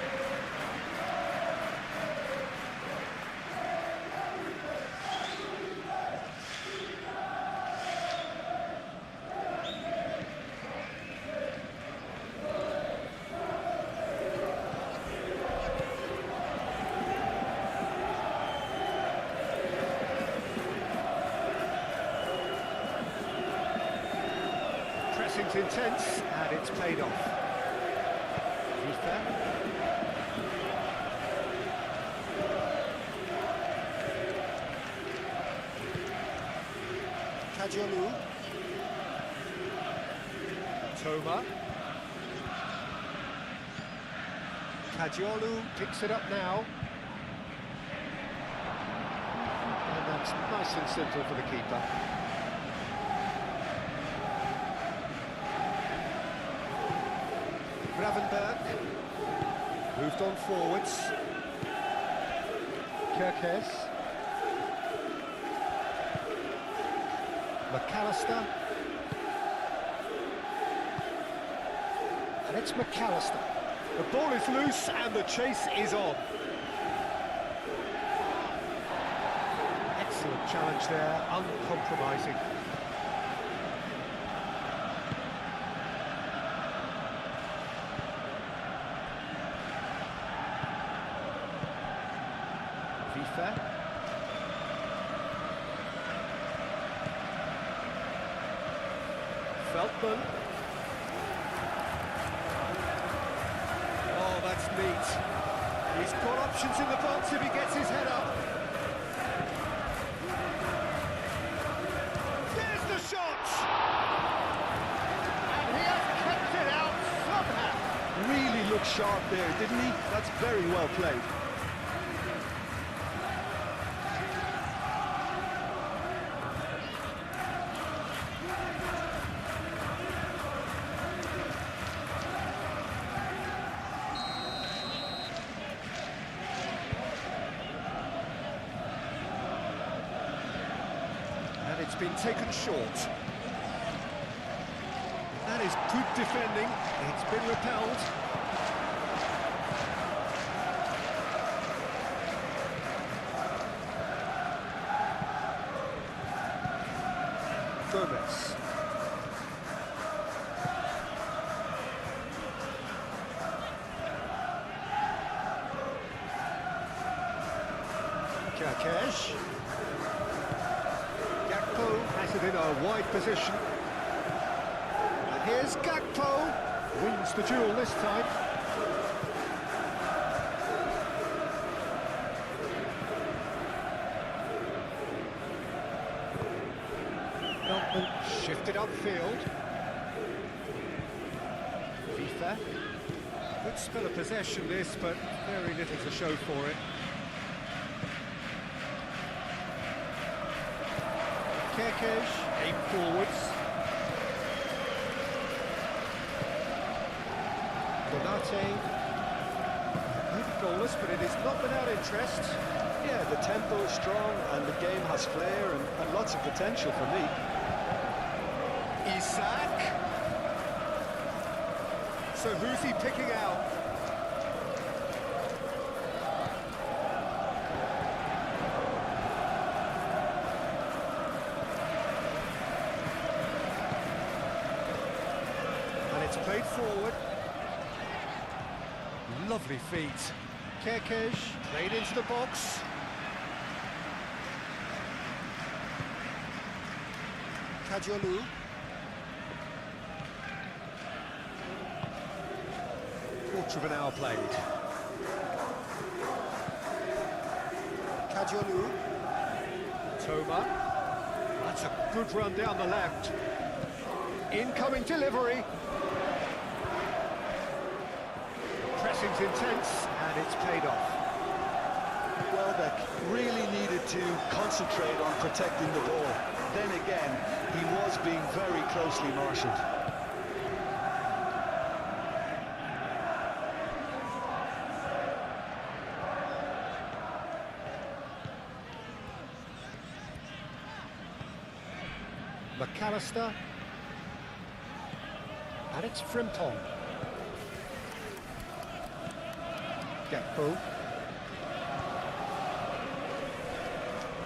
Pressing's intense, and it's paid off. FIFA. Kajolu. Toma. Kajolu picks it up now. And that's nice and simple for the keeper. Gravenberg moved on forwards. Kerkez. McAllister. And it's McAllister. The ball is loose and the chase is on. Excellent challenge there, uncompromising. FIFA. Feldman. Oh, that's neat. He's got options in the box if he gets his head up. There's the shot! And he has kept it out somehow. Really looked sharp there, didn't he? That's very well played. And it's been taken short. That is good defending. It's been repelled. Gomez. Kerkez. Gakpo has it in a wide position. And here's Gakpo. Wins the duel this time. Elton shifted upfield. FIFA. Good spell of possession this, but very little to show for it. Kerkez, aim forwards. Donate. Maybe goalless, but it is not without interest. Yeah, the tempo is strong and the game has flair and lots of potential for me. Isak. So who's he picking out? And it's played forward. Lovely feet. Kerkez played into the box. Kajolu. Quarter of an hour played. Kajolu. Toma. That's a good run down the left. Incoming delivery. Pressing's intense, and it's paid off. Welbeck really needed to concentrate on protecting the ball. Then again, he was being very closely marshalled. McAllister. And it's Frimpong. Gakpo.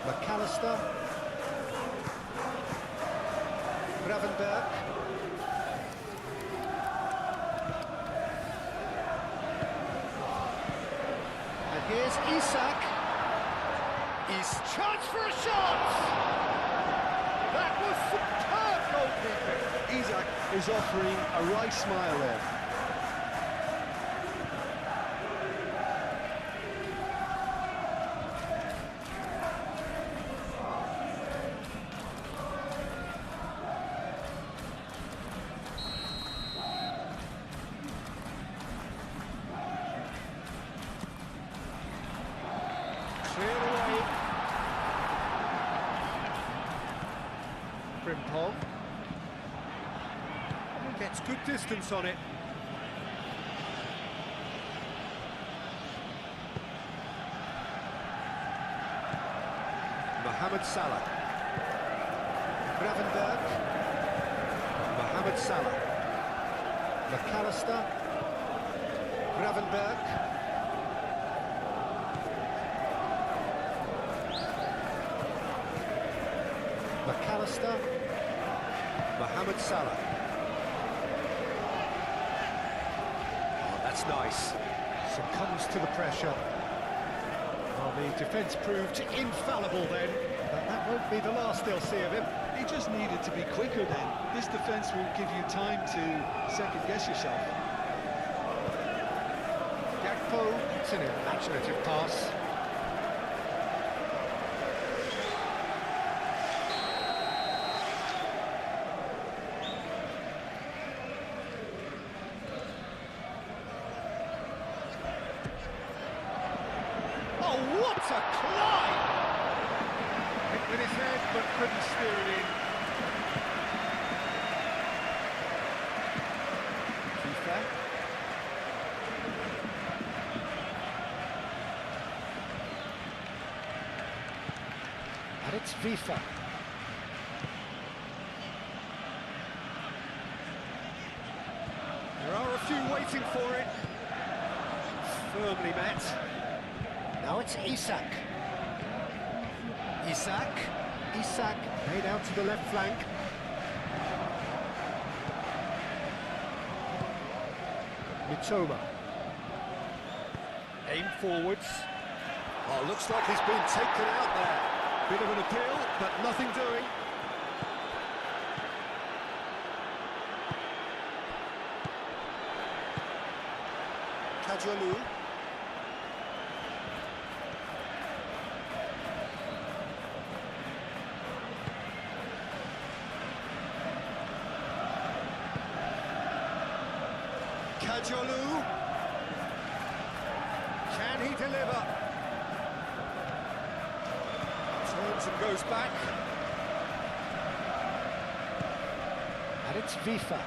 McAllister. Gravenberg. And here's Isak. His chance for a shot! That was superb goalkeeping. Isak is offering a right smile there. Cleared away. Frimpong. Gets good distance on it. Mohamed Salah. Gravenberg. Mohamed Salah. McAllister. Gravenberg. McAllister. Mohamed Salah. Oh, that's nice. Succumbs to the pressure. Well, the defence proved infallible then, but that won't be the last they'll see of him. He just needed to be quicker then. This defence won't give you time to second-guess yourself. Gakpo, it's an imaginative pass. Oh, what a climb! Hit with his head, but couldn't steer it in. FIFA. And it's FIFA. There are a few waiting for it. Firmly met. Now it's Isak. Isak made out to the left flank. Mitoma. Aim forwards. Oh, looks like he's been taken out there. Bit of an appeal, but nothing doing. Kajolu. Kajolu. Can he deliver? Turns and goes back. And it's FIFA.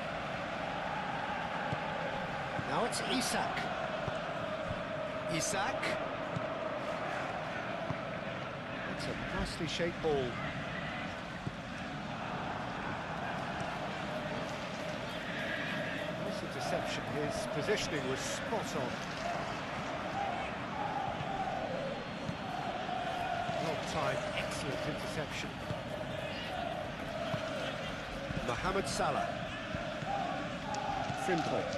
Now it's Isak. It's a nicely shaped ball. Nice interception. His positioning was spot on. Well-timed, excellent interception. Mohamed Salah. Frimpong.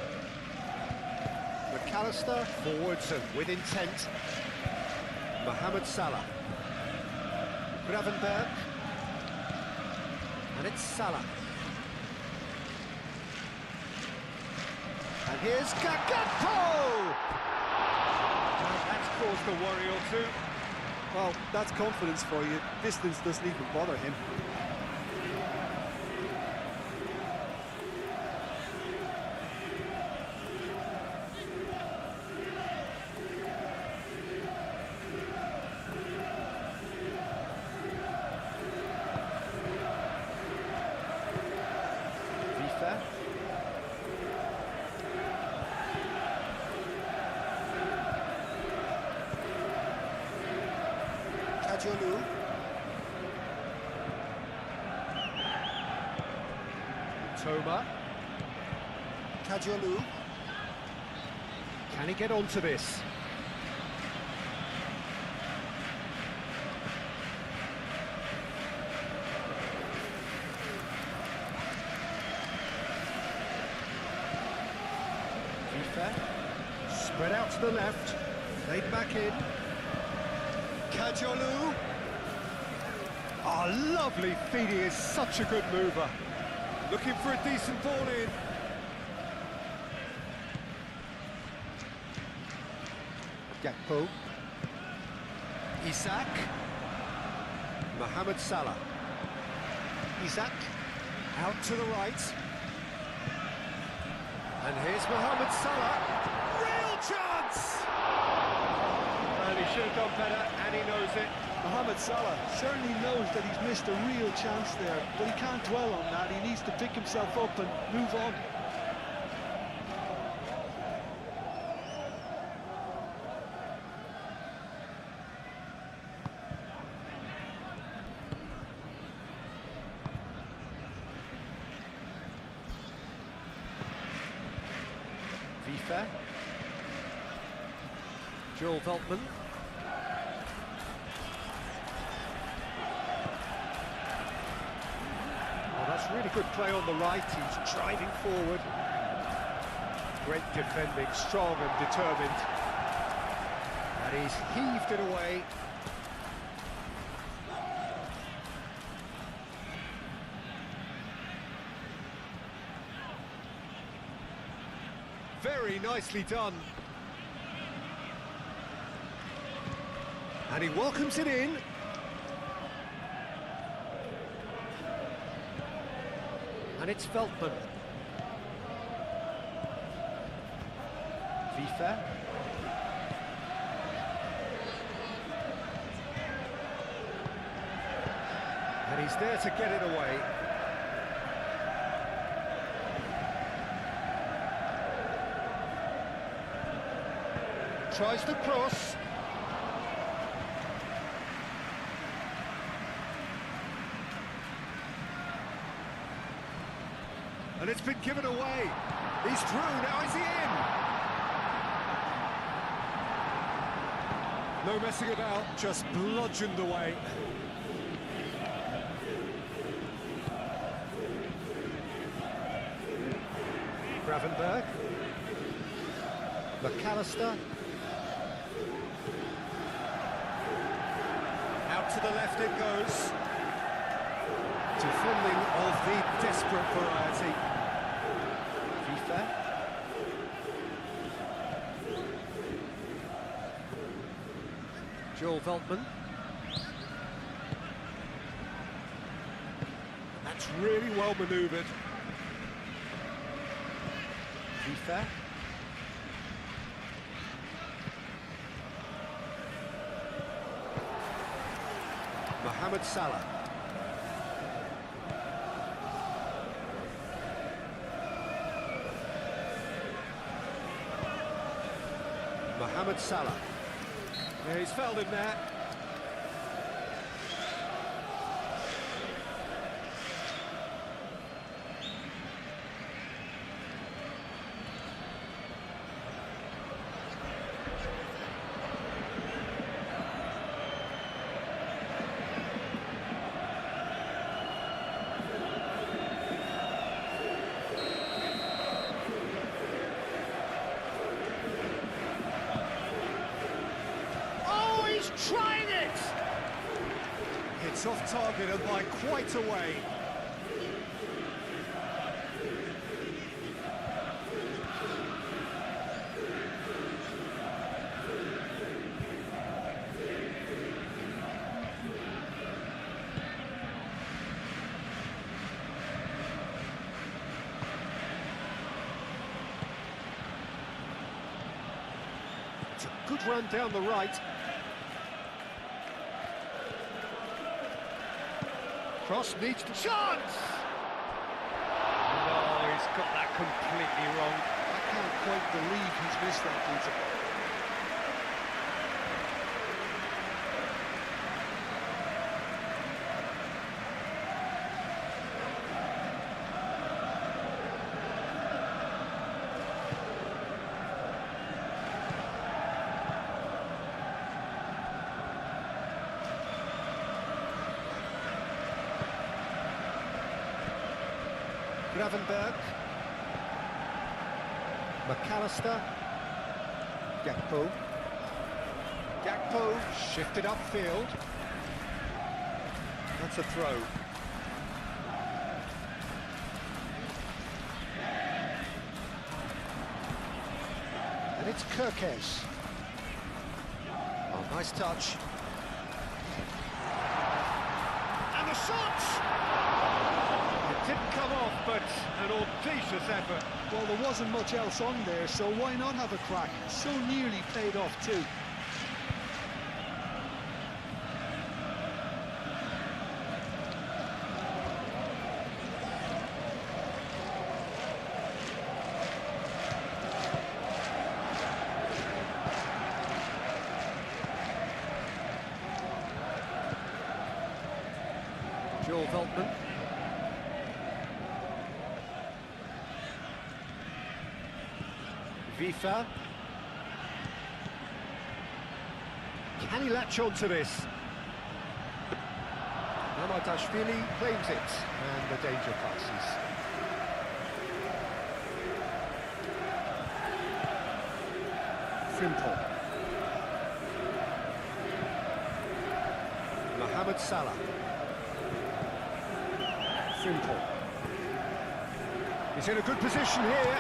McAllister, forwards and with intent. Mohamed Salah. Gravenberg. And it's Salah. And here's Gakpo! That's caused a worry or two. Well, that's confidence for you. Distance doesn't even bother him. Kajolu. Toma. Kajolu. Can he get onto this? Spread out to the left, laid back in. Kajolu. Oh, lovely feed, he is such a good mover. Looking for a decent ball in. Gakpo. Isak. Mohamed Salah. Isak. Out to the right. And here's Mohamed Salah. Real chance! And he should have done better, and he knows it. Mohamed Salah certainly knows that he's missed a real chance there, but he can't dwell on that. He needs to pick himself up and move on. FIFA. Joel Veltman. Oh, that's really good play on the right. He's driving forward. Great defending, strong and determined. And he's heaved it away. Very nicely done. And he welcomes it in. And it's Veltman. FIFA. And he's there to get it away. Tries the cross. And it's been given away. He's through, now is he in? No messing about, just bludgeoned away. Gravenberg. McAllister. Out to the left it goes. Defending of the desperate variety. FIFA. Joel Veltman. That's really well manoeuvred. FIFA. Mohamed Salah. Mohamed Salah. Yeah, he's fouled him there. Trying it! It's off target and by quite a way. It's a good run down the right. Cross needs to chance! No, he's got that completely wrong. I can't quite believe he's missed that, Peter. Gravenberg. McAllister. Gakpo. Gakpo shifted upfield. That's a throw. And it's Kirkes. Oh, nice touch. And the shot! It didn't come off, but an audacious effort. Well, there wasn't much else on there, so why not have a crack? So nearly paid off too. Joel Veltman. Vifa. Can he latch on to this? Mamadashvili claims it, and the danger passes. Frimpong. Mohamed Salah. Frimpong. He's in a good position here.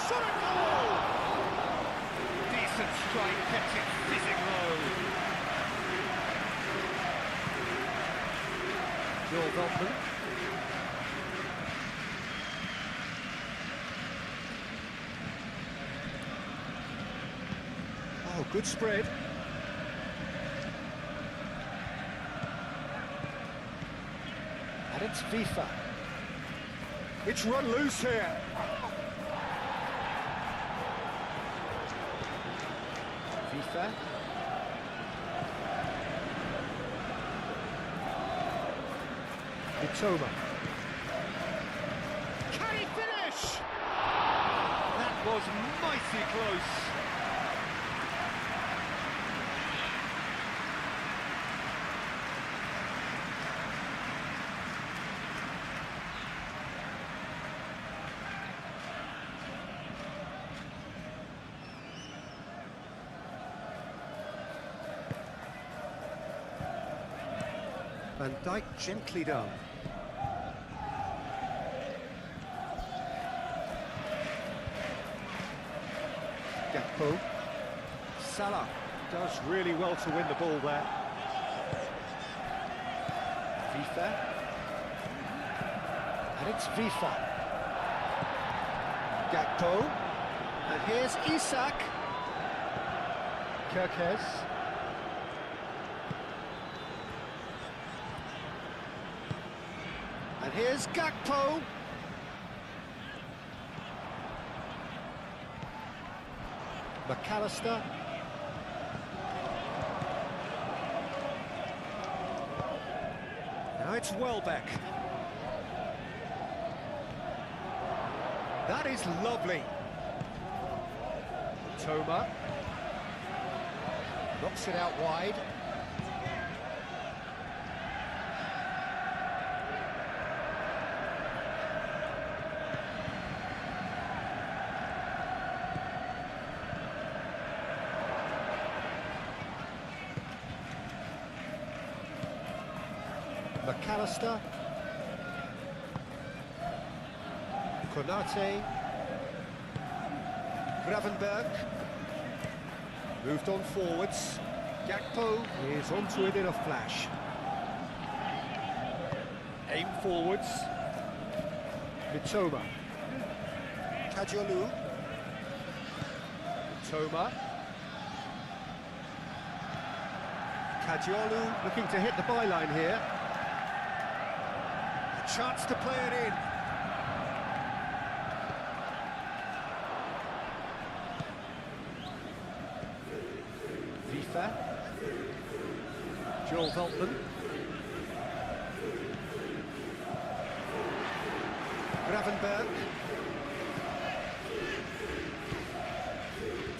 Shot it goal! Decent strike, kept it fizzing low. Joel Veltman. Oh, good spread. And it's Vifa. It's run loose here. Vifa. Mitoma. Can he finish? That was mighty close. Van Dijk gently done. Gakpo. Salah does really well to win the ball there. Vifa. And it's Vifa. Gakpo. And here's Isak. Kirkes. And here's Gakpo. McAllister. Now it's Welbeck. That is lovely. Toma. Knocks it out wide. McAllister. Konate. Gravenberg. Moved on forwards. Gakpo is onto it in a flash. Aim forwards. Mitoma. Kajolu. Mitoma. Kajolu looking to hit the byline here. A chance to play it in. Vifa. Joel Veltman. Gravenberg.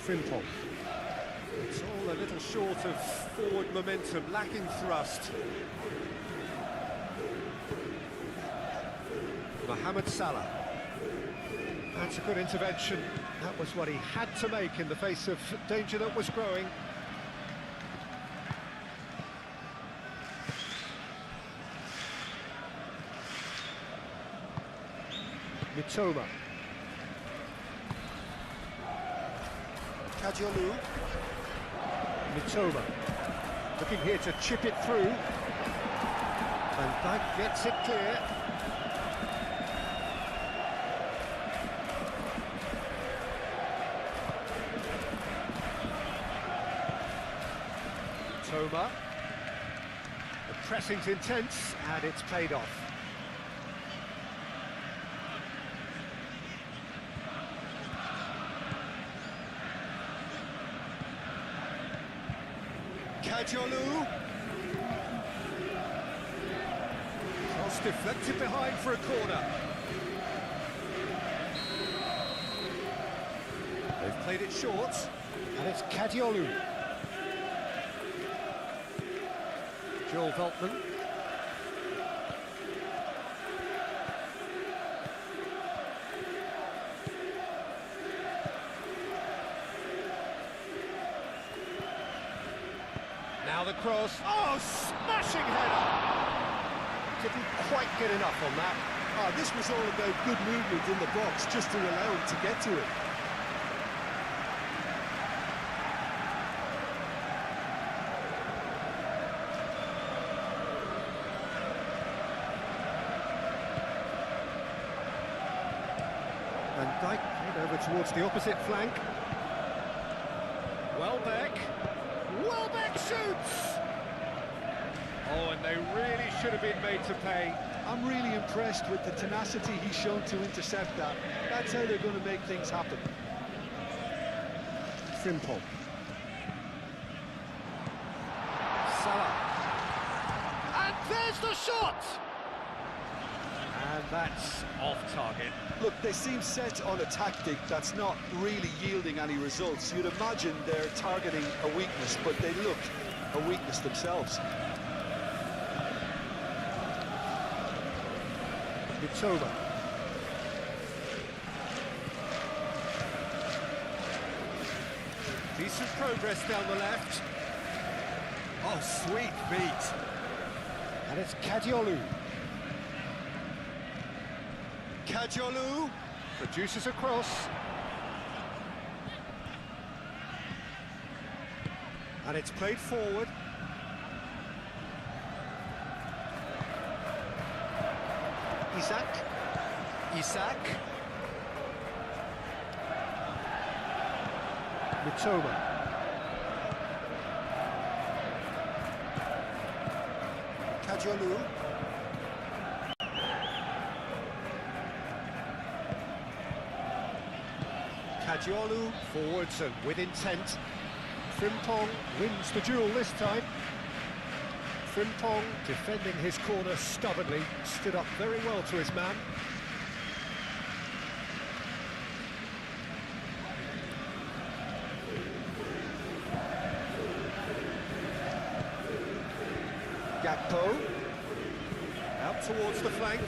Frimpong. It's all a little short of forward momentum, lacking thrust. Mohamed Salah. That's a good intervention. That was what he had to make in the face of danger that was growing. Mitoma. Kadiolu. Mitoma. Looking here to chip it through. Van Dijk gets it clear. Mitoma. The pressing's intense and it's paid off. Kadiolu. Cross deflected behind for a corner. They've played it short, and it's Kadiolu. Joel Veltman. Now the cross. Oh, smashing header! Didn't quite get enough on that. Ah, this was all about good movement in the box, just to allow him to get to it. Van Dijk played over towards the opposite flank. Welbeck. Welbeck shoots! Oh, and they really should have been made to pay. I'm really impressed with the tenacity he's shown to intercept that. That's how they're going to make things happen. Frimpong. Salah. And there's the shot! And that's off target. Look, they seem set on a tactic that's not really yielding any results. You'd imagine they're targeting a weakness, but they look a weakness themselves. Mitoma. Decent progress down the left. Oh, sweet feet. And it's Kadiolu. Kadiolu. Produces a cross. And it's played forward. Isak. Mitoma. Kadiolu. Kadiolu forwards and with intent. Frimpong wins the duel this time. Frimpong defending his corner stubbornly, stood up very well to his man. Gakpo out towards the flank.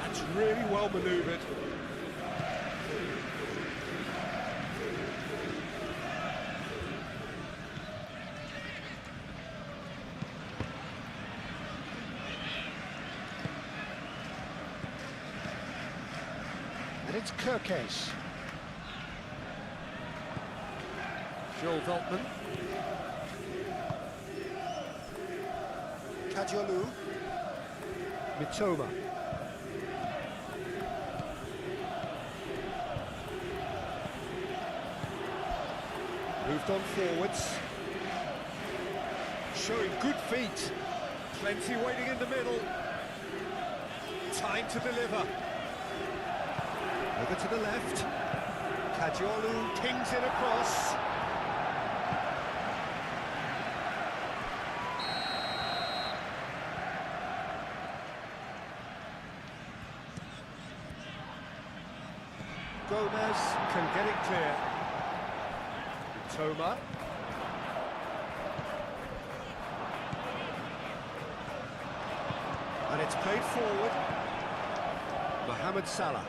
That's really well manoeuvred. And it's Kirkes. Joel Veltman. Kadiolu. Mitoma. Moved on forwards. Showing good feet. Plenty waiting in the middle. Time to deliver. Over to the left. Kadiolu pings it across. Gomez can get it clear. Toma. And it's played forward. Mohamed Salah.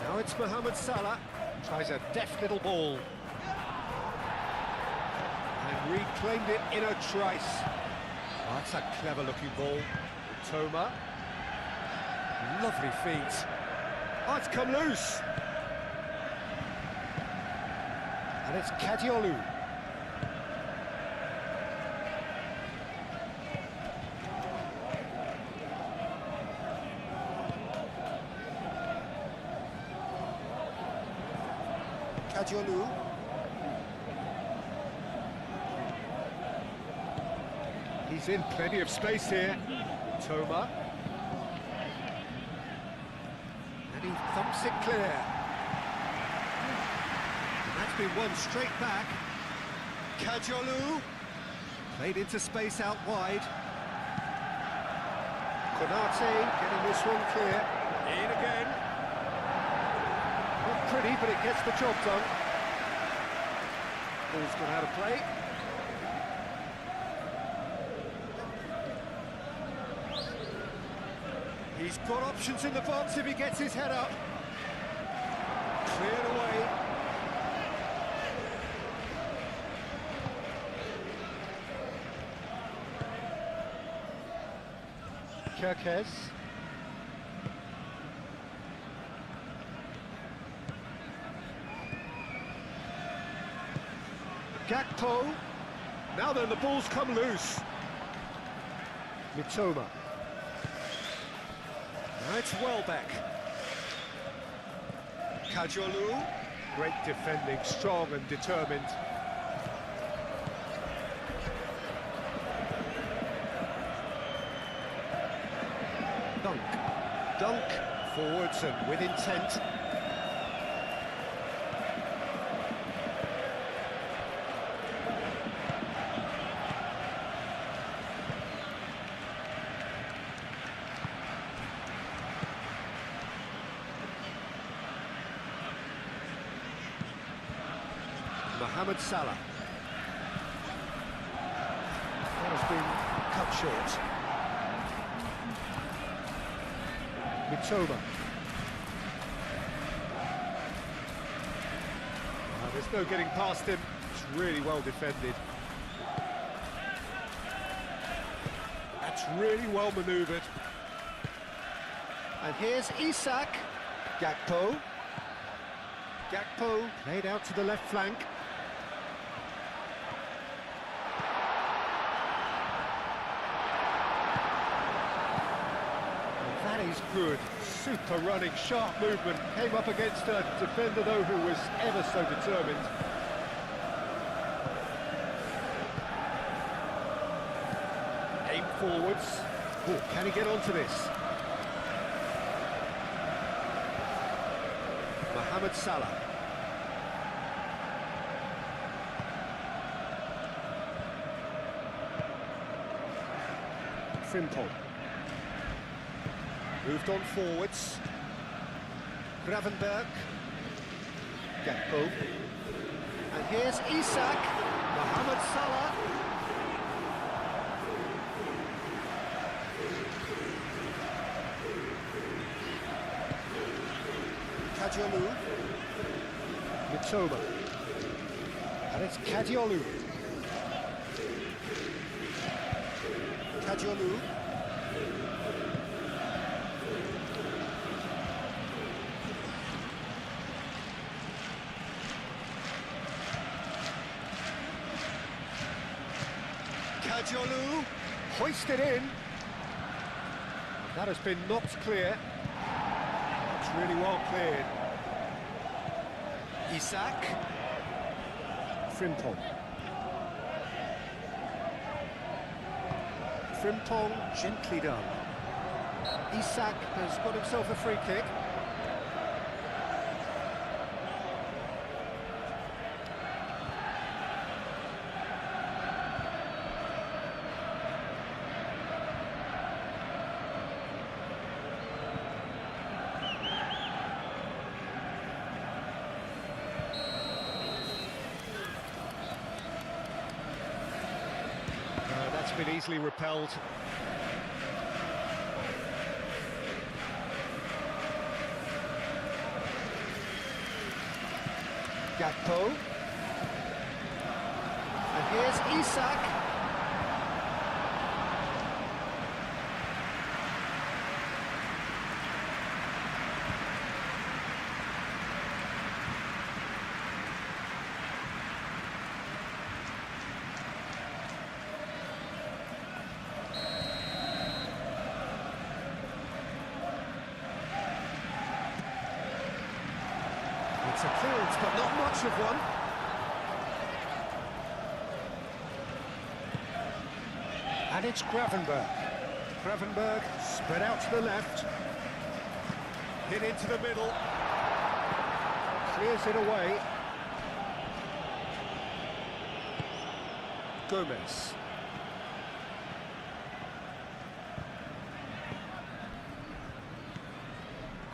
Now it's Mohamed Salah. Tries a deft little ball. And reclaimed it in a trice. Oh, that's a clever-looking ball. Toma. Lovely feet. Oh, it's come loose. And it's Kadiolu. Kadiolu. He's in plenty of space here. Toma. And he thumps it clear. And that's been won straight back. Kadiolu. Played into space out wide. Konate getting this one clear. In again. Not pretty, but it gets the job done. Ball's gone out of play. He's got options in the box if he gets his head up. Cleared away. Kirkes. Gakpo. Now then, the ball's come loose. Mitoma. Now it's Welbeck. Kadiolu. Great defending, strong and determined. Dunk. Forwards and with intent. Mohamed Salah. That has been cut short. Mitoma. There's no getting past him. It's really well defended. That's really well manoeuvred. And here's Isak. Gakpo. Gakpo played out to the left flank. That is good. Super running, sharp movement. Came up against a defender, though, who was ever so determined. Aim forwards. Oh, can he get onto this? Mohamed Salah. Frimpong. Moved on forwards. Gravenberg. Gakpo. And here's Isak. Mohamed Salah. Kadiolu. Mitoma. And it's Kadiolu. Kadiolu. Kadiolu, hoisted in. That has been knocked clear. That's really well cleared. Isak. Frimpong. Frimpong, gently done. Isak has got himself a free kick. been easily repelled. Gakpo. And here's Isak. It's a clearance, but not much of one. And it's Gravenberg. Gravenberg spread out to the left. Hit into the middle. Clears it away. Gomez.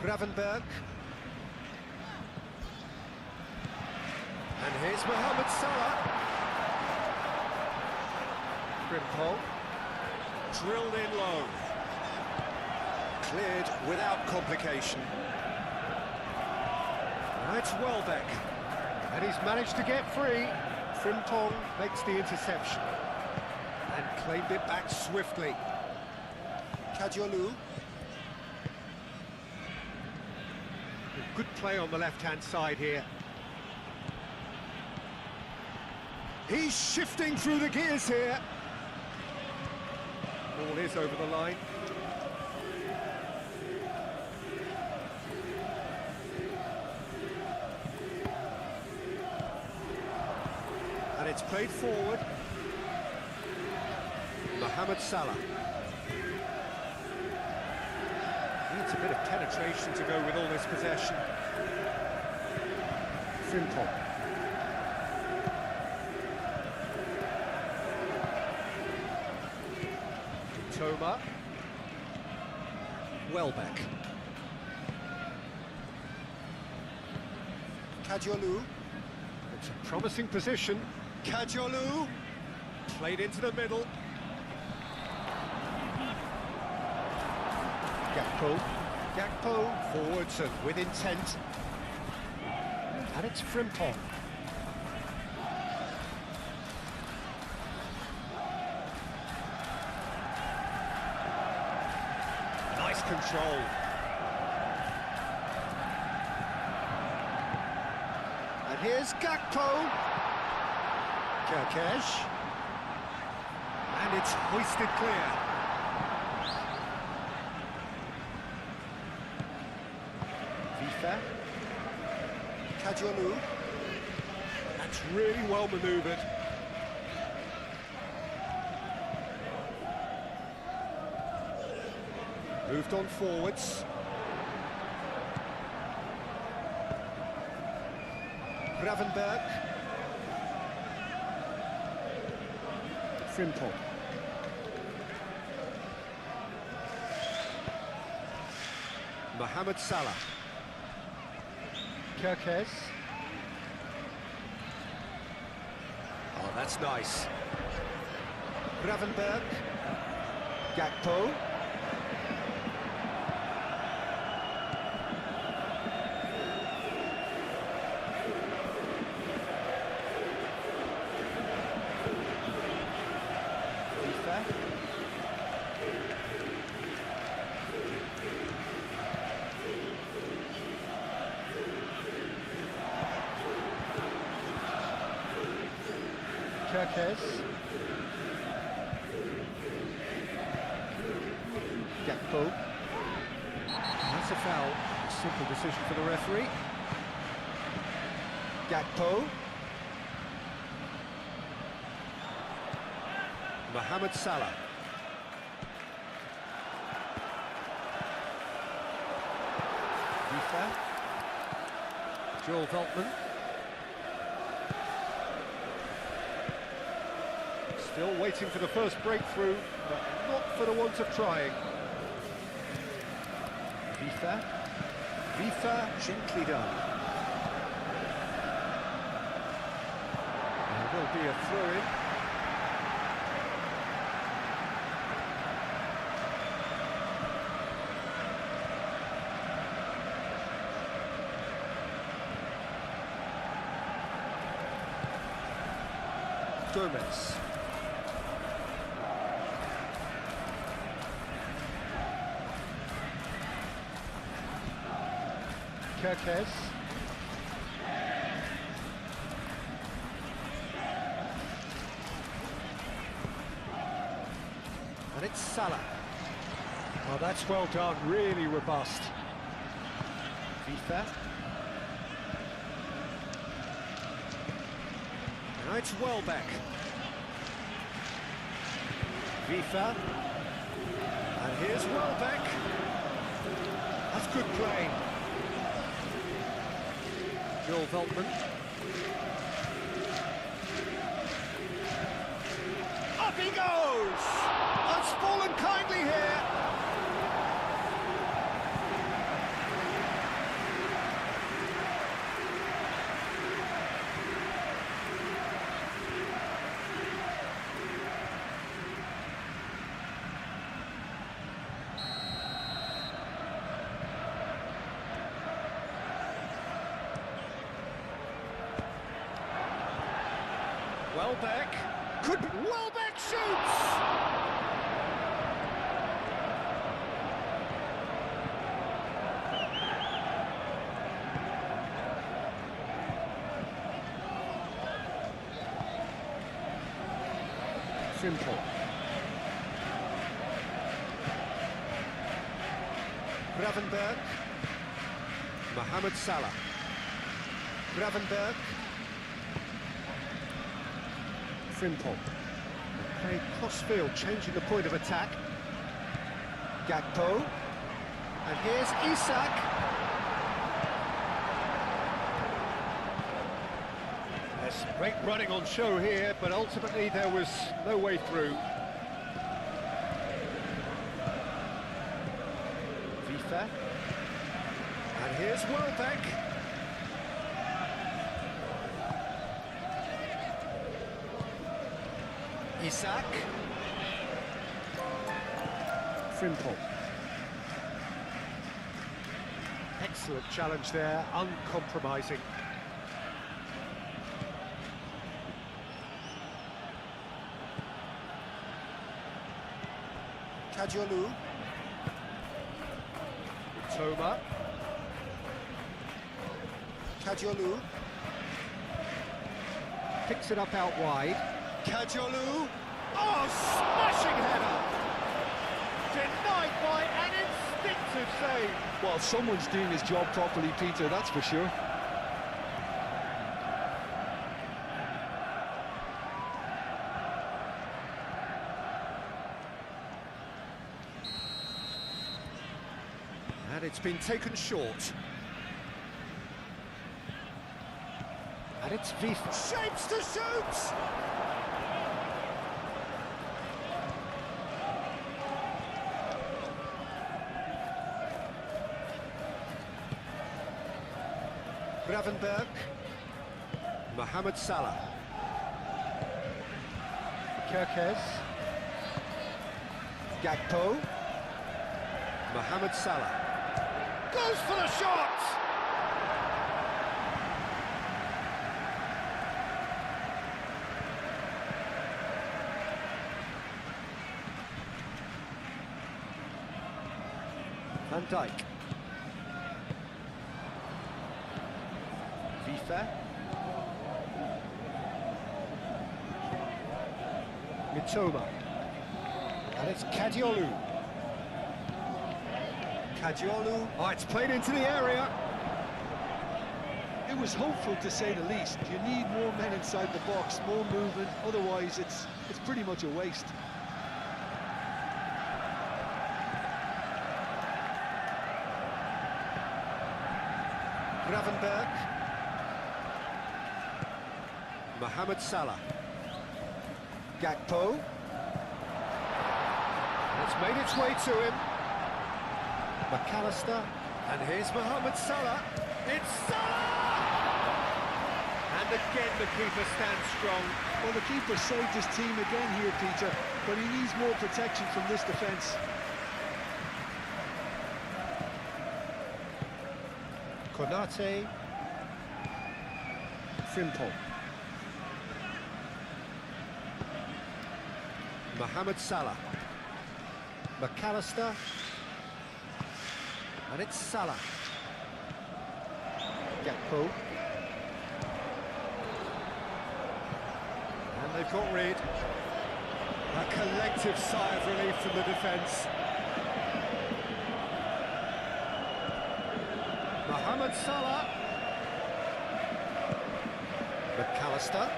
Gravenberg. And here's Mohamed Salah. Frimpong. Drilled in low. Cleared without complication. Now it's Welbeck. And he's managed to get free. Frimpong makes the interception. And claimed it back swiftly. Kadiolu. Good play on the left-hand side here. He's shifting through the gears here. Ball is over the line. And it's played forward. Mohamed Salah. Needs a bit of penetration to go with all this possession. Frimpong. Toma. Welbeck. Kadiolu. It's a promising position. Kadiolu. Played into the middle. Gakpo. Gakpo forwards and with intent. And it's Frimpong. Nice control. And here's Gakpo. Kerkesh. And it's hoisted clear. Vifa. Kadiolu. That's really well manoeuvred. Moved on forwards. Gravenberg. Frimpong. Mohamed Salah. Kerkez. Oh, that's nice. Gravenberg. Gakpo. Kerkez. Gakpo. That's a foul. Simple decision for the referee. Gakpo. Mohamed Salah. Vifa. Joel Veltman. Still waiting for the first breakthrough, but not for the want of trying. Vifa. Vifa, gently done. And there will be a throw-in. Gomez. Kerkez. And it's Salah. Oh, that's well done, really robust. FIFA. Now it's Welbeck. FIFA. And here's Welbeck. That's good playing. Joel Veltman. Up he goes! That's fallen kindly here. Welbeck, could be, Welbeck shoots! Simple. Gravenberg, Mohamed Salah. Gravenberg. Frimpong. Played cross-field, changing the point of attack. Gakpo. And here's Isak. There's great running on show here, but ultimately there was no way through. FIFA. And here's Welbeck. Isak. Frimpong. Excellent challenge there, uncompromising. Kajolu. Toma. Kajolu. Picks it up out wide. Kajolu. Oh, smashing header! Denied by an instinctive save. Well, someone's doing his job properly, Peter, that's for sure. And it's been taken short. And it's FIFA. Shapes to shoot! Gravenberg. Mohamed Salah. Kerkez. Gakpo. Mohamed Salah. Goes for the shot! Van Dijk. FIFA. Mitoma. And it's Kadiolu. Kadiolu. Oh, it's played into the area. It was hopeful, to say the least. You need more men inside the box, more movement, otherwise it's pretty much a waste. Gravenberg. Mohamed Salah. Gakpo. It's made its way to him. McAllister. And here's Mohamed Salah. It's Salah! And again the keeper stands strong. Well, the keeper saved his team again here, Peter, but he needs more protection from this defence. Konate. Frimpong. Mohamed Salah. McAllister. And it's Salah. Gakpo. And they've got rid. A collective sigh of relief from the defence. Mohamed Salah. McAllister.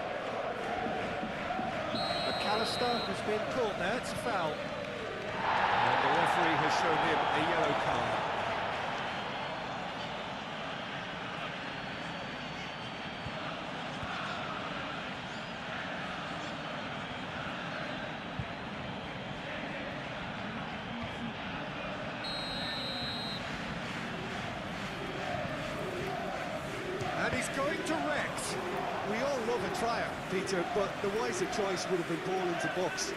McAllister has been caught there, it's a foul. And the referee has shown him a yellow card. And he's going direct. We all love a tryer, Peter, but the wiser choice would have been ball into box.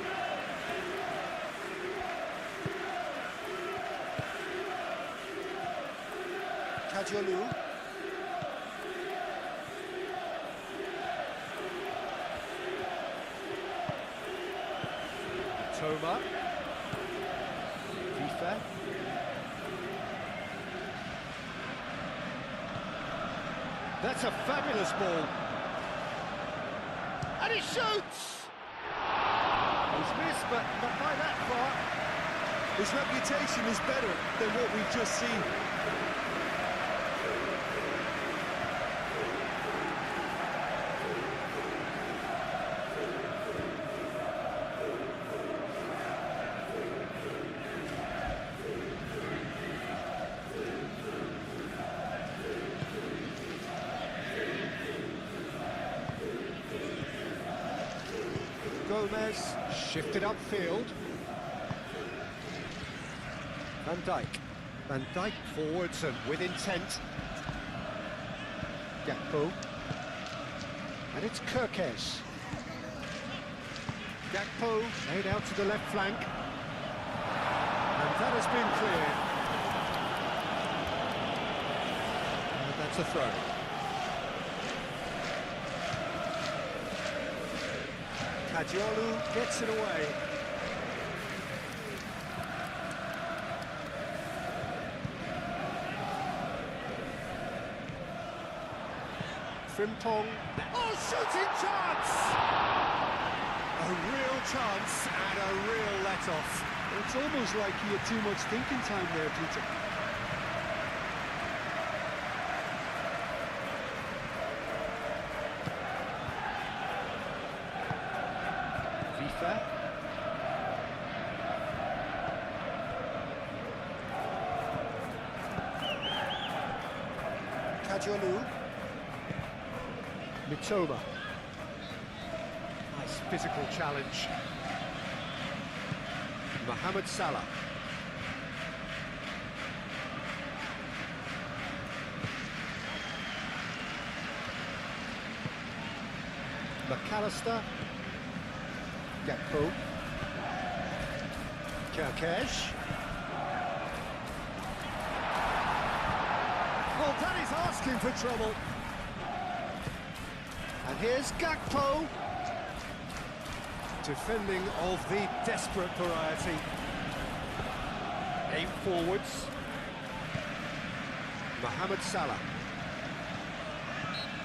Kajolu. Toma. FIFA. That's a fabulous ball. And he shoots! He's missed, but not by that far. His reputation is better than what we've just seen. Gomez shifted upfield. Van Dijk. Van Dijk forwards and with intent. Gakpo. And it's Kirkes. Gakpo laid out to the left flank. And that has been clear. And that's a throw. Kajolu gets it away. Frimpong. Oh, shooting chance! A real chance and a real let-off. It's almost like he had too much thinking time there, Peter. FIFA. Kajolu. Mitoma. Nice physical challenge. Mohamed Salah. McAllister. Gakpo. Kirkes. Well, that is asking for trouble. And here's Gakpo. Defending of the desperate variety. Aim forwards. Mohamed Salah.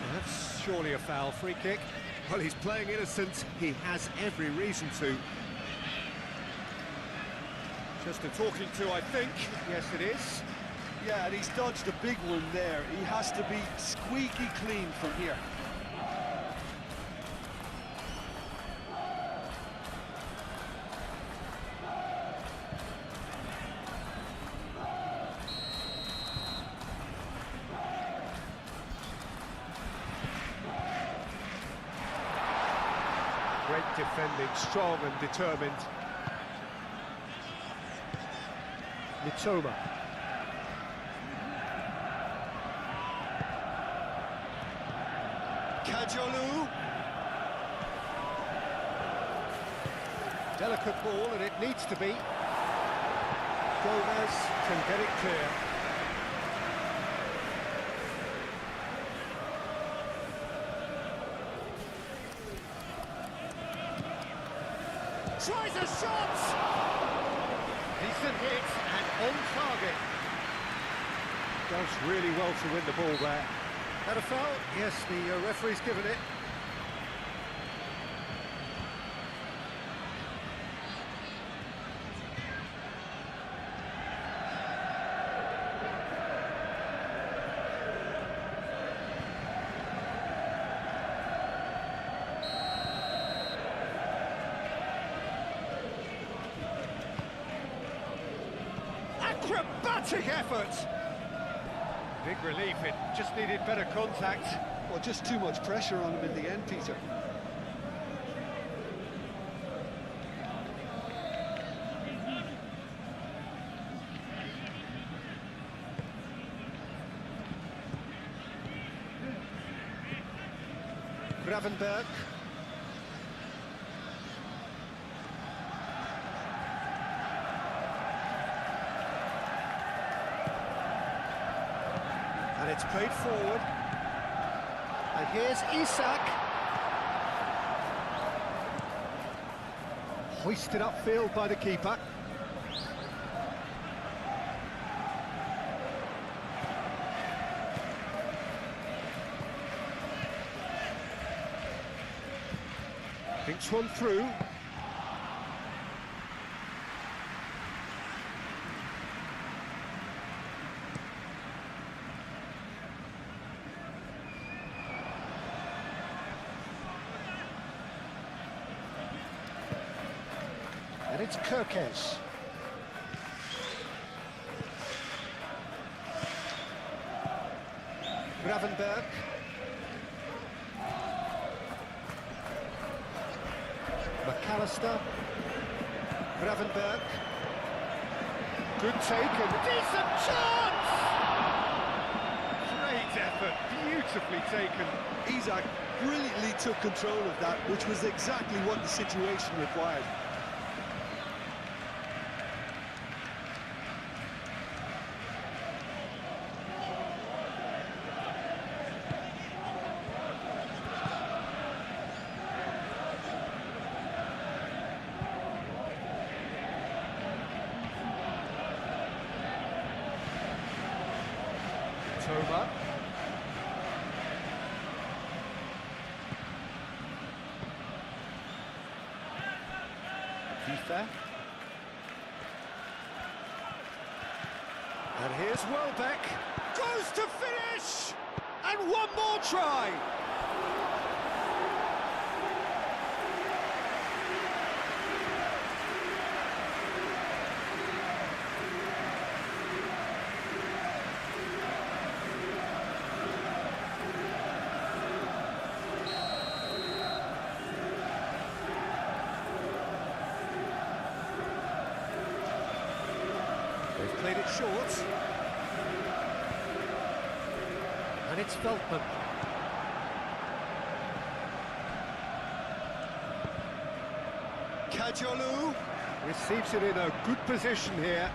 Well, that's surely a foul. Free kick. Well, he's playing innocent. He has every reason to. Just a talking to, I think. Yes, it is. Yeah, and he's dodged a big one there. He has to be squeaky clean from here. Great defending, strong and determined. Mitoma. Kajolu. Delicate ball, and it needs to be. Gomez can get it clear. tries a shot! Decent hit and on target. Does really well to win the ball there. Had a foul? Yes, the referee's given it. Acrobatic effort! Big relief, it just needed better contact. Well, just too much pressure on him in the end, Peter. Gravenberg. And it's played forward. And here's Isak. Hoisted upfield by the keeper. Thinks one through. And it's Kirkes. Gravenberg. McAllister. Gravenberg. Good take and decent chance! Great effort, beautifully taken. Isak brilliantly took control of that, which was exactly what the situation required. Toma. FIFA. And here's Welbeck. Goes to finish! And one more try! They've played it short. And it's Veltman. Kajolu receives it in a good position here.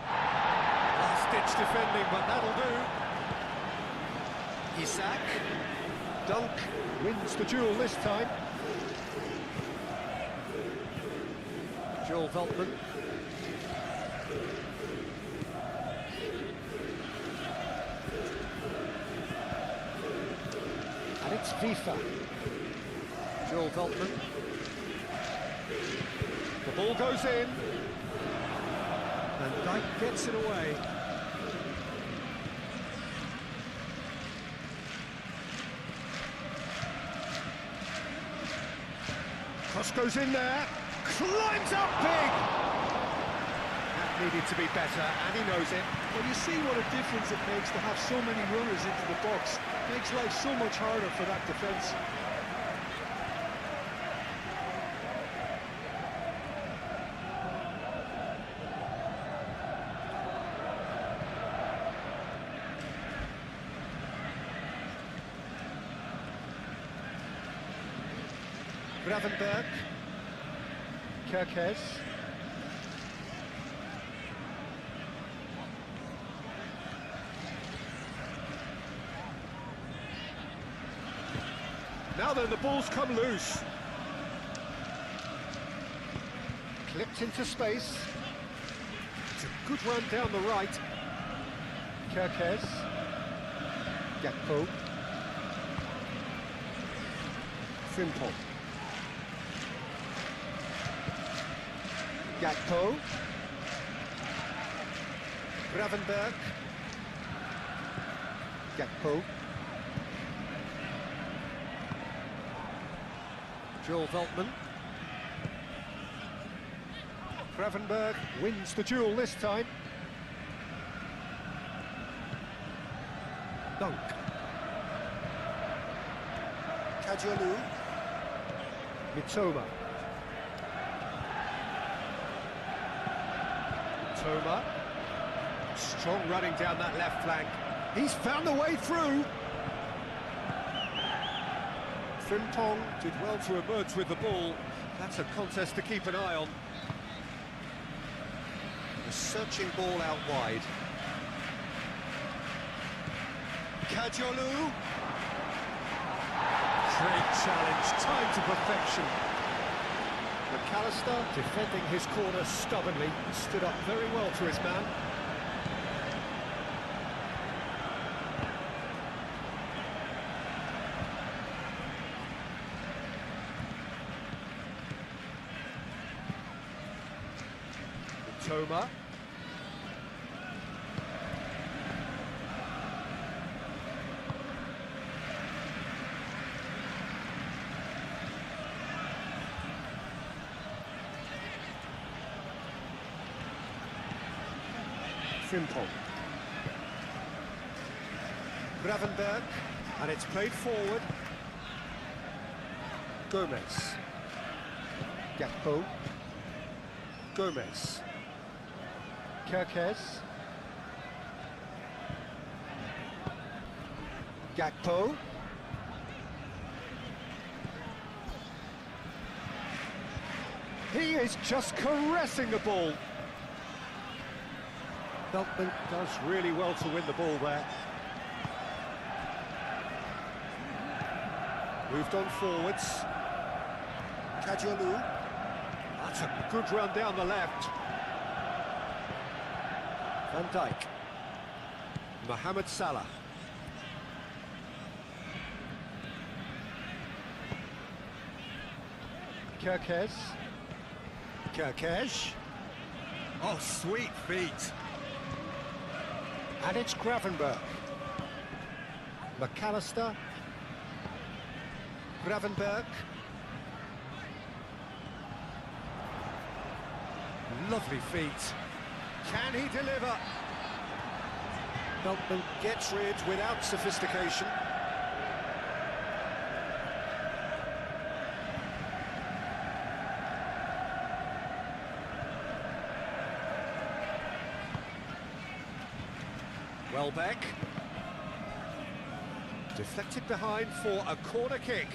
Last-ditch defending, but that'll do. Isak. Dunk wins the duel this time. Joel Veltman. And it's FIFA. Joel Veltman. The ball goes in. And Dyke gets it away. Cross goes in there. Climbs up big. That needed to be better, and he knows it. Well, you see what a difference it makes to have so many runners into the box. Makes life so much harder for that defence. Gravenberg. Kirkes. Now then, the ball's come loose. Slipped into space. It's a good run down the right. Kerkez. Gakpo. Frimpong. Gakpo. Gravenberg. Gakpo. Joel Veltman. Gravenberg wins the duel this time. Dunk. Kajolu. Mitoma. Mitoma. Strong running down that left flank. He's found the way through. Frimpong did well to emerge with the ball. That's a contest to keep an eye on. A searching ball out wide. Kajolu. Great challenge, timed to perfection. McAllister defending his corner stubbornly, stood up very well to his man. Toma. Frimpong. Gravenberg, and it's played forward. Gomez. Gakpo. Gomez. Kerkez. Gakpo. He is just caressing the ball. Veltman does really well to win the ball there. Moved on forwards. Kajolu. That's a good run down the left. Van Dijk. Mohamed Salah. Kerkez. Kerkez. Oh, sweet feet. And it's Gravenberg. McAllister. Gravenberg. Lovely feet. Can he deliver? Veltman gets rid without sophistication. Welbeck. Deflected behind for a corner kick.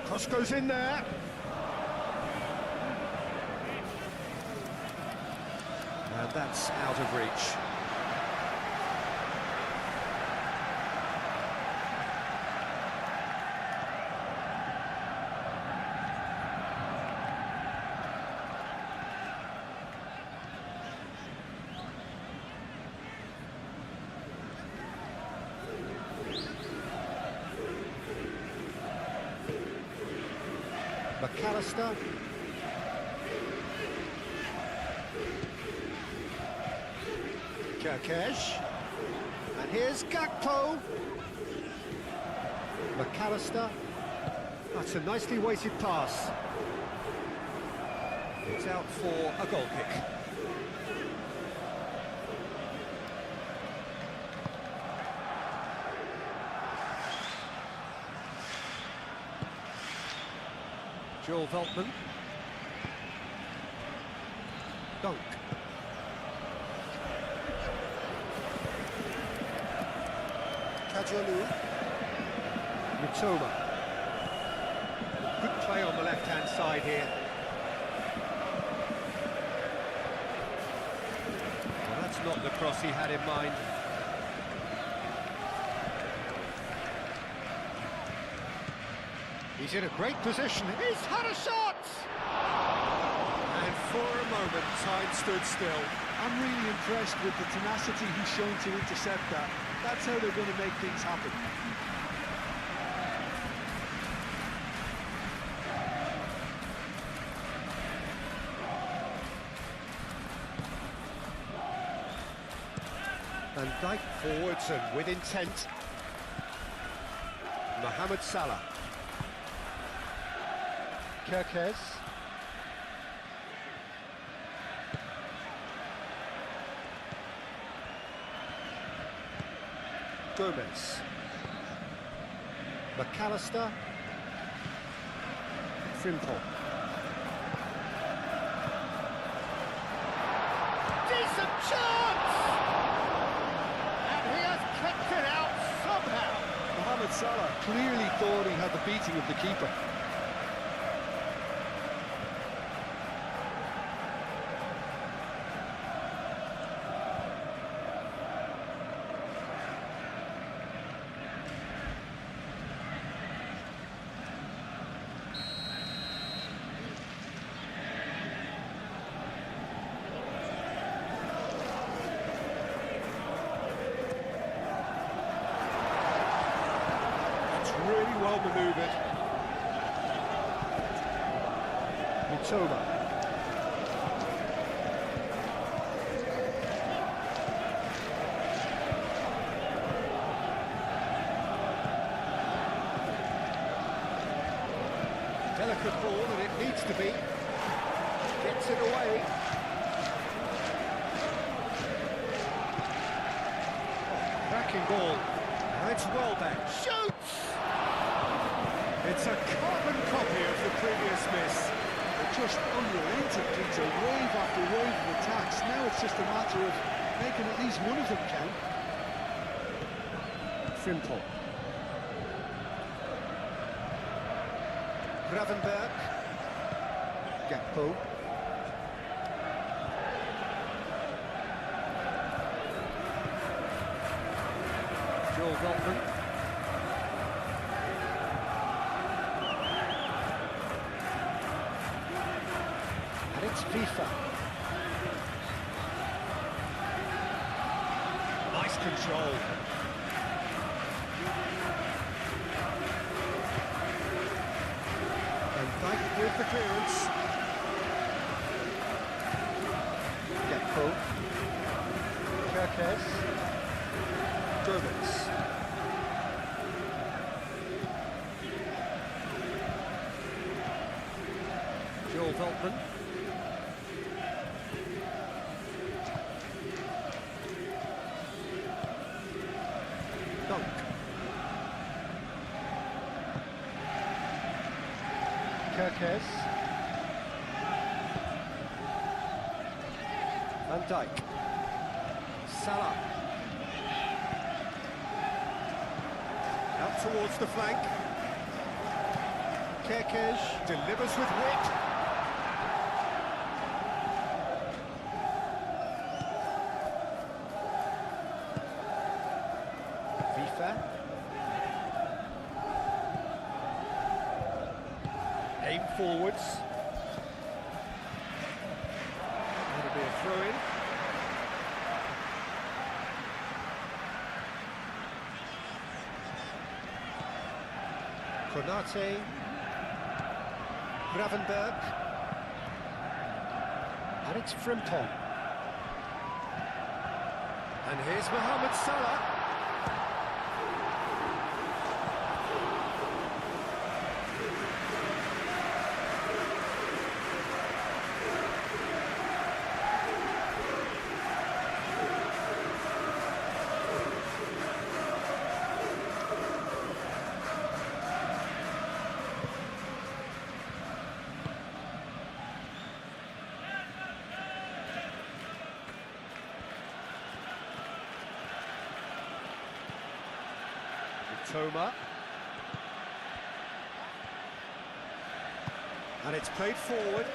Cross goes in there. And that's out of reach. McAllister. Kerkez. And here's Gakpo. McAllister. That's a nicely weighted pass. It's out for a goal kick. Joel Veltman. Dunk. Kajolu. Mitoma. Good play on the left-hand side here. not the cross he had in mind. He's in a great position. He's had a shot! And for a moment, time stood still. I'm really impressed with the tenacity he's shown to intercept that. That's how they're going to make things happen. Van Dijk forwards and with intent. Mohamed Salah. Kerkez. Gomez. McAllister. Frimpong. Decent chance! And he has kept it out somehow. Mohamed Salah clearly thought he had the beating of the keeper. Really well manoeuvred. Mitoma. Delicate ball, and it needs to be. Gets it away. Oh, cracking ball. Now it's Welbeck. Shoots! It's a carbon copy of the previous miss. They're just unrelenting, Peter. Wave after wave of attacks. Now it's just a matter of making at least one of them count. Frimpong. Gravenberg. Gakpo. Joel Veltman. And it's FIFA. Nice control. And Dijk with the clearance. Gakpo. Kerkez. Gomez. Joel Veltman. Dunk. Kerkez. Van Dijk. Salah. Out towards the flank. Kerkez delivers with wit. FIFA. Aim forwards. That'll be a throw-in. Konate. Gravenberg. And it's Frimpong. And here's Mohamed Salah. Toma. And it's played forward.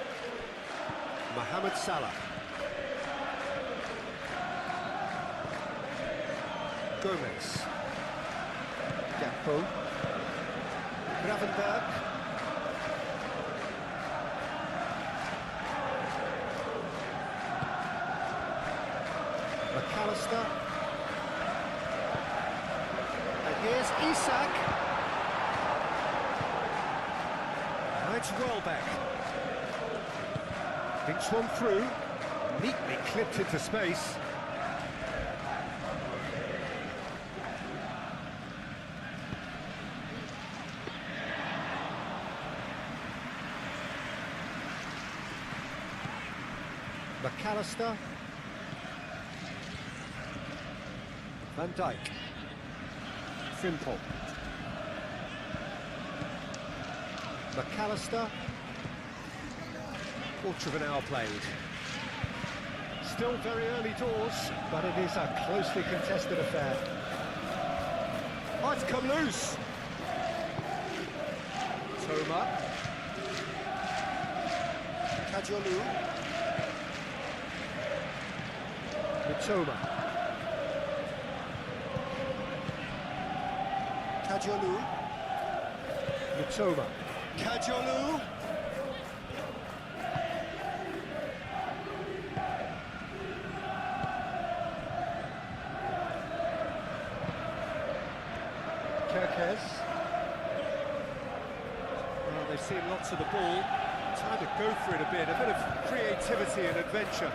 Mohamed Salah. Gomez. Gakpo. Gravenberg. McAllister. And here's Isak. Now it's Welbeck. Thinks one through. Neatly clipped into space. McAllister. Van Dijk. Frimpong. McAllister. Quarter of an hour played. Still very early doors, but it is a closely contested affair. Oh, it's come loose. Toma. Kajolu. Mitoma. Kajolu. Mitoma. Kajolu. Kirkes. Well, they've seen lots of the ball. Time to go for it a bit of creativity and adventure.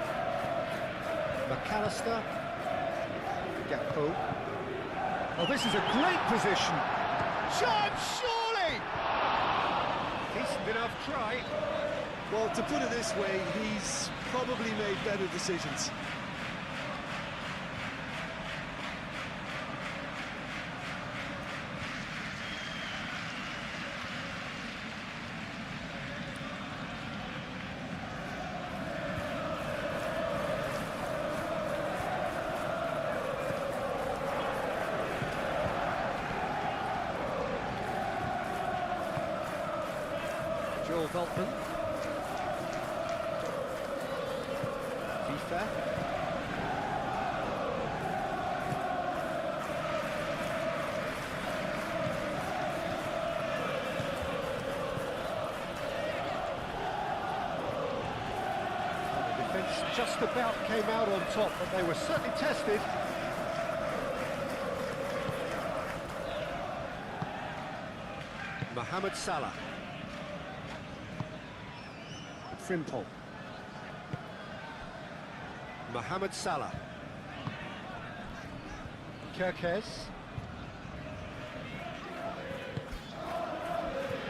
McAllister. Gakpo. Oh, this is a great position. Chance, surely! Decent enough try. Well, to put it this way, he's probably made better decisions. Joel Veltman. FIFA. The defence just about came out on top, but they were certainly tested. Mohamed Salah. Frimpong. Mohamed Salah. Kirkes.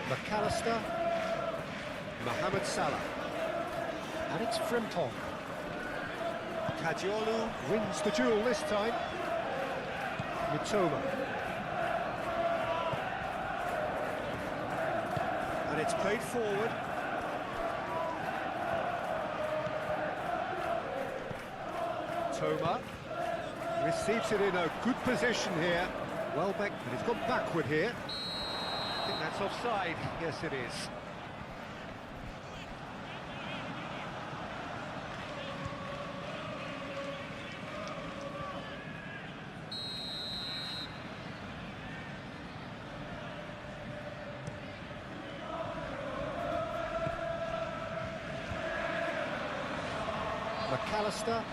McAllister. Mohamed Salah. And it's Frimpong. Kajolu wins the duel this time. Mitoma. And it's played forward. Toma receives it in a good position here. Welbeck, but he's gone backward here. I think that's offside. Yes, it is. McAllister.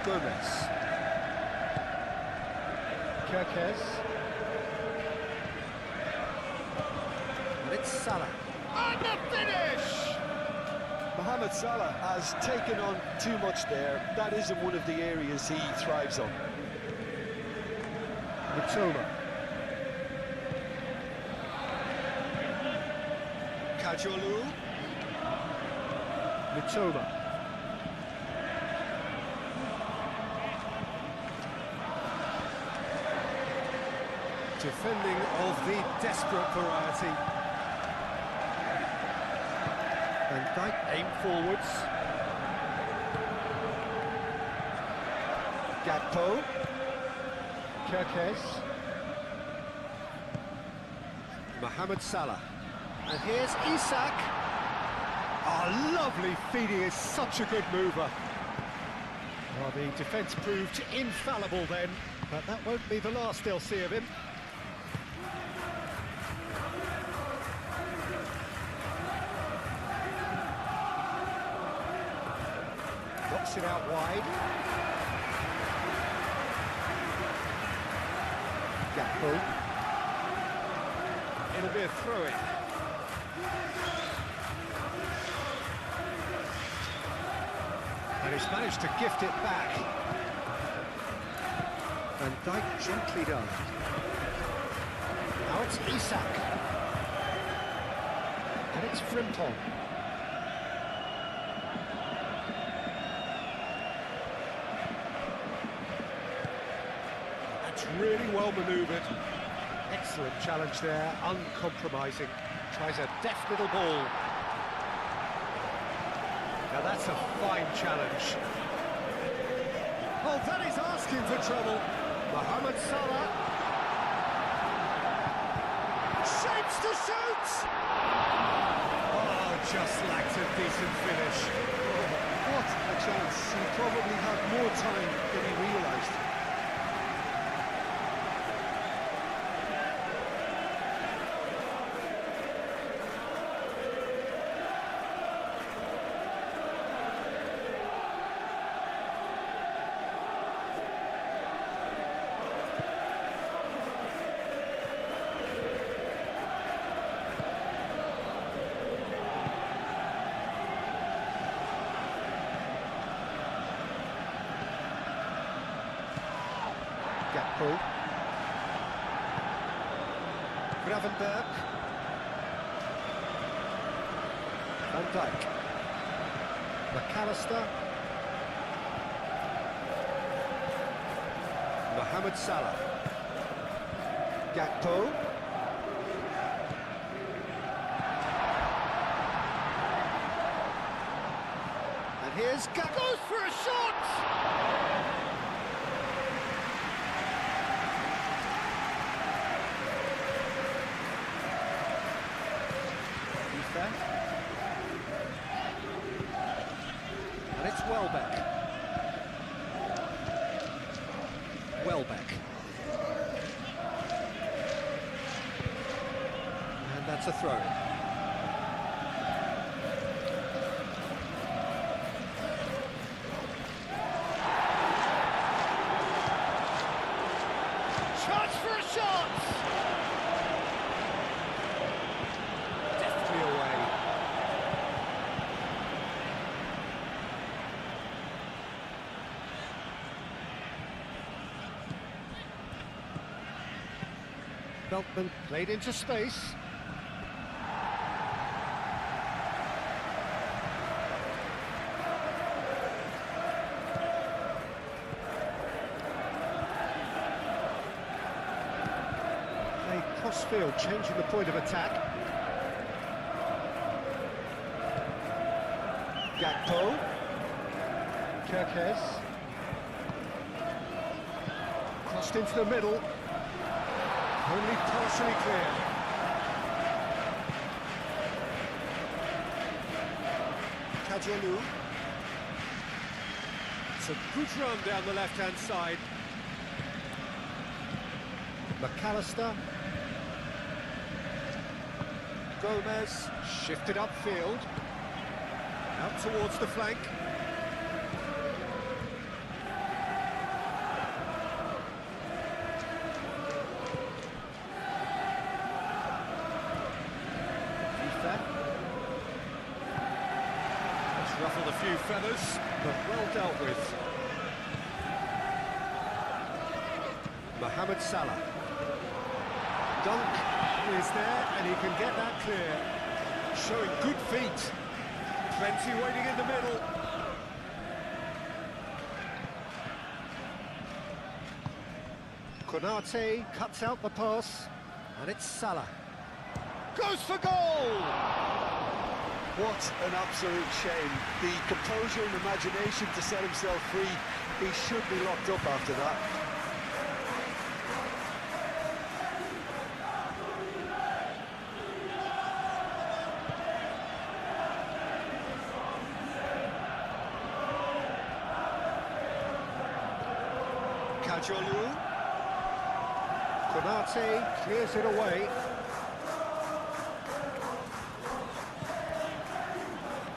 Gomez. Kirkes. And it's Salah. And the finish! Mohamed Salah has taken on too much there. That isn't one of the areas he thrives on. Mitoma. Kajolu. Mitoma. Defending of the desperate variety. Van Dijk aim forwards. Gakpo. Kirkes. Mohamed Salah. And here's Isak. Oh, lovely feeding, is such a good mover. Well, the defence proved infallible then, but that won't be the last they'll see of him. Knocks it out wide. Gakpo. It'll be a throw-in. And he's managed to gift it back. Van Dijk gently done. Now it's Isak. And it's Frimpong. That's really well manoeuvred. Excellent challenge there, uncompromising. Tries a deft little ball. Now that's a fine challenge. Oh, that is asking for trouble. Mohamed Salah. Shapes to shoot! Oh, just lacked a decent finish. Oh, what a chance. He probably had more time than he realised. Gakpo. Gravenberg. Van Dijk. McAllister. Mohamed Salah. Gakpo. And here's Gakpo. Goes for a shot! And it's Welbeck. Welbeck. And that's a throw. Chance for a shot! Deftly away. Beltman played into space. Play cross-field, changing the point of attack. Gakpo. Kirkes. Crossed into the middle. Only partially clear. Kajalu. It's a good run down the left-hand side. McAllister. Gomez shifted upfield. Out towards the flank. Ruffled a few feathers, but well dealt with. Mohamed Salah. Dunk is there, and he can get that clear. Showing good feet. Plenty waiting in the middle. Konate cuts out the pass, and it's Salah. Goes for goal! What an absolute shame. The composure and imagination to set himself free. He should be locked up after that. Kajolu. Konate clears it away.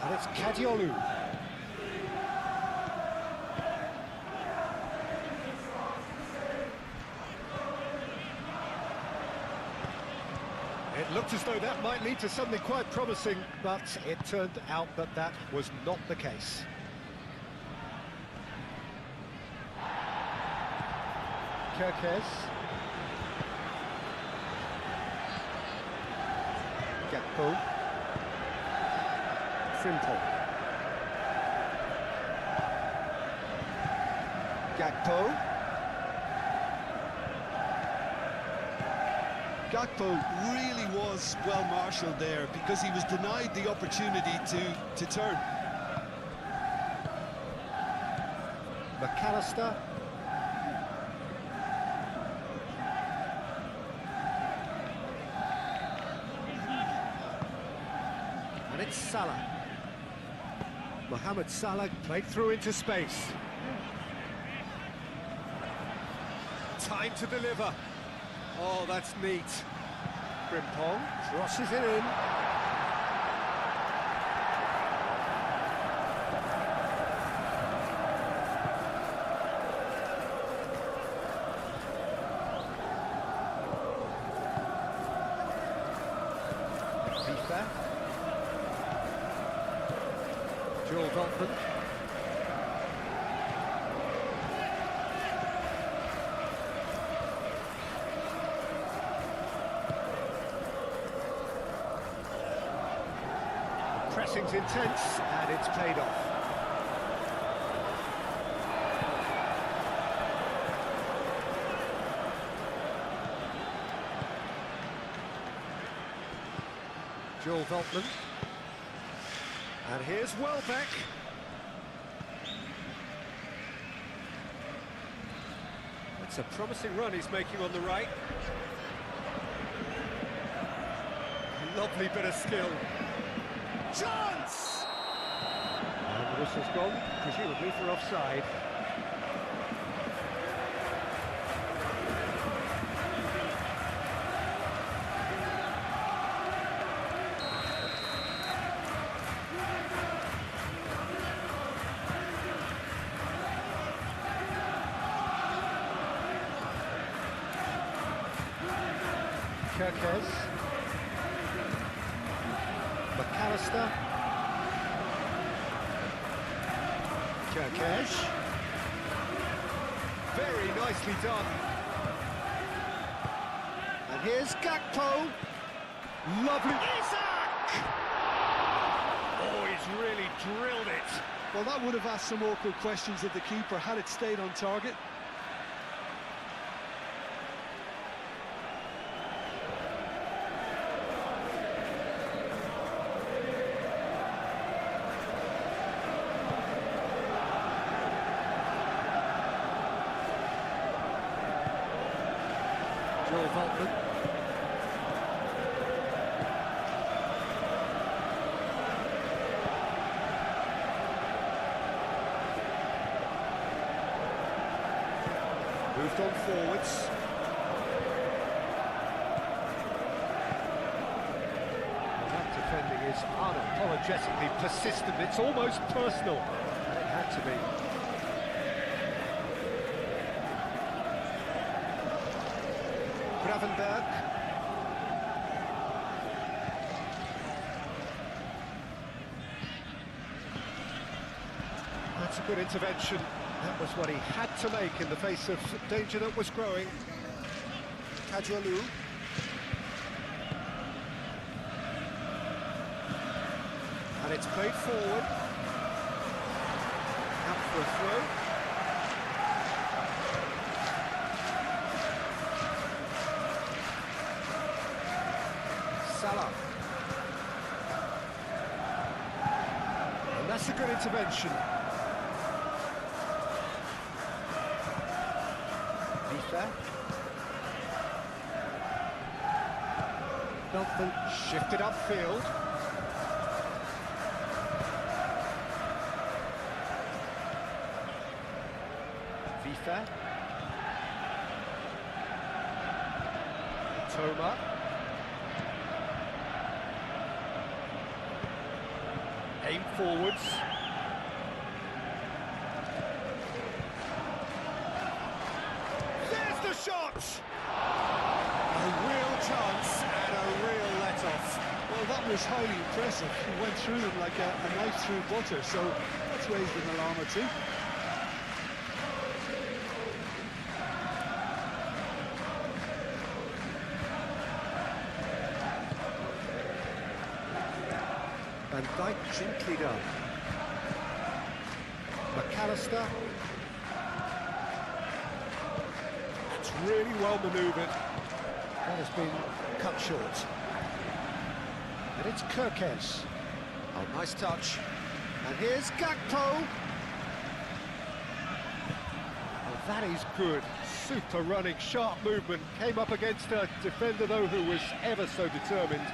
And it's Kadiolu. It looked as though that might lead to something quite promising, but it turned out that that was not the case. Kirkes. Gakpo. Frimpong. Gakpo. Gakpo really was well marshalled there because he was denied the opportunity to turn. McAllister. And it's Salah. Mohamed Salah played through into space. Time to deliver. Oh, that's neat. Frimpong crosses it in. FIFA. Joel Veltman. Pressing's intense, and it's paid off. Joel Veltman. And here's Welbeck. It's a promising run he's making on the right. Lovely bit of skill. Chance! And the whistle's gone, presumably for offside. Kirkes. McAllister. Kirkes. Very nicely done. And here's Gakpo. Lovely. Isak! Oh, he's really drilled it. Well, that would have asked some awkward questions of the keeper had it stayed on target. Joel Veltman. Moved on forwards. Well, that defending is unapologetically persistent. It's almost personal. And it had to be. Gravenberg. That's a good intervention. That was what he had to make in the face of danger that was growing. Kajolu. And it's played forward. Out for a throw. Salah. And that's a good intervention. Vita. Veltman shifted upfield. Vita. Toma. Aim forwards. There's the shot! A real chance and a real let-off. Well, that was highly impressive. He went through them like a knife through butter, so that's raised an alarm or two. Van Dijk gently done. McAllister. It's really well manoeuvred. That has been cut short. And it's Kirkes. Oh, nice touch. And here's Gakpo. Oh, that is good. Super running, sharp movement. Came up against a defender, though, who was ever so determined.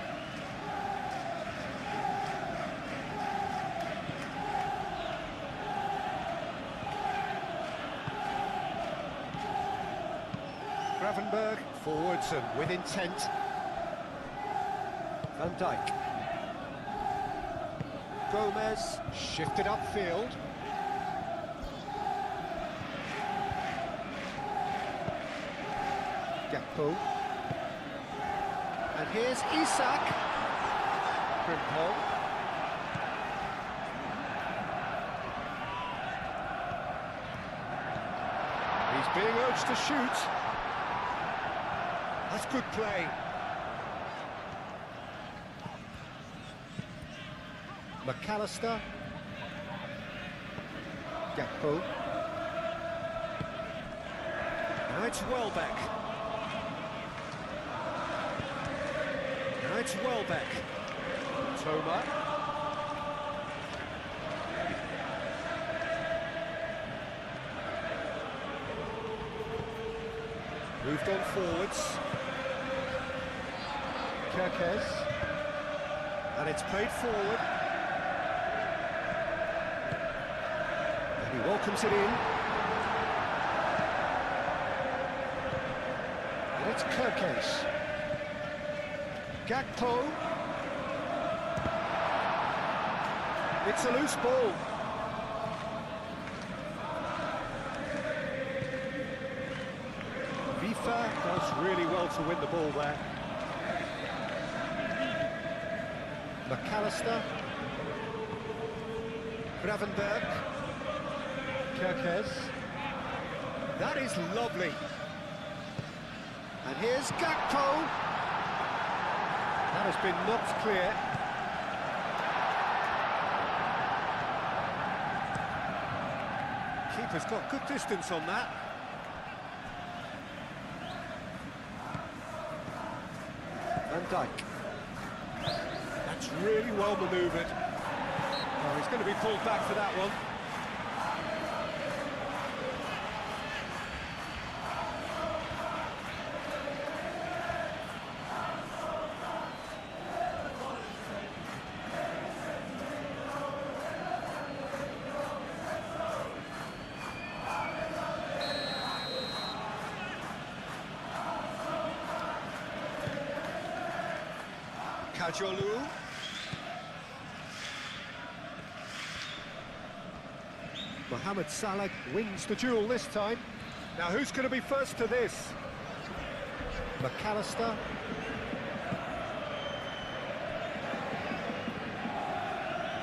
Gravenberg, forwards and with intent. Van Dijk. Gomez, shifted upfield. Gakpo. And here's Isak. Frimpong. He's being urged to shoot. That's good play. McAllister. Gakpo. Now it's Welbeck. Now it's Welbeck. Toma. Moved on forwards. Kirkes. And it's played forward. And he welcomes it in. And it's Kirkes. Gakpo. It's a loose ball. Vifa does really well to win the ball there. McAllister. Gravenberg. Kirkes. That is lovely. And here's Gakpo. That has been knocked clear. Keeper's got good distance on that. Van Dijk. That's really well manoeuvred. Oh, he's going to be pulled back for that one. Kajolu. Mohamed Salah wins the duel this time. Now who's going to be first to this? McAllister.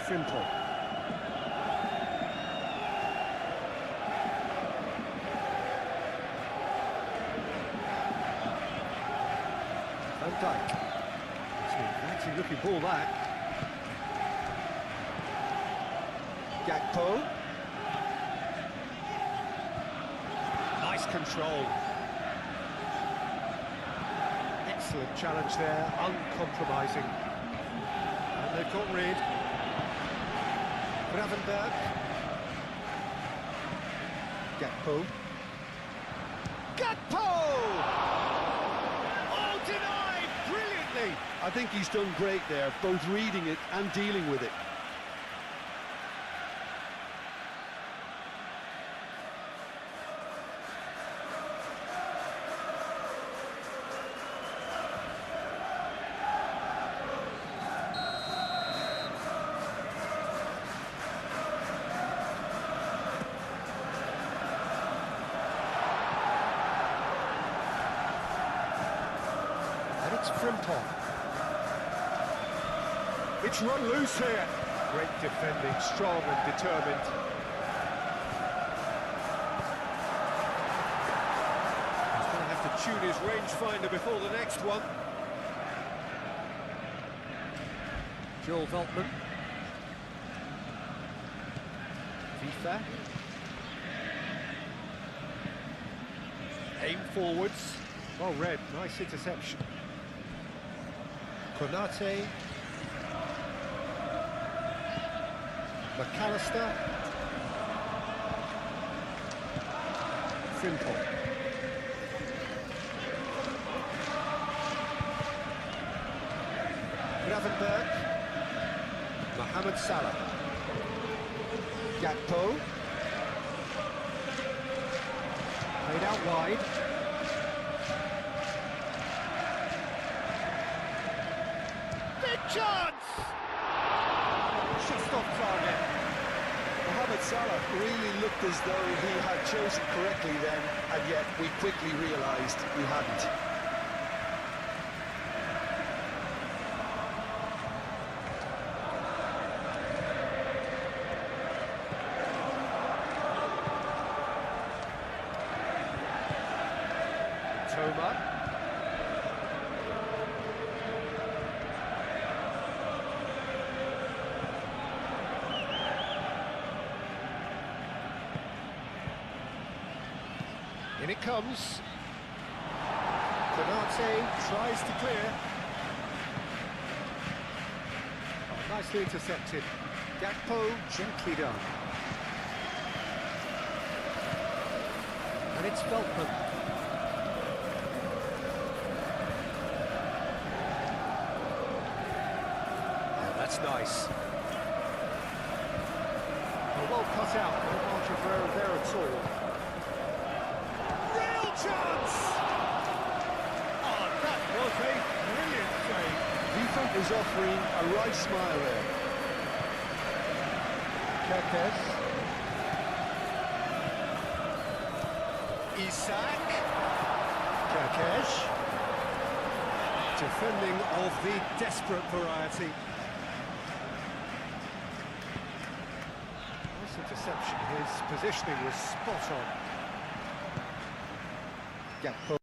Frimpong. Van Dijk. Fancy looking ball that. Gakpo. Nice control. Excellent challenge there, uncompromising. And they've got rid. Gravenberg. Gakpo. Gakpo! Oh, denied! Brilliantly! I think he's done great there, both reading it and dealing with it. It's Frimpong. It's run loose here. Great defending, strong and determined. He's going to have to tune his rangefinder before the next one. Joel Veltman. FIFA. Aim forwards. Well read, nice interception. Konate. McAllister. Frimpong. Gravenberg. Mohamed Salah. Gakpo. Played out wide. Big chance! Just off target. Mohamed Salah really looked as though he had chosen correctly then, and yet we quickly realised he hadn't. Toma. In it comes. Konate tries to clear. Oh, nicely intercepted. Gakpo gently done. And it's Veltman. Oh, that's nice. Oh, well cut out. No margin for error there at all. Chance! Oh, that was a brilliant save. Defense is offering a right smile there. Kerkez. Isak. Kerkez. Defending of the desperate variety. Nice interception. His positioning was spot on. Gakpo.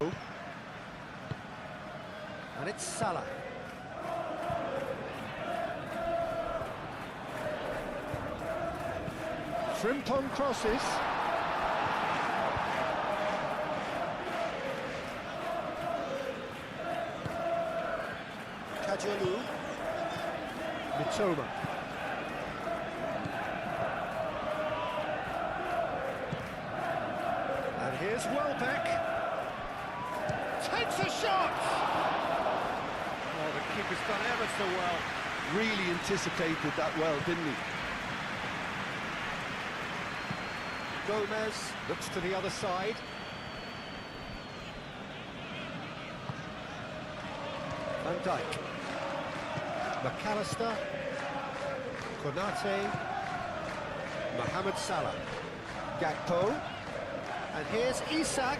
And it's Salah. Frimpong crosses. Kajalu. Mitoma. And here's Welbeck. Takes a shot! Oh, the keeper's done ever so well. Really anticipated that well, didn't he? Gomez looks to the other side. Van Dijk. McAllister. Konate. Mohamed Salah. Gakpo. And here's Isak.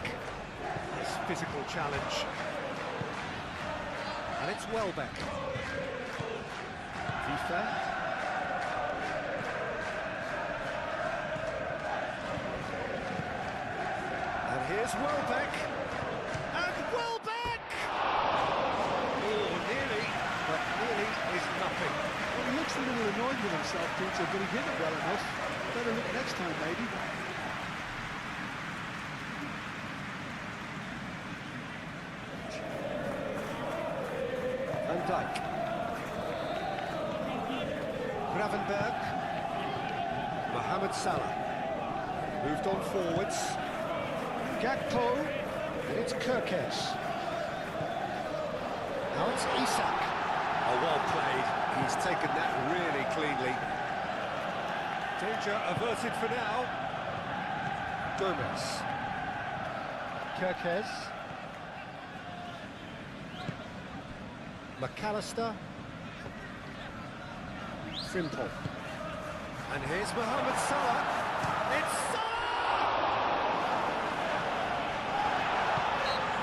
Nice physical challenge. And it's Welbeck. FIFA. And here's Welbeck. And Welbeck! Oh, nearly, but nearly is nothing. Well, he looks a little annoyed with himself, Peter, but he hit it well enough. Better look next time, maybe. Van Dijk. Gravenberg. Mohamed Salah. Moved on forwards. Gakpo. And it's Kerkez. Now it's Isak. Oh, well played. He's taken that really cleanly. Danger averted for now. Gomez. Kerkez. McAllister. Frimpong. And here's Mohamed Salah. It's Salah!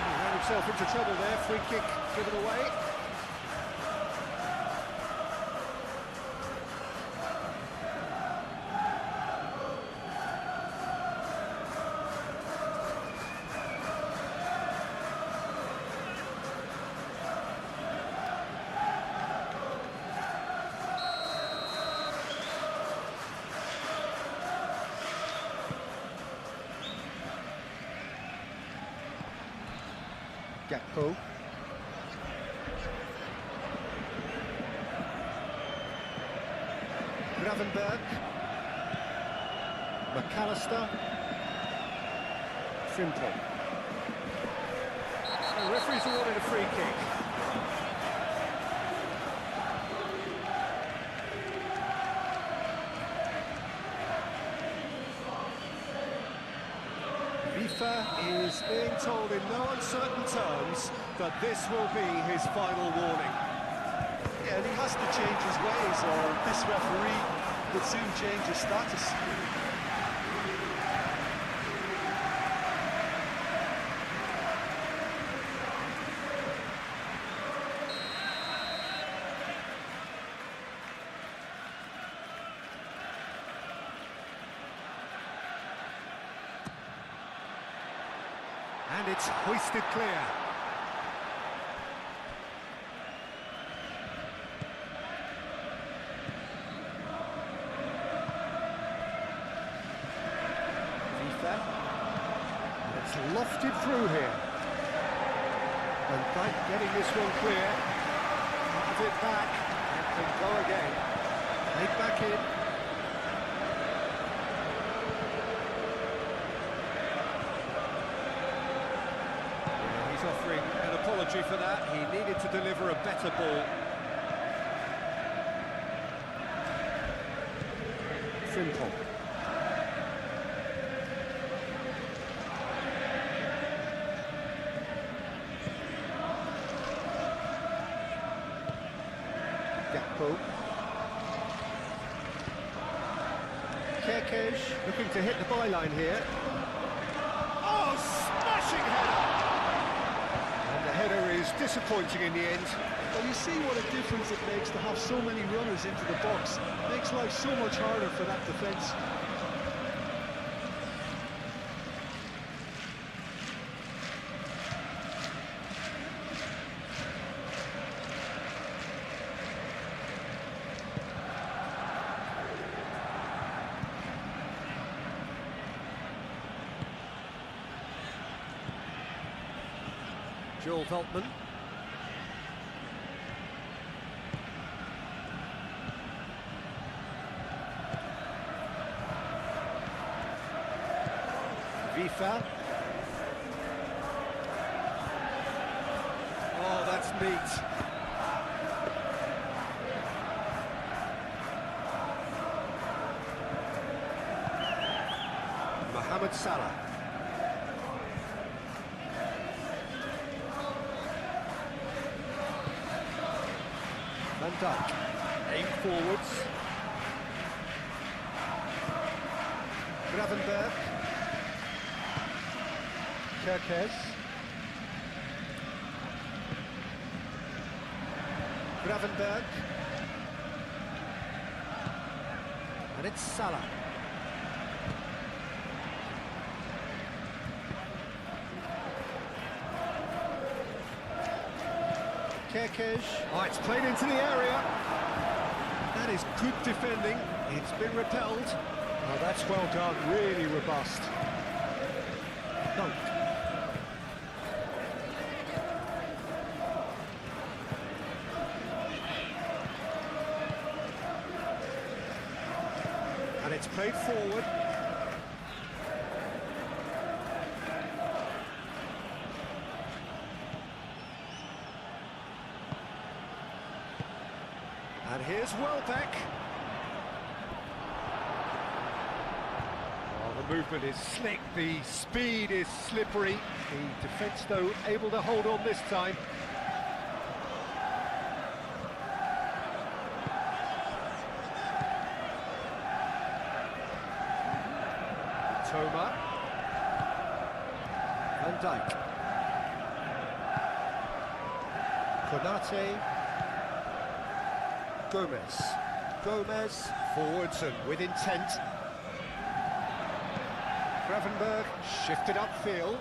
He managed himself into trouble there, free kick given away. Gakpo. Gravenberg. McAllister. Frimpong. The referee's awarded a free kick. FIFA is being told in no uncertain terms that this will be his final warning. Yeah, and he has to change his ways, or this referee would soon change his status. And it's hoisted clear. FIFA. And it's lofted through here. And by getting this one clear, have it back, and go again. Played back in. Offering an apology for that. He needed to deliver a better ball. Frimpong. Gakpo. Kerkez looking to hit the byline here. Oh, smashing header! The header is disappointing in the end. Well, you see what a difference it makes to have so many runners into the box. It makes life so much harder for that defence. Joel Veltman. FIFA. Oh, that's neat. Mohamed Salah. Van Dijk, aim forwards. Gravenberg. Kerkez. Gravenberg. And it's Salah. Kerkez. Oh, it's played into the area. That is good defending. It's been repelled. Oh, that's well done. Really robust. Dunk. And it's played forward. And here's Welbeck. Oh, the movement is slick, the speed is slippery. The defence, though, able to hold on this time. Toma. Van Dijk. Konate. Gomez forwards and with intent. Gravenberg shifted upfield.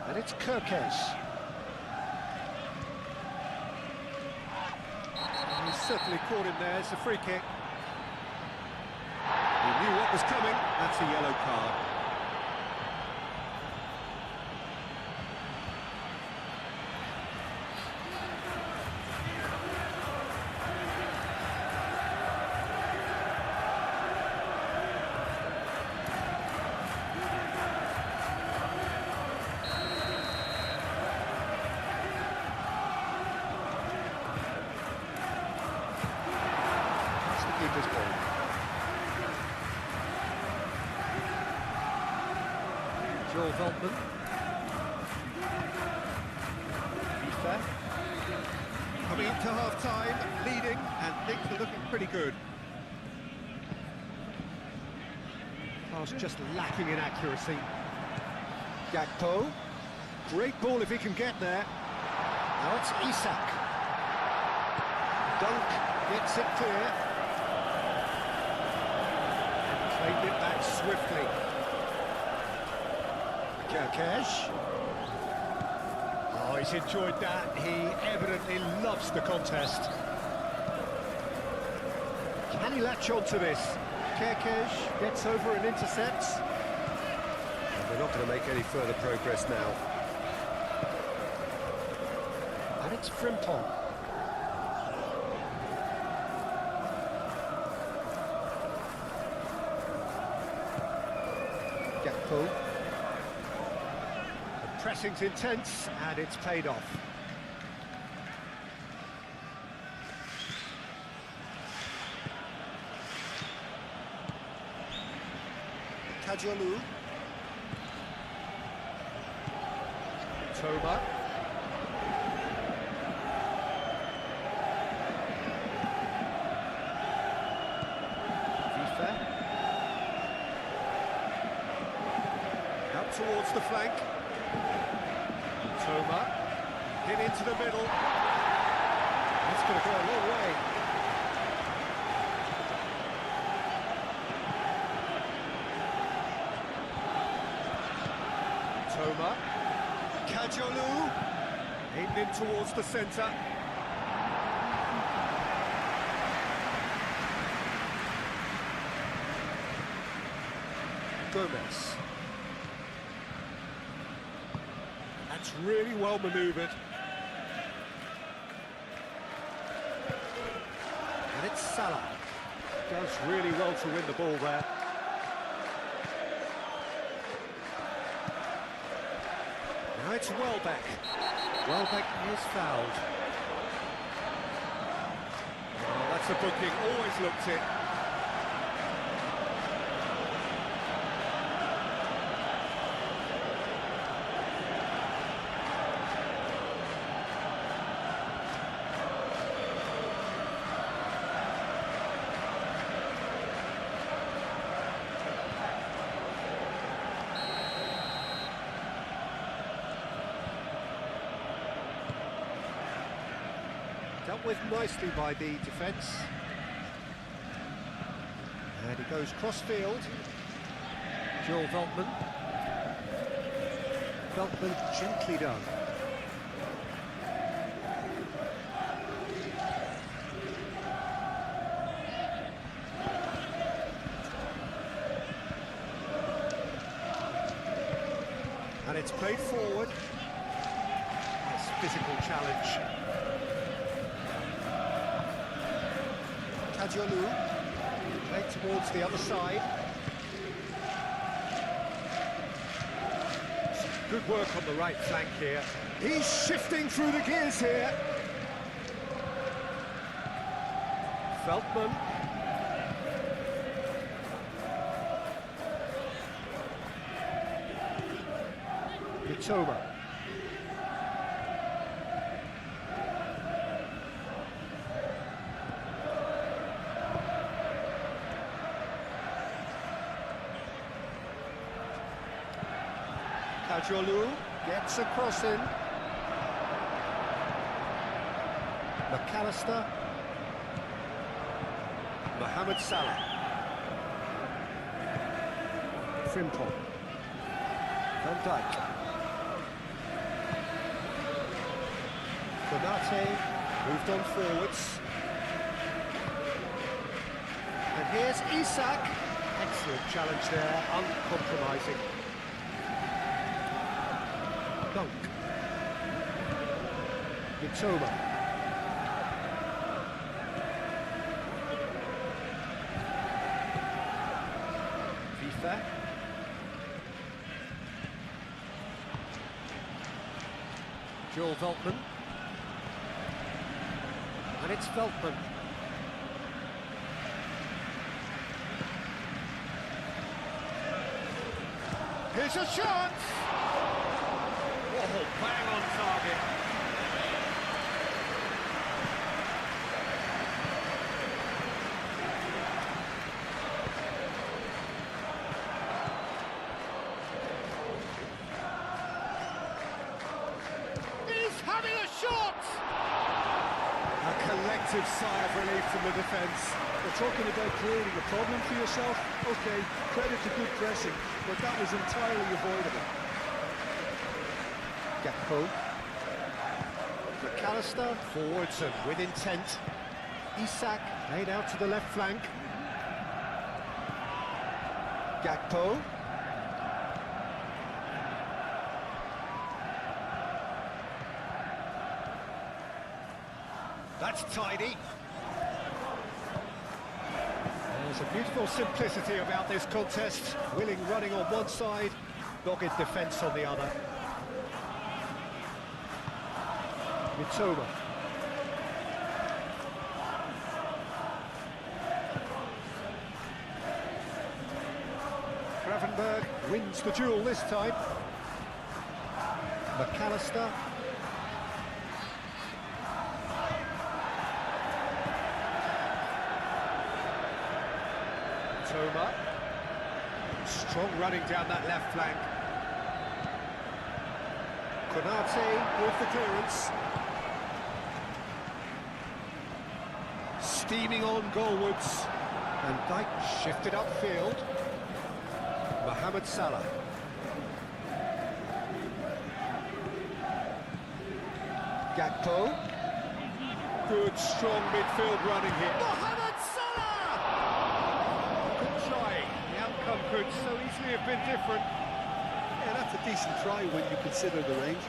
And it's Kirkes. He's certainly caught him there. It's a free kick. He knew what was coming. That's a yellow card. Keeper's ball. Joel Veltman. FIFA. Coming into half-time, leading, and things are looking pretty good. Pass just lacking in accuracy. Gakpo. Great ball if he can get there. Now it's Isak. Dunk gets it clear. Played it back swiftly. Kirkes. Oh, he's enjoyed that. He evidently loves the contest. Can he latch on to this? Kirkes gets over and intercepts. And they're not going to make any further progress now. And it's Frimpong. Gakpo. The pressing's intense, and it's paid off. Kajolu. Toma. FIFA. Out towards the flank. Toma. Hit into the middle. That's going to go a long way. Toma. Kajolu. Aimed in towards the centre. Gomez. That's really well manoeuvred. And it's Salah. Does really well to win the ball there. Now it's Welbeck. Welbeck is fouled. Oh, that's a booking. Always looked it. Dealt with nicely by the defence. And he goes cross-field. Joel Veltman. Veltman gently done. And it's played forward. Nice physical challenge. Kajolu, played towards the other side. Some good work on the right flank here. He's shifting through the gears here. Veltman. Toma. Kajolu gets a cross in. McAllister. Mohamed Salah. Frimpong. Van Dijk. Konate moved on forwards. And here's Isak. Excellent challenge there, uncompromising. Dunk. Mitoma. FIFA. Joel Veltman. And it's Veltman. Here's a shot! Oh, bang on target. He's having a shot! A collective sigh of relief from the defence. We're talking about creating a problem for yourself. Okay, credit to good pressing, but that was entirely avoidable. Gakpo. McAllister, forwards and with intent. Isak, made out to the left flank. Gakpo. That's tidy. There's a beautiful simplicity about this contest. Willing running on one side, dogged defence on the other. Mitoma. Gravenberg wins the duel this time. McAllister. Mitoma. Strong running down that left flank. Konate with the clearance. Steaming on goalwards. And Dijk shifted upfield. Mohamed Salah. Gakpo. Good, strong midfield running here. Mohamed Salah! Good try. The outcome could so easily have been different. Yeah, that's a decent try when you consider the range.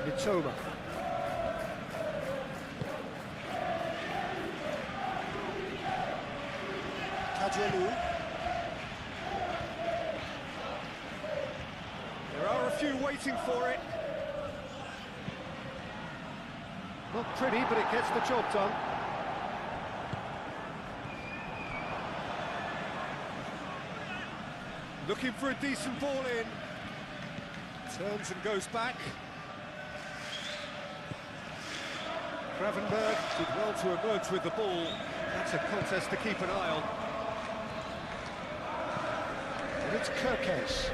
Mitoma. Kajalu. There are a few waiting for it. Not pretty, but it gets the job done. Looking for a decent ball in. Turns and goes back. Gravenberg did well to emerge with the ball. That's a contest to keep an eye on. And it's Kirkes.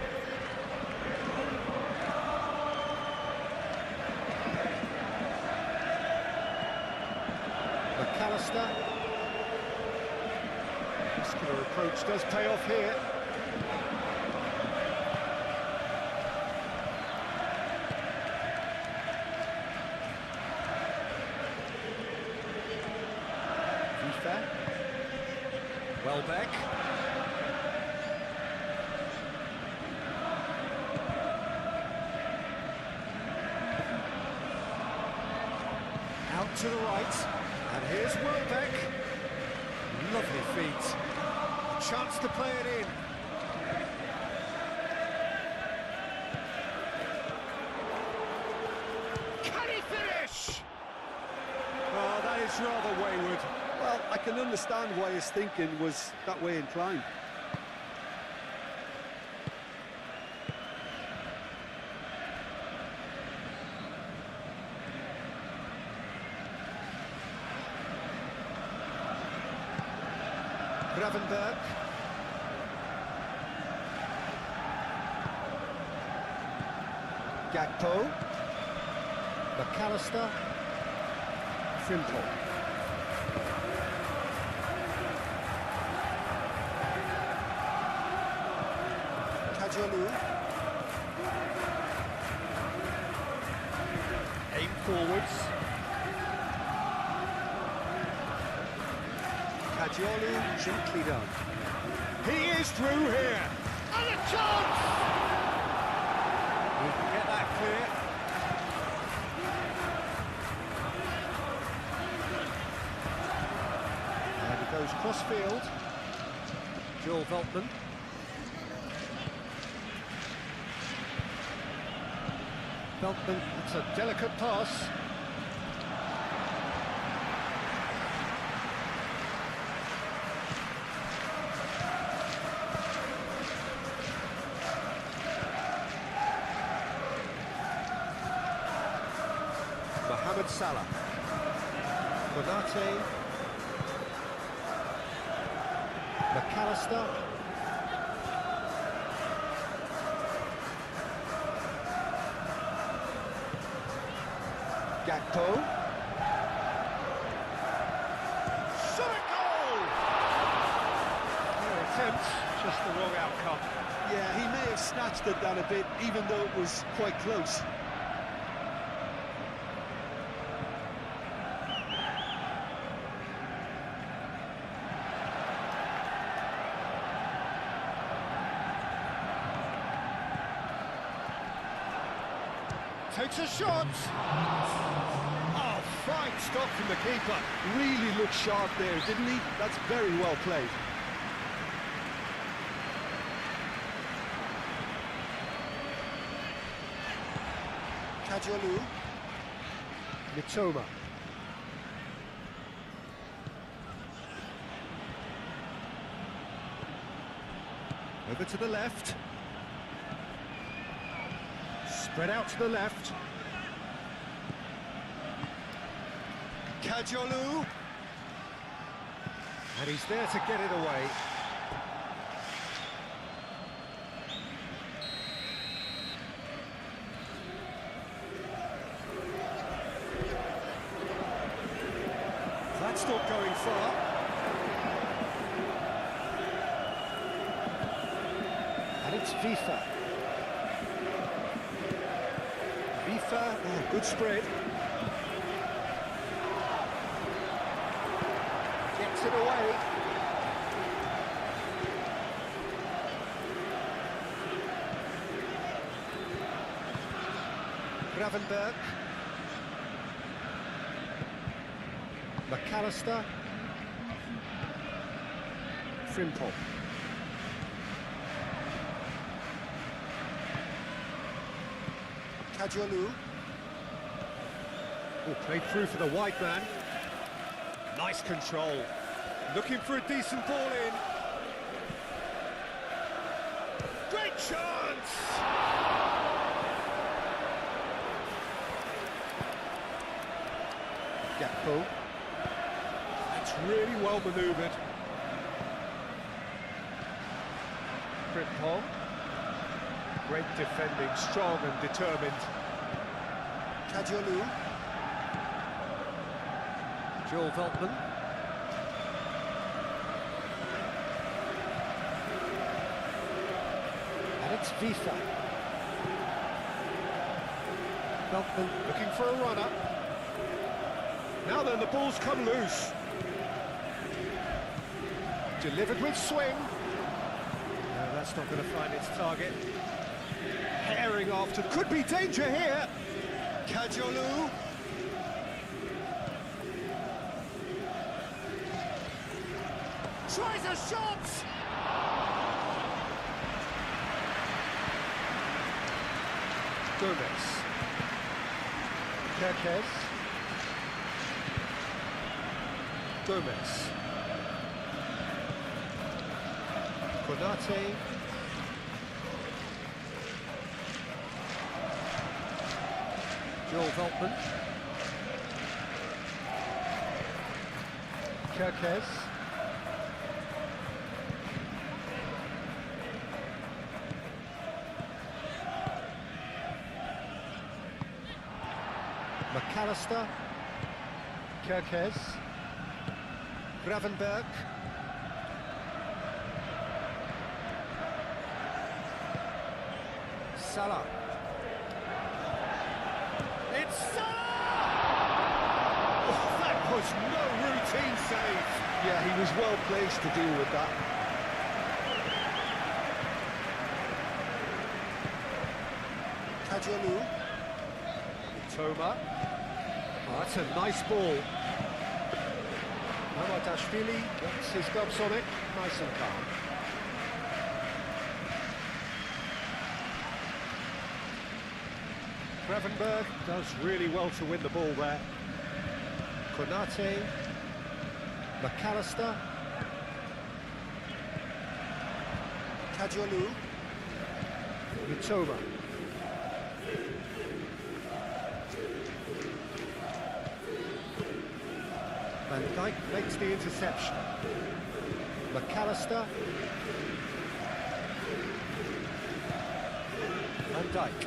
McAllister. Muscular approach does pay off here. Welbeck. Out to the right. And here's Welbeck. Lovely feet. Chance to play it in. Can he finish? Oh, that is rather wayward. Well, I can understand why his thinking was that way inclined. Gravenberg. Gakpo. McAllister. Frimpong. Kajolu. Aim forwards. Kajolu, gently done. He is through here. And a chance! We can get that clear. And it goes cross-field. Joel Veltman. Veltman, it's a delicate pass. Mohamed Salah. Konate. McAllister. Gakpo. Shot a goal! Their attempts, just the wrong outcome. Yeah, he may have snatched at that a bit, even though it was quite close. Takes a shot! Oh, fine stop from the keeper. Really looked sharp there, didn't he? That's very well played. Kajolu. Mitoma. Over to the left. Spread out to the left. Kajolu. And he's there to get it away. That's not going far. And it's FIFA. FIFA, oh, good spread. Gets it away. Gravenberg. McAllister. Frimpong. Kajolu. Oh, played through for the white man. Nice control. Looking for a decent ball in. Great chance! Gakpo. That's really well manoeuvred. Frimpong. Great defending, strong and determined. Kajolu. Joel Veltman. And it's FIFA. Veltman looking for a runner. Now then, the ball's come loose. Delivered with swing. No, that's not going to find its target. Herring after, could be danger here. Kajolu. Tries a shot! Gomez. Kerkez. Gomez. Konate. Joel Veltman. Kerkez. McAllister. Kirkes. Gravenberg. Salah. It's Salah! Oh, that was no routine save. Yeah, he was well placed to deal with that. Kajolu. Toma. Oh, that's a nice ball. Mamadashvili gets his gloves on it, nice and calm. Gravenberg does really well to win the ball there. Konate. McAllister. Kajolu. Mitoma. Van Dijk makes the interception. McAllister. Van Dijk.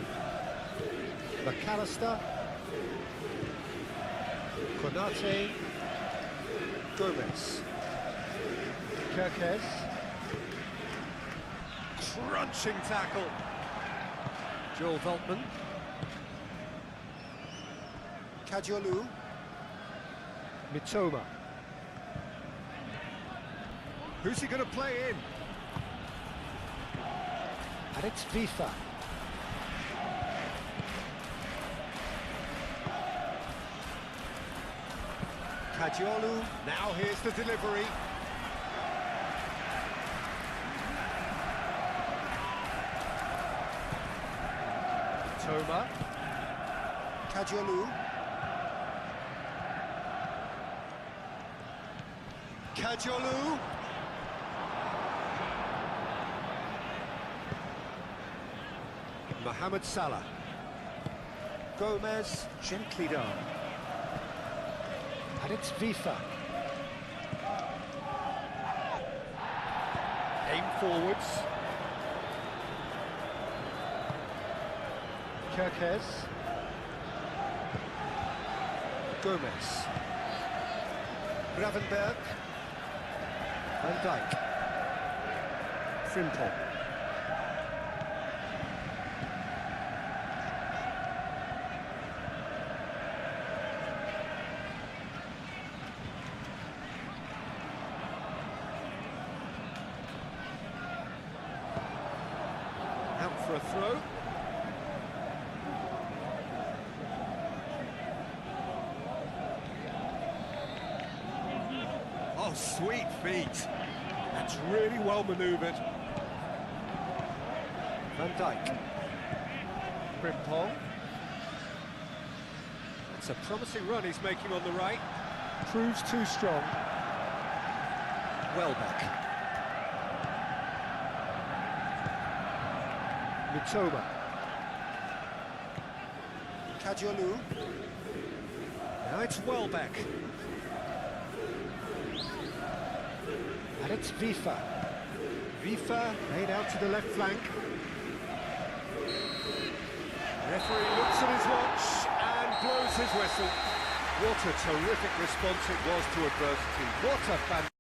McAllister. Konate. Gomez. Kirkes. Crunching tackle. Joel Veltman. Kajolu. Mitoma. Who's he going to play in? And it's FIFA. Kajolu. Now here's the delivery. Mitoma. Kajolu. Kajolu. Mohamed Salah. Gomez, gently down. And it's FIFA. Aim forwards. Kirkes. Gomez. Gravenberg. Van Dijk. Frimpong. Out for a throw. Oh, sweet feet. That's really well manoeuvred. Van Dijk. Frimpong. It's a promising run he's making on the right. Proves too strong. Welbeck. Mitoma. Kajolu. Now it's Welbeck. And it's FIFA. FIFA made out to the left flank. Referee looks at his watch and blows his whistle. What a terrific response it was to adversity. What a fan.